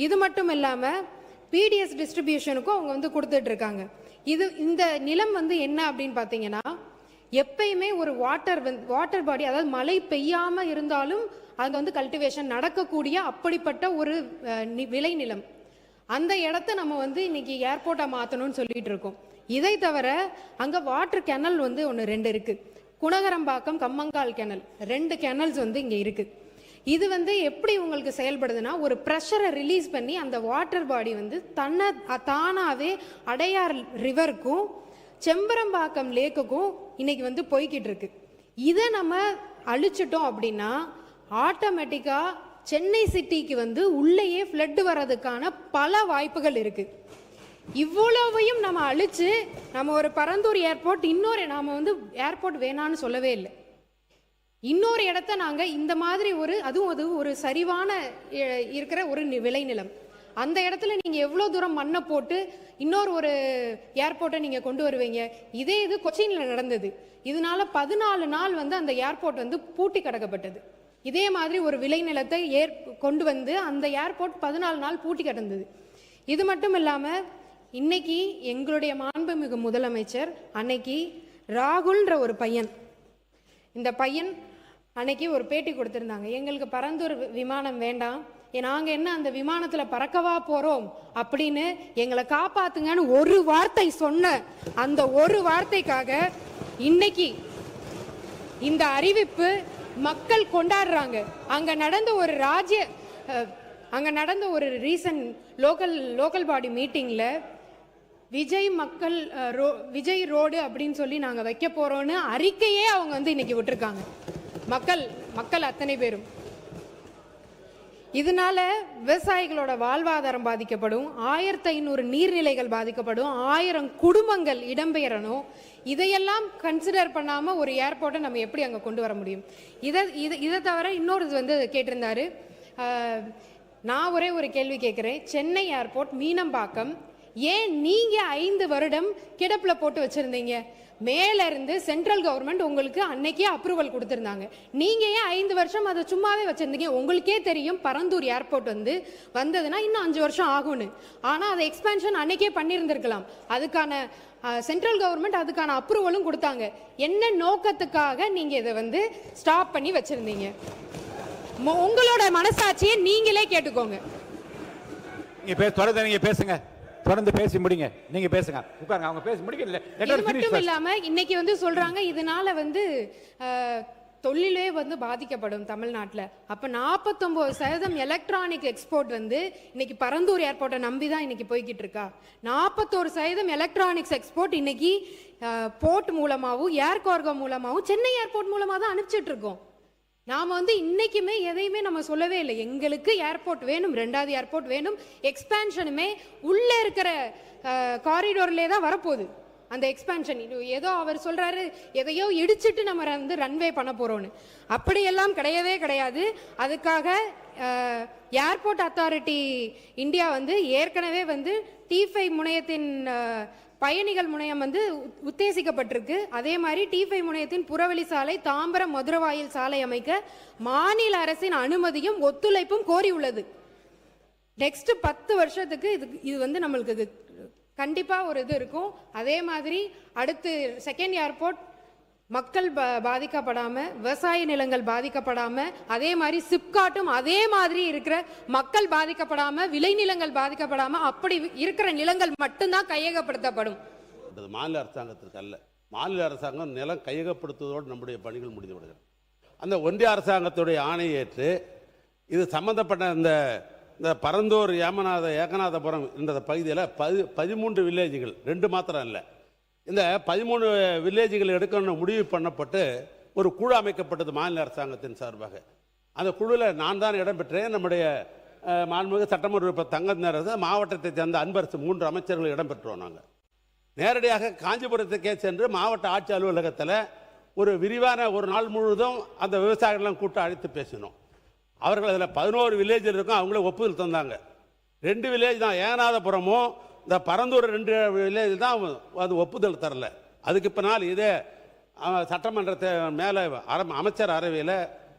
இது மட்டும் இல்லாமல் பிடிஎஸ் டிஸ்ட்ரிபியூஷனுக்கும் அவங்க வந்து கொடுத்துட்டு இருக்காங்க. இந்த நிலம் வந்து என்ன அப்படின்னு பார்த்தீங்கன்னா, எப்பயுமே ஒரு வாட்டர் பாடி, அதாவது மழை பெய்யாம இருந்தாலும் அங்கே வந்து கல்டிவேஷன் நடக்கக்கூடிய அப்படிப்பட்ட ஒரு விளைநிலம். அந்த இடத்த நம்ம வந்து இன்னைக்கு ஏர்போர்ட்டாக மாற்றணும்னு சொல்லிட்டு இருக்கோம். இதை தவிர அங்கே வாட்டர் கெனல் வந்து 1-2 இருக்கு. குணகரம்பாக்கம், கம்மங்கால் கெனல், 2 கெனல்ஸ் வந்து இங்கே இருக்கு. இது வந்து எப்படி உங்களுக்கு செயல்படுதுன்னா, ஒரு ப்ரெஷரை ரிலீஸ் பண்ணி அந்த வாட்டர் பாடி வந்து தானாகவே அடையார் ரிவருக்கும் செம்பரம்பாக்கம் லேக்குக்கும் இன்னைக்கு வந்து போய்கிட்டு இருக்கு. இதை நம்ம அழிச்சிட்டோம் அப்படின்னா ஆட்டோமேட்டிக்காக சென்னை சிட்டிக்கு வந்து உள்ளேயே ஃப்ளட் வர்றதுக்கான பல வாய்ப்புகள் இருக்கு. இவ்வளவையும் நம்ம அழிச்சு நம்ம ஒரு பரந்தூர் ஏர்போர்ட், நாம வந்து ஏர்போர்ட் வேணான்னு சொல்லவே இல்லை. இன்னொரு இடத்த நாங்கள் இந்த மாதிரி அதுவும் ஒரு சரிவான இருக்கிற ஒரு விளைநிலம், அந்த இடத்துல நீங்கள் எவ்வளோ தூரம் மண்ணை போட்டு இன்னொரு ஒரு ஏர்போர்ட்டை நீங்கள் கொண்டு வருவீங்க? இது கொச்சினில் நடந்தது. இதனால 14 நாள் வந்து அந்த ஏர்போர்ட் வந்து பூட்டி கிடக்கப்பட்டது. இதே மாதிரி ஒரு விளைநிலத்தை கொண்டு வந்து அந்த ஏர்போர்ட் 14 நாள் பூட்டி கிடந்தது. இது மட்டும் இல்லாமல் இன்னைக்கு எங்களுடைய மாண்புமிகு முதலமைச்சர் அன்னைக்கு ராகுல்ன்ற ஒரு பையன், இந்த பையன் அன்னைக்கு ஒரு பேட்டி கொடுத்திருந்தாங்க. எங்களுக்கு பரந்தூர் விமானம் வேண்டாம், நாங்கள் என்ன அந்த விமானத்தில் பறக்கவா போகிறோம் அப்படின்னு எங்களை காப்பாத்துங்கன்னு ஒரு வார்த்தை சொன்ன அந்த ஒரு வார்த்தைக்காக இன்னைக்கு இந்த அறிவிப்பு மக்கள் கொண்டாடுறாங்க. அங்கே நடந்த ஒரு ரீசன்ட் லோக்கல் பாடி மீட்டிங்கில் விஜய் ரோடு அப்படின்னு சொல்லி நாங்கள் வைக்க போகிறோன்னு அறிக்கையே அவங்க வந்து இன்னைக்கு விட்டுருக்காங்க. மக்கள் அத்தனை பேரும். இதனால விவசாயிகளோட வாழ்வாதாரம் பாதிக்கப்படும், 1500 நீர்நிலைகள் பாதிக்கப்படும், 1000 குடும்பங்கள் இடம்பெயரணும். இதையெல்லாம் கன்சிடர் பண்ணாம ஒரு ஏர்போர்ட்டை நம்ம எப்படி அங்கே கொண்டு வர முடியும்? இதை தவிர இன்னொரு வந்து கேட்டிருந்தாரு. நான் ஒரே ஒரு கேள்வி கேட்குறேன். சென்னை ஏர்போர்ட் மீனம்பாக்கம் ஏன் நீங்க 5 வருடம் கிடப்புல போட்டு வச்சிருந்தீங்க? மேல இருந்து சென்ட்ரல் கவர்மெண்ட் உங்களுக்கு அன்னைக்கே அப்ரூவல் கொடுத்திருந்தாங்க. நீங்க ஏன் 5 வருஷம் அதை சும்மாவே வச்சிருந்தீங்க? உங்களுக்கே தெரியும் பரந்தூர் ஏர்போர்ட் வந்ததுன்னா இன்னும் 5 வருஷம் ஆகும்னு. ஆனா அதை எக்ஸ்பேன்ஷன் அன்னைக்கே பண்ணியிருந்திருக்கலாம். அதுக்கான சென்ட்ரல் கவர்மெண்ட் அதுக்கான அப்ரூவலும் கொடுத்தாங்க. என்ன நோக்கத்துக்காக நீங்க இதை வந்து ஸ்டாப் பண்ணி வச்சிருந்தீங்க? உங்களோட மனசாட்சியை நீங்களே கேட்டுக்கோங்க. நீங்க பேசுங்க, தொடர்ந்து பேசி முடிங்க. நீங்க பேசுங்க, உட்காருங்க. அவங்க பேசி முடிக்கல. இது மட்டும் இல்லாம இன்னைக்கு வந்து சொல்றாங்க இதனால வந்து தொழிலே வந்து பாதிக்கப்படும் தமிழ்நாட்டில். அப்ப 49% எலக்ட்ரானிக் எக்ஸ்போர்ட் வந்து இன்னைக்கு பரந்தூர் ஏர்போர்ட்டை நம்பி தான் இன்னைக்கு போய்கிட்டு இருக்கா. 41% எலக்ட்ரானிக்ஸ் எக்ஸ்போர்ட் இன்னைக்கு போர்ட் மூலமாகவும் ஏர் கார்கோ மூலமாகவும் சென்னை ஏர்போர்ட் மூலமாக தான் அனுப்பிச்சிட்டு இருக்கோம். நாம வந்து இன்னைக்குமே எதையுமே நம்ம சொல்லவே இல்லை. எங்களுக்கு ஏர்போர்ட் வேணும், 2வது ஏர்போர்ட் வேணும். எக்ஸ்பேன்ஷனுமே உள்ள இருக்கிற காரிடோர்லேயே தான் வரப்போகுது. அந்த எக்ஸ்பேன்ஷன் ஏதோ அவர் சொல்றாரு எதையோ இடிச்சிட்டு நம்ம வந்து ரன்வே பண்ண போறோம்னு. அப்படியெல்லாம் கிடையவே கிடையாது. அதுக்காக ஏர்போர்ட் அத்தாரிட்டி இந்தியா வந்து ஏற்கனவே வந்து T5 முனையத்தின் பயணிகள் முனையம் வந்து உத்தேசிக்கப்பட்டிருக்கு. அதே மாதிரி T5 முனையத்தின் புறவழி சாலை, தாம்பரம் மதுரவாயில் சாலை அமைக்க மாநில அரசின் அனுமதியும் ஒத்துழைப்பும் கோரியுள்ளது. நெக்ஸ்ட் 10 வருஷத்துக்கு இது வந்து நம்மளுக்கு கண்டிப்பாக ஒரு இது இருக்கும். அதே மாதிரி அடுத்து செகண்ட் ஏர்போர்ட் மக்கள் பாதிக்கப்படாமல், விவசாய நிலங்கள் பாதிக்கப்படாமல், அதே மாதிரி சிப்காட்டும் அதே மாதிரி இருக்கிற மக்கள் பாதிக்கப்படாமல், விளைநிலங்கள் பாதிக்கப்படாமல், அப்படி இருக்கிற நிலங்கள் மட்டும்தான் கையகப்படுத்தப்படும். மாநில அரசாங்கத்திற்கு அல்ல, மாநில அரசாங்கம் நிலம் கையகப்படுத்துவதோடு நம்முடைய பணிகள் முடிந்து விடுகிறது. அந்த ஒன்றிய அரசாங்கத்துடைய ஆணையை ஏற்று இது சம்பந்தப்பட்ட இந்த பரந்தூர் ஏகநாதபுரம் இந்த பகுதியில் 13 வில்லேஜுகள், 2 மாத்திரம் இல்லை, இந்த 13 வில்லேஜுகள் எடுக்கணும் முடிவு பண்ணப்பட்டு ஒரு குழு அமைக்கப்பட்டது மாநில அரசாங்கத்தின் சார்பாக. அந்த குழுவில் நான் தான் இடம்பெற்றேன். நம்முடைய மாண்புமிகு சட்டமன்ற உறுப்பினர் தங்கநேரரசு, மாவட்டத்தை சேர்ந்த அன்பரசு 3 அமைச்சர்கள் இடம்பெற்றோம். நாங்கள் நேரடியாக காஞ்சிபுரத்துக்கே சென்று மாவட்ட ஆட்சி அலுவலகத்தில் ஒரு விரிவான ஒரு நாள் முழுவதும் அந்த விவசாயிகளெல்லாம் கூட்ட அழைத்து பேசினோம். அவர்கள் அதில் 11 வில்லேஜில் இருக்கும், அவங்களே ஒப்புதல் தந்தாங்க. 2 வில்லேஜ் தான், ஏகநாதபுரமும் இந்த பரந்தூர் 2 வில்லேஜ் தான் அது ஒப்புதல் தரல. அதுக்கு பின்னால் இதே சட்டமன்றத்தை மேலே அமைச்சர் அறையில்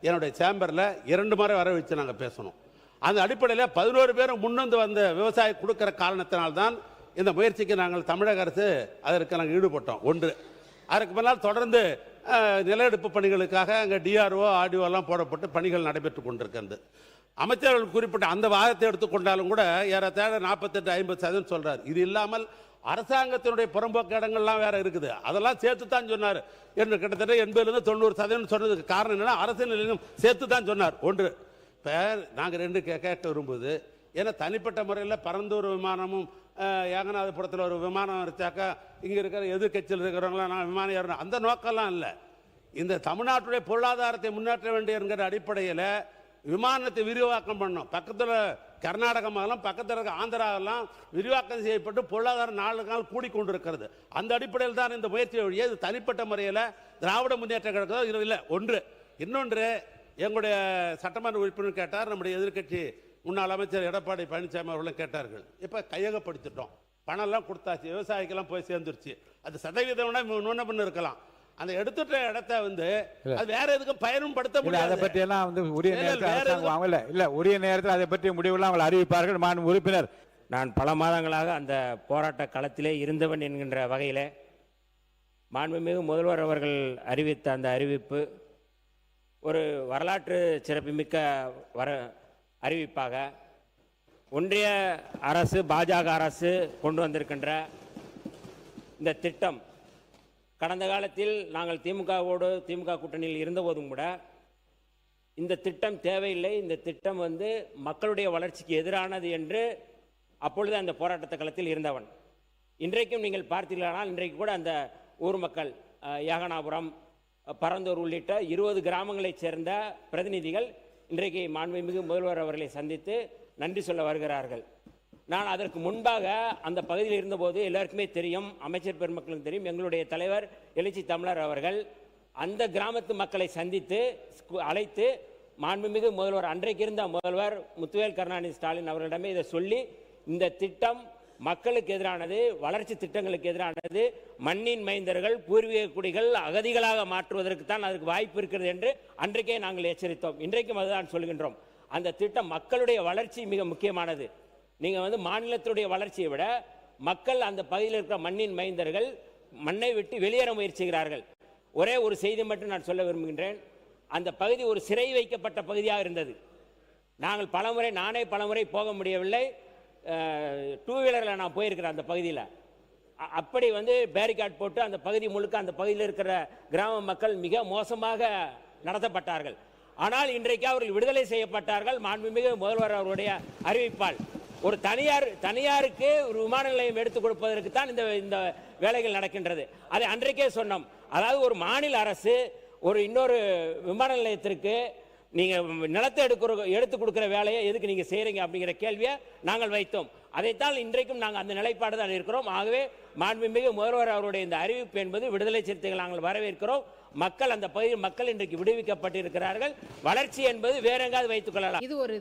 என்னுடைய சேம்பரில் 2 முறை வர வச்சு நாங்கள் பேசணும். அந்த அடிப்படையில் 11 பேரும் முன்வந்து வந்த விவசாயி கொடுக்குற காரணத்தினால்தான் இந்த முயற்சிக்கு நாங்கள் தமிழக அரசு அதற்கு நாங்கள் ஈடுபட்டோம். ஒன்று, அதற்கு பின்னால் தொடர்ந்து நில எடுப்பு பணிகளுக்காக அங்கே டிஆர்ஓ ஆர்டிஓ எல்லாம் போடப்பட்டு பணிகள் நடைபெற்று கொண்டிருக்கிறது. அமைச்சர்கள் குறிப்பிட்ட அந்த வாதத்தை எடுத்துக்கொண்டாலும் கூட ஏறத்தாழ 48-50% சொல்றாரு. இது இல்லாமல் அரசாங்கத்தினுடைய புறம்போக்கு இடங்கள்லாம் வேற இருக்குது, அதெல்லாம் சேர்த்து தான் சொன்னார் என்று கிட்டத்தட்ட 80-90% சொன்னதுக்கு காரணம் என்னன்னா அரசியல் சேர்த்து தான் சொன்னார். ஒன்று, இப்போ நாங்கள் 2 கேட்க விரும்புவது, ஏன்னா தனிப்பட்ட முறையில் பரந்தூர் விமானமும் ஏகநாதபுரத்தில் ஒரு விமானம் இருக்காக்கா இங்கே இருக்கிற எதிர்கட்சியில் இருக்கிறவங்களாம் நான் விமானம் ஏறணும், அந்த நோக்கம்லாம் இல்லை. இந்த தமிழ்நாட்டுடைய பொருளாதாரத்தை முன்னேற்ற வேண்டியங்கிற அடிப்படையில் விமானத்தை விரிவாக்கம் பண்ணோம். பக்கத்தில் கர்நாடகமாகலாம், பக்கத்தில் இருக்க ஆந்திராவெல்லாம் விரிவாக்கம் செய்யப்பட்டு பொருளாதாரம் நாளுக்கு நாள் கூடிக்கொண்டிருக்கிறது. அந்த அடிப்படையில் தான் இந்த முயற்சி வழியே இது தனிப்பட்ட முறையில் திராவிட முன்னேற்ற கழகம் இது இல்லை. ஒன்று, இன்னொன்று, எங்களுடைய சட்டமன்ற உறுப்பினர் கேட்டார், நம்முடைய எதிர்கட்சி முன்னாள் அமைச்சர் எடப்பாடி பழனிசாமி அவர்களும் கேட்டார்கள். இப்போ கையகப்படுத்திட்டோம், பணம்லாம் கொடுத்தாச்சு, விவசாயிக்கெல்லாம் போய் சேர்ந்துருச்சு. அது சதவீதம் முன்ன பின்ன இருக்கலாம். அந்த எடுத்துட்ட இடத்த அது வேற எதுக்கும் பயனும் படுத்த முடியாது. அதை பற்றி எல்லாம் உரிய நேரத்தில் உரிய நேரத்தில் அதை பற்றி முடிவுலாம் அவர்கள் அறிவிப்பார்கள். மாண்பு உறுப்பினர், நான் பல மாதங்களாக அந்த போராட்ட களத்திலே இருந்தவன் என்கின்ற வகையில் மாண்புமிகு முதல்வர் அவர்கள் அறிவித்த அந்த அறிவிப்பு ஒரு வரலாற்று சிறப்புமிக்க அறிவிப்பாக ஒன்றிய அரசு, பாஜக அரசு கொண்டு வந்திருக்கின்ற இந்த திட்டம், கடந்த காலத்தில் நாங்கள் திமுக கூட்டணியில் இருந்தபோதும் கூட இந்த திட்டம் தேவையில்லை, இந்த திட்டம் மக்களுடைய வளர்ச்சிக்கு எதிரானது என்று அப்பொழுது அந்த போராட்ட களத்தில் இருந்தவன். இன்றைக்கும் நீங்கள் பார்த்தீர்களானால் இன்றைக்கு கூட அந்த ஊர் மக்கள், ஏகனாபுரம், பரந்தூர் உள்ளிட்ட 20 கிராமங்களைச் சேர்ந்த பிரதிநிதிகள் இன்றைக்கு மாண்புமிகு முதல்வர் அவர்களை சந்தித்து நன்றி சொல்ல வருகிறார்கள். நான் அதற்கு முன்பாக அந்த பகுதியில் இருந்தபோது எல்லாருக்குமே தெரியும், அமைச்சர் பெருமக்களுக்கும் தெரியும், எங்களுடைய தலைவர் எழுச்சி தமிழர் அவர்கள் அந்த கிராமத்து மக்களை சந்தித்து அழைத்து மாண்புமிகு முதல்வர், அன்றைக்கு இருந்த முதல்வர் முத்துவேல் கருணாநிதி ஸ்டாலின் அவர்களிடமே இதை சொல்லி, இந்த திட்டம் மக்களுக்கு எதிரானது, வளர்ச்சி திட்டங்களுக்கு எதிரானது, மண்ணின் மைந்தர்கள், பூர்வீக குடிகள் அகதிகளாக மாற்றுவதற்கு தான் அதுக்கு வாய்ப்பு இருக்கிறது என்று அன்றைக்கே நாங்கள் எச்சரித்தோம். இன்றைக்கும் அதுதான் சொல்கின்றோம். அந்த திட்டம் மக்களுடைய வளர்ச்சி மிக முக்கியமானது. நீங்கள் மாநிலத்துடைய வளர்ச்சியை விட மக்கள், அந்த பகுதியில் இருக்கிற மண்ணின் மைந்தர்கள் மண்ணை விட்டு வெளியேற முயற்சிக்கிறார்கள். ஒரே ஒரு செய்தி மட்டும் நான் சொல்ல விரும்புகின்றேன். அந்த பகுதி ஒரு சிறை வைக்கப்பட்ட பகுதியாக இருந்தது. நானே பலமுறை போக முடியவில்லை. 2 வீலரில் நான் போயிருக்கிறேன் அந்த பகுதியில். அப்படி பேரிகார்ட் போட்டு அந்த பகுதி முழுக்க, அந்த பகுதியில் இருக்கிற கிராம மக்கள் மிக மோசமாக நடத்தப்பட்டார்கள். ஆனால் இன்றைக்கு அவர்கள் விடுதலை செய்யப்பட்டார்கள் மாண்புமிகு முதல்வர் அவருடைய அறிவிப்பால். ஒரு தனியாருக்கு ஒரு விமான நிலையம் எடுத்துக் கொடுப்பதற்கு தான் இந்த வேலைகள் நடக்கின்றது. அதை அன்றைக்கே சொன்னோம். அதாவது ஒரு மாநில அரசு இன்னொரு விமான நிலையத்திற்கு நீங்க நிலத்தை எடுத்து கொடுக்கிற வேலையை எதுக்கு நீங்க செய்யறீங்க அப்படிங்கிற கேள்வியை நாங்கள் வைத்தோம். அதைத்தான் இன்றைக்கும் நாங்கள் அந்த நிலைப்பாடு தான் இருக்கிறோம். ஆகவே மாண்புமிகு முதல்வர் அவருடைய இந்த அறிவிப்பு என்பது விடுதலை சிறுத்தைகள் நாங்கள் வரவேற்கிறோம். மக்கள், அந்த பகுதியில் மக்கள் இன்றைக்கு விடுவிக்கப்பட்டிருக்கிறார்கள். வளர்ச்சி என்பது வேற எங்காவது வைத்துக் கொள்ளலாம். இது ஒரு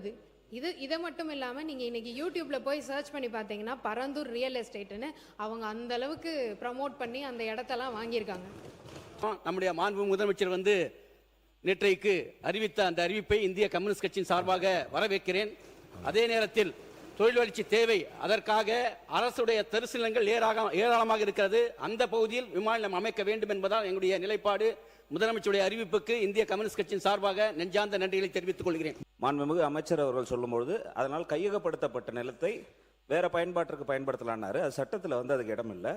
இதை மட்டும் இல்லாமல் நீங்கள் இன்னைக்கு யூடியூப்ல போய் சர்ச் பண்ணி பார்த்தீங்கன்னா பரந்தூர் ரியல் எஸ்டேட்னு அவங்க அந்த அளவுக்கு ப்ரமோட் பண்ணி அந்த இடத்தெல்லாம் வாங்கியிருக்காங்க. நம்முடைய மாண்பு முதலமைச்சர் நேற்றைக்கு அறிவித்த அந்த அறிவிப்பை இந்திய கம்யூனிஸ்ட் கட்சியின் சார்பாக வரவேற்கிறேன். அதே நேரத்தில் தொழில் வளர்ச்சி தேவை. அதற்காக அரசுடைய தரிசு நிலங்கள் ஏராளமாக இருக்கிறது. அந்த பகுதியில் விமான நிலையம் அமைக்க வேண்டும் என்பதால் எங்களுடைய நிலைப்பாடு. முதலமைச்சருடைய அறிவிப்புக்கு இந்திய கம்யூனிஸ்ட் கட்சியின் சார்பாக நெஞ்சார்ந்த நன்றிகளை தெரிவித்துக் கொள்கிறேன். மாண்புமிகு அமைச்சர் அவர்கள் சொல்லும்பொழுது அதனால் கையகப்படுத்தப்பட்ட நிலத்தை வேற பயன்பாட்டிற்கு பயன்படுத்தலான்னாரு. அது சட்டத்தில் அதுக்கு இடம் இல்லை.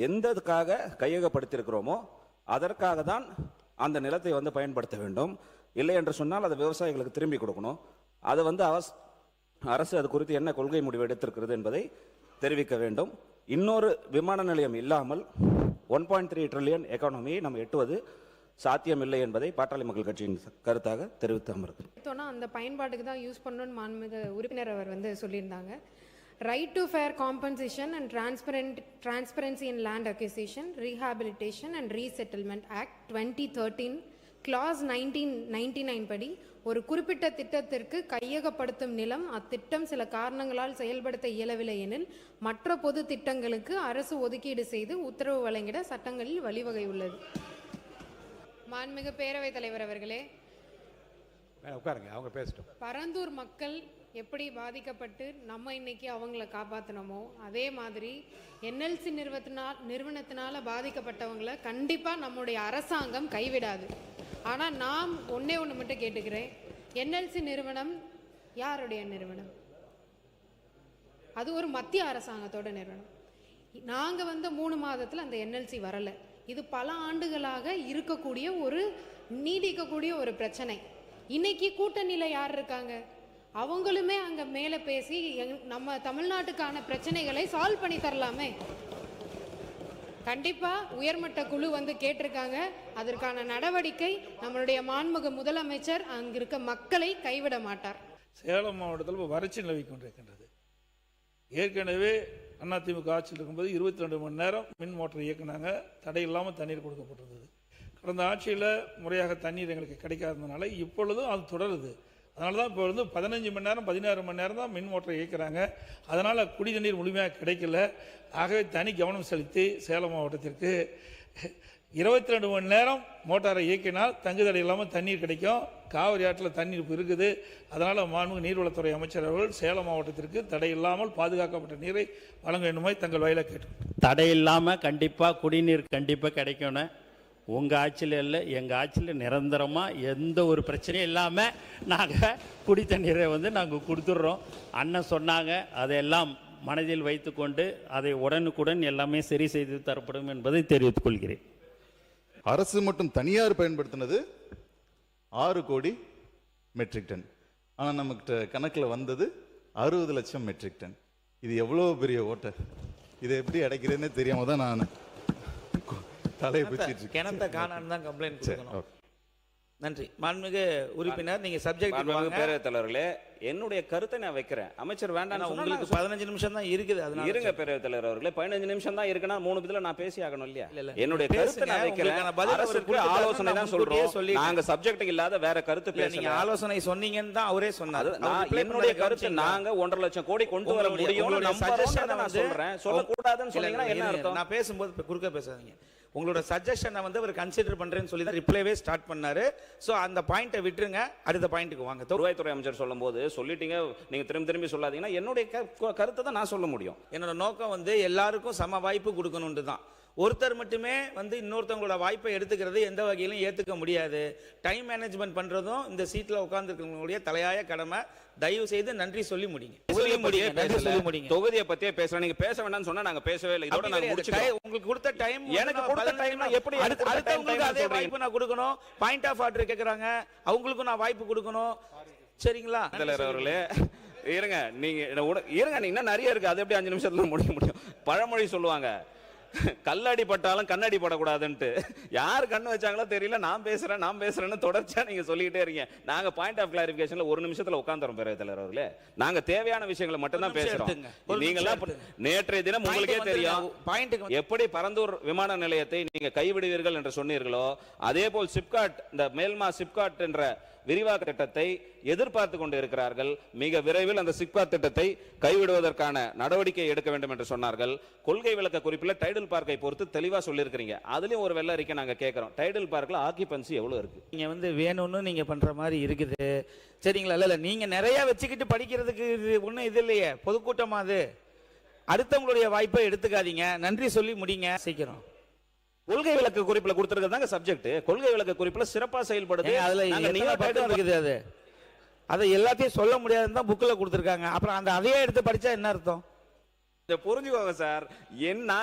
எந்ததுக்காக கையகப்படுத்தியிருக்கிறோமோ அதற்காக தான் அந்த நிலத்தை பயன்படுத்த வேண்டும். இல்லை என்று சொன்னால் அதை விவசாயிகளுக்கு திரும்பி கொடுக்கணும். அதை அரசு அது குறித்து என்ன கொள்கை முடிவு எடுத்திருக்கிறது என்பதை தெரிவிக்க வேண்டும். இன்னொரு விமான நிலையம் இல்லாமல் 1.3 ட்ரில்லியன் எக்கானமியை நம்ம எட்டுவது சாத்தியமில்லை என்பதை பாட்டாளி மக்கள் கட்சியின் கருத்தாக தெரிவித்து அமர்கிறோம். அந்த பயன்பாட்டுக்கு தான் யூஸ் பண்ணணும்னு மாண்புமிகு உறுப்பினர் அவர் சொல்லியிருந்தாங்க. Right to fair compensation and transparency in land acquisition, rehabilitation and resettlement act 2013 clause 1999 படி ஒரு குறிப்பிட்ட திட்டத்திற்கு கையகப்படுத்தும் நிலம் அத்திட்டம் சில காரணங்களால் செயல்படுத்த இயலவில்லை எனில் மற்ற பொது திட்டங்களுக்கு அரசு ஒதுக்கீடு செய்து உத்தரவு வழங்கிட சட்டங்களில் வழிவகை உள்ளது. மாண்புமிகு பேரவைத் தலைவர் அவர்களே, உட்காருங்க, அவங்க பேசட்டும். பரந்தூர் மக்கள் எப்படி பாதிக்கப்பட்டு நம்ம இன்னைக்கு அவங்கள காப்பாற்றணுமோ அதே மாதிரி என்எல்சி நிறுவனத்தினால பாதிக்கப்பட்டவங்களை கண்டிப்பாக நம்முடைய அரசாங்கம் கைவிடாது. ஆனால் நான் ஒன்று மட்டும் கேட்டுக்கிறேன், என்எல்சி நிறுவனம் யாருடைய நிறுவனம்? அது ஒரு மத்திய அரசாங்கத்தோட நிறுவனம். நாங்கள் 3 மாதத்தில் அந்த என்எல்சி வரலை. இது பல ஆண்டுகளாக இருக்கக்கூடிய நீடிக்கக்கூடிய ஒரு பிரச்சனை. இன்னைக்கு கூட்டணியில் யார் இருக்காங்க? அவங்களுமே அங்கே மேலே பேசி நம்ம தமிழ்நாட்டுக்கான பிரச்சனைகளை சால்வ் பண்ணி தரலாமே. கண்டிப்பாக உயர்மட்ட குழு கேட்டிருக்காங்க. அதற்கான நடவடிக்கை நம்மளுடைய மாண்புமிகு முதலமைச்சர் அங்கே இருக்க மக்களை கைவிட மாட்டார். சேலம் மாவட்டத்தில் வறட்சி நிலவி கொண்டிருக்கின்றது. ஏற்கனவே அதிமுக ஆட்சியில் இருக்கும்போது 22 மணி நேரம் மின் மோட்டர் இயக்குனாங்க. தடை இல்லாமல் தண்ணீர் கொடுக்கப்பட்டிருந்தது. கடந்த ஆட்சியில் முறையாக தண்ணீர் எங்களுக்கு கிடைக்காததுனால இப்பொழுதும் அது தொடருது. அதனால தான் இப்போ 15 மணி நேரம் 16 மணி நேரம் தான் மின் மோட்டரை இயக்குறாங்க. அதனால் குடி தண்ணீர் முழுமையாக கிடைக்கல. ஆகவே தனி கவனம் செலுத்தி சேலம் மாவட்டத்திற்கு 22 மணி நேரம் மோட்டாரை இயக்கினால் தங்குதடை இல்லாமல் தண்ணீர் கிடைக்கும். காவிரி ஆற்றில் தண்ணீர் இருக்குது. அதனால் மாண்புமிகு நீர்வளத்துறை அமைச்சர் அவர்கள் சேலம் மாவட்டத்திற்கு தடை இல்லாமல் பாதுகாக்கப்பட்ட நீரை வழங்க வேண்டுமாய் தங்கள் வாயில கேட்டு. தடை இல்லாமல் கண்டிப்பாக குடிநீர் கண்டிப்பாக கிடைக்கணும். உங்கள் ஆட்சியில் இல்லை, எங்கள் ஆட்சியில் நிரந்தரமாக எந்த ஒரு பிரச்சனையும் இல்லாமல் நாங்கள் குடி தண்ணீரை நாங்கள் கொடுத்துட்றோம். அண்ணன் சொன்னாங்க, அதையெல்லாம் மனதில் வைத்துக்கொண்டு அதை உடனுக்குடன் எல்லாமே சரி செய்து தரப்படும் என்பதை தெரிவித்துக் கொள்கிறேன். அரசு மற்றும் தனியார் பயன்படுத்தினது 6 கோடி மெட்ரிக் டன். ஆனால் நமக்கு கணக்கில் வந்தது 60 லட்சம் மெட்ரிக் டன். இது எவ்வளோ பெரிய ஓட்டை! இதை எப்படி அடைக்கிறதுன்னு தெரியாம தான் நான் தலையை பிடிச்சிட்டு கிணத்தை காணான்னு தான் கம்ப்ளைண்ட் கொடுக்கணும். நன்றி. மாண்புமிகு உறுப்பினர், நீங்க சப்ஜெக்ட் பேரவைத் தலைவர்களே, என்னுடைய கருத்தை நான் வைக்கிறேன். அமைச்சர் வேண்டாம், உங்களுக்கு 15 நிமிஷம் தான் இருக்குது. அதனால இருங்க பேரவைத் தலைவர் அவர்களே, 15 நிமிஷம் தான் இருக்குன்னா 3 பதில நான் பேசி ஆகணும் இல்லையா? என்னுடைய கருத்தை நான் வைக்கிறேன். அரசுக்கு ஆலோசனை தான் சொல்றோம். நாங்க சப்ஜெக்ட் இல்லாத வேற கருத்து பேசல. நீங்க ஆலோசனை சொன்னீங்கன்னு தான் அவரே சொன்னாரு. என்னுடைய கருத்து நாங்க 1.5 லட்சம் கோடி கொண்டு வர முடியும். நான் சொல்றேன், சொல்லக்கூடாதுன்னு சொன்னீங்கன்னா என்ன அர்த்தம்? நான் பேசும்போது குறுக்க பேசாதீங்க. உங்களோட சஜஷனை அவர் கன்சிடர் பண்றேன்னு சொல்லி தான் ரிப்ளைவே ஸ்டார்ட் பண்ணாரு. சோ அந்த பாயிண்ட்டை விட்டுருங்க, அடுத்த பாயிண்ட்டுக்கு வாங்க. வருவாய்த்துறை அமைச்சர் சொல்லும்போது சொல்லிட்டீங்க, நீங்க திரும்பி சொல்லாதீங்கன்னா என்னுடைய கருத்தை தான் நான் சொல்ல முடியும். என்னோட நோக்கம் எல்லாருக்கும் சம வாய்ப்பு கொடுக்கணும்னு தான். ஒருத்தர் மட்டுமே இன்னொருத்தவங்களோட வாய்ப்பை எடுத்துக்கிறது எந்த வகையிலும் ஏற்றுக்க முடியாது. டைம் மேனேஜ்மெண்ட் பண்றதும் இந்த சீட்ல உட்கார்ந்துருக்கவங்களுடைய தலையாய கடமை. தயவு செய்து நன்றி சொல்லி முடிங்க. தொகுதியை பத்தியே பேசுறேன். நீங்க பேச வேண்டாம்னு சொன்னா நாங்க பேசவே இல்லை. இதோட நாங்க முடிச்சுட்டோம். உங்களுக்கு கொடுத்த டைம், எனக்கு கொடுத்த டைம்னா எப்படி அடுத்தவங்களுக்கு அதே வாய்ப்பு நான் கொடுக்கணும். பாயிண்ட் ஆஃப் ஆர்டர் கேக்குறாங்க, அவங்களுக்கும் நான் வாய்ப்பு கொடுக்கணும். சரிங்களா தலைவர் அவர்களே? இருங்க, நீங்க இன்னும் நிறைய இருக்கு. அது எப்படி 5 நிமிஷத்துல முடிக்க முடியும்? பழமொழி சொல்லுவாங்க, கல்லடி பட்டாலும் கண்ணடி படக்கூடாதுன்ட்டு. யார் கண்ணு வச்சாங்களோ தெரியல. நான் பேசுறேன்னு தொடர்ச்சியா நீங்க சொல்லிக்கிட்டே இருக்கீங்க. நாங்க பாயிண்ட் ஆஃப் கிளாரிபிகேஷன்ல 1 நிமிஷத்துல உட்கார்ந்துறோம் பேரவைத் தலைவர் அவர்களே. நாங்க தேவையான விஷயங்களை மட்டும் தான் பேசுறோம். நீங்களாம் நேற்றைய தினம் உங்களுக்கே தெரியும் எப்படி பரந்தூர் விமான நிலையத்தை நீங்க கைவிடுவீர்கள் என்று சொன்னீர்களோ, அதே போல் சிப்காட், இந்த மேல்மா சிப்காட் என்ற விரிவாக்க திட்டத்தை எதிர்பார்த்து கொண்டு இருக்கிறார்கள். மிக விரைவில் அந்த சிப்காட் திட்டத்தை கைவிடுவதற்கான நடவடிக்கை எடுக்க வேண்டும் என்று சொன்னார்கள். கொள்கை விளக்க குறிப்பில் டைடல் பார்க்கை பொறுத்து தெளிவா சொல்லியிருக்கிறீங்க. அதுலயும் ஒரு வெள்ள அறிக்கை நாங்க கேட்கறோம். டைடல் பார்க்ல ஆக்கியபன்சி எவ்வளவு இருக்கு? நீங்க வந்து வேணும்னு நீங்க பண்ற மாதிரி இருக்குது. சரிங்களா? இல்ல நீங்க நிறைய வச்சுக்கிட்டு படிக்கிறதுக்கு ஒன்றும் இது இல்லையே, பொதுக்கூட்டமா அது. அடுத்தவங்களுடைய வாய்ப்பை எடுத்துக்காதீங்க. நன்றி சொல்லி முடிங்க சீக்கிரம். கொள்கை விளக்க குறிப்புல கொடுத்திருக்கிறதாங்க சப்ஜெக்ட். கொள்கை விளக்க குறிப்புல சிறப்பா செயல்படுது. அதுல நீங்க பக்கம் இருக்குது அது. அதை எல்லாத்தையும் சொல்ல முடியாதுன்னு தான் புக்கில் கொடுத்துருக்காங்க. அப்புறம் அந்த அதையே எடுத்து படிச்சா என்ன அர்த்தம்? இதை புரிஞ்சுக்கோங்க சார். என்ன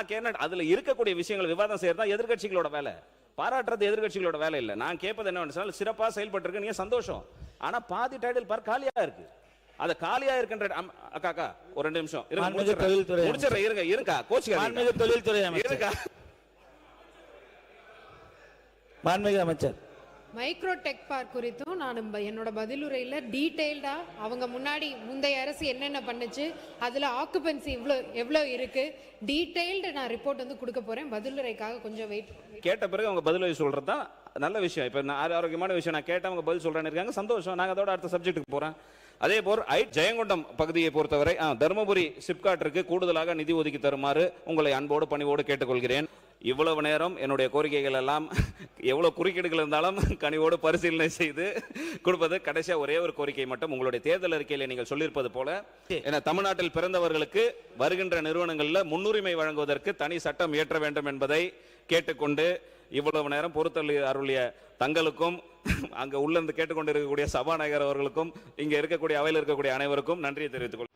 அதுல இருக்கக்கூடிய விஷயங்கள் விவாதம் செய்யறதா எதிர்கட்சிகளோட வேலை. பாராட்டுறது எதிர்கட்சிகளோட வேலை இல்லை. நான் கேட்பது என்ன, சிறப்பா செயல்பட்டு இருக்கு, நீங்க சந்தோஷம். ஆனா பாதி டைட்டில் பார்க் காலியா இருக்கு. அது காலியா இருக்கின்ற அக்கா ஒரு 2 நிமிஷம் முடிச்சிடுறேன். இருங்க கோச்சுக்காதீங்க. தொழில்துறை இருங்க. மாண்புமிகு அமைச்சர், மைக்ரோ டெக் பார்க் குறித்தும் நான் என்னோட பதிலுரையில் டீட்டெயில்டாக அவங்க முந்தைய அரசு என்னென்ன பண்ணுச்சு, அதில் ஆக்குபென்சி எவ்வளோ இருக்கு, டீட்டெயில்டு நான் ரிப்போர்ட் வந்து கொடுக்க போகிறேன். பதிலுரைக்காக கொஞ்சம் வெயிட். கேட்ட பிறகு அவங்க பதிலுரை சொல்கிறது தான் நல்ல விஷயம். இப்போ நான் ஆரோக்கியமான விஷயம் நான் கேட்டேன், அவங்க பதில் சொல்கிறேன்னு இருக்காங்க, சந்தோஷம். நாங்கள் அதோட அடுத்த சப்ஜெக்ட்டுக்கு போகிறேன். அதே போல் ஜெயங்கொண்டம் பகுதியை பொறுத்தவரை தருமபுரி சிப்காட்டிற்கு கூடுதலாக நிதி ஒதுக்கி தருமாறு உங்களை அன்போடு பணிவோடு கேட்டுக்கொள்கிறேன். இவ்வளவு நேரம் என்னுடைய கோரிக்கைகள் எல்லாம் எவ்வளவு குறுக்கீடுகள் இருந்தாலும் கனிவோடு பரிசீலனை செய்து கொடுப்பது. கடைசியா ஒரே ஒரு கோரிக்கை மட்டும், உங்களுடைய தேர்தல் அறிக்கையில நீங்கள் சொல்லியிருப்பது போல தமிழ்நாட்டில் பிறந்தவர்களுக்கு வருகின்ற நிறுவனங்களில் முன்னுரிமை வழங்குவதற்கு தனி சட்டம் இயற்ற வேண்டும் என்பதை கேட்டுக்கொண்டு இவ்வளவு நேரம் பொறுத்தல் அருளிய தங்களுக்கும் அங்க உள்ள இருந்து கேட்டுக்கொண்டு இருக்கக்கூடிய சபாநாயகர் அவர்களுக்கும் இங்க இருக்கக்கூடிய அவையில் இருக்கக்கூடிய அனைவருக்கும் நன்றியை தெரிவித்துக் கொள்கிறேன்.